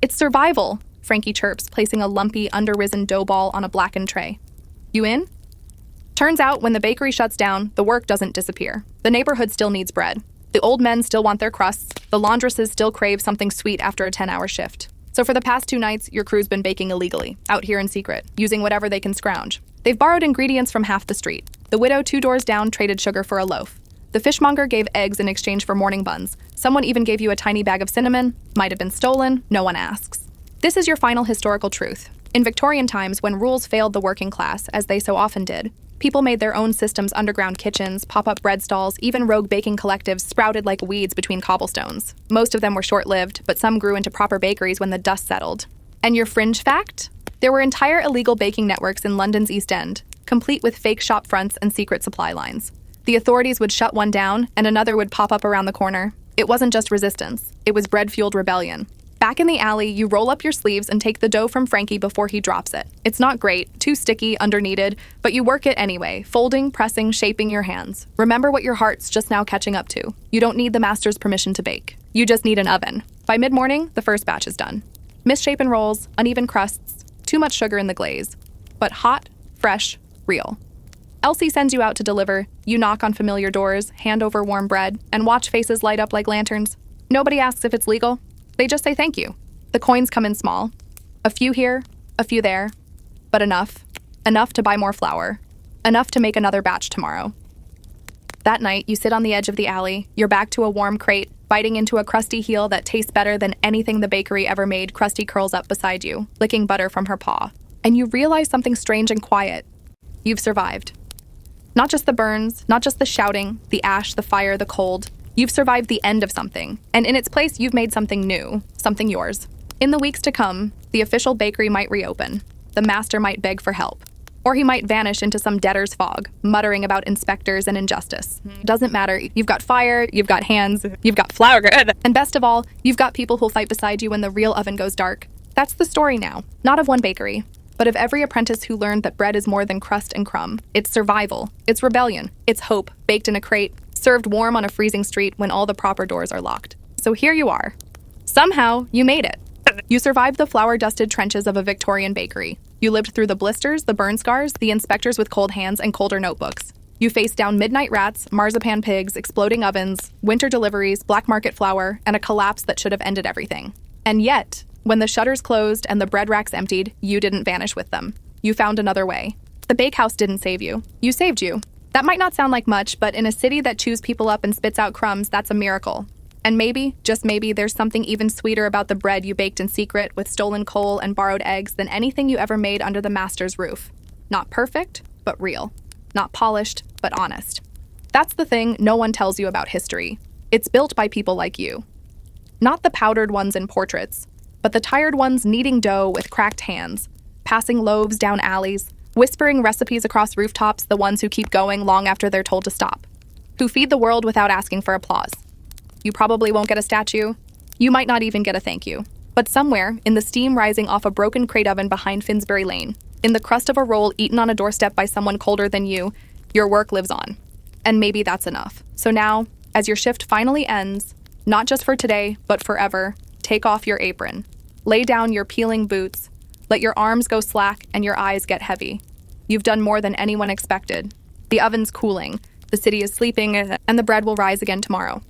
It's survival, Frankie chirps, placing a lumpy, under-risen dough ball on a blackened tray. You in? Turns out, when the bakery shuts down, the work doesn't disappear. The neighborhood still needs bread. The old men still want their crusts. The laundresses still crave something sweet after a 10-hour shift. So for the past 2 nights, your crew's been baking illegally, out here in secret, using whatever they can scrounge. They've borrowed ingredients from half the street. The widow 2 doors down traded sugar for a loaf. The fishmonger gave eggs in exchange for morning buns. Someone even gave you a tiny bag of cinnamon. Might have been stolen. No one asks. This is your final historical truth. In Victorian times, when rules failed the working class, as they so often did, people made their own systems, underground kitchens, pop-up bread stalls, even rogue baking collectives sprouted like weeds between cobblestones. Most of them were short-lived, but some grew into proper bakeries when the dust settled. And your fringe fact? There were entire illegal baking networks in London's East End, complete with fake shop fronts and secret supply lines. The authorities would shut one down, and another would pop up around the corner. It wasn't just resistance. It was bread-fueled rebellion. Back in the alley, you roll up your sleeves and take the dough from Frankie before he drops it. It's not great, too sticky, under-kneaded, but you work it anyway, folding, pressing, shaping your hands. Remember what your heart's just now catching up to. You don't need the master's permission to bake. You just need an oven. By mid-morning, the first batch is done. Misshapen rolls, uneven crusts, too much sugar in the glaze. But hot, fresh, real. Elsie sends you out to deliver. You knock on familiar doors, hand over warm bread, and watch faces light up like lanterns. Nobody asks if it's legal. They just say thank you. The coins come in small. A few here, a few there. But enough. Enough to buy more flour. Enough to make another batch tomorrow. That night, you sit on the edge of the alley, your back to a warm crate, biting into a crusty heel that tastes better than anything the bakery ever made. Krusty curls up beside you, licking butter from her paw. And you realize something strange and quiet. You've survived. Not just the burns, not just the shouting, the ash, the fire, the cold. You've survived the end of something, and in its place, you've made something new, something yours. In the weeks to come, the official bakery might reopen. The master might beg for help. Or he might vanish into some debtor's fog, muttering about inspectors and injustice. Doesn't matter. You've got fire, you've got hands, you've got flour, and best of all, you've got people who'll fight beside you when the real oven goes dark. That's the story now, not of one bakery, but of every apprentice who learned that bread is more than crust and crumb. It's survival. It's rebellion. It's hope, baked in a crate, served warm on a freezing street when all the proper doors are locked. So here you are. Somehow, you made it. You survived the flour-dusted trenches of a Victorian bakery. You lived through the blisters, the burn scars, the inspectors with cold hands and colder notebooks. You faced down midnight rats, marzipan pigs, exploding ovens, winter deliveries, black market flour, and a collapse that should have ended everything. And yet, when the shutters closed and the bread racks emptied, you didn't vanish with them. You found another way. The bakehouse didn't save you. You saved you. That might not sound like much, but in a city that chews people up and spits out crumbs, that's a miracle. And maybe, just maybe, there's something even sweeter about the bread you baked in secret with stolen coal and borrowed eggs than anything you ever made under the master's roof. Not perfect, but real. Not polished, but honest. That's the thing no one tells you about history. It's built by people like you. Not the powdered ones in portraits, but the tired ones kneading dough with cracked hands, passing loaves down alleys, whispering recipes across rooftops, the ones who keep going long after they're told to stop, who feed the world without asking for applause. You probably won't get a statue. You might not even get a thank you. But somewhere, in the steam rising off a broken crate oven behind Finsbury Lane, in the crust of a roll eaten on a doorstep by someone colder than you, your work lives on. And maybe that's enough. So now, as your shift finally ends, not just for today, but forever, take off your apron. Lay down your peeling boots. Let your arms go slack and your eyes get heavy. You've done more than anyone expected. The oven's cooling, the city is sleeping, and the bread will rise again tomorrow.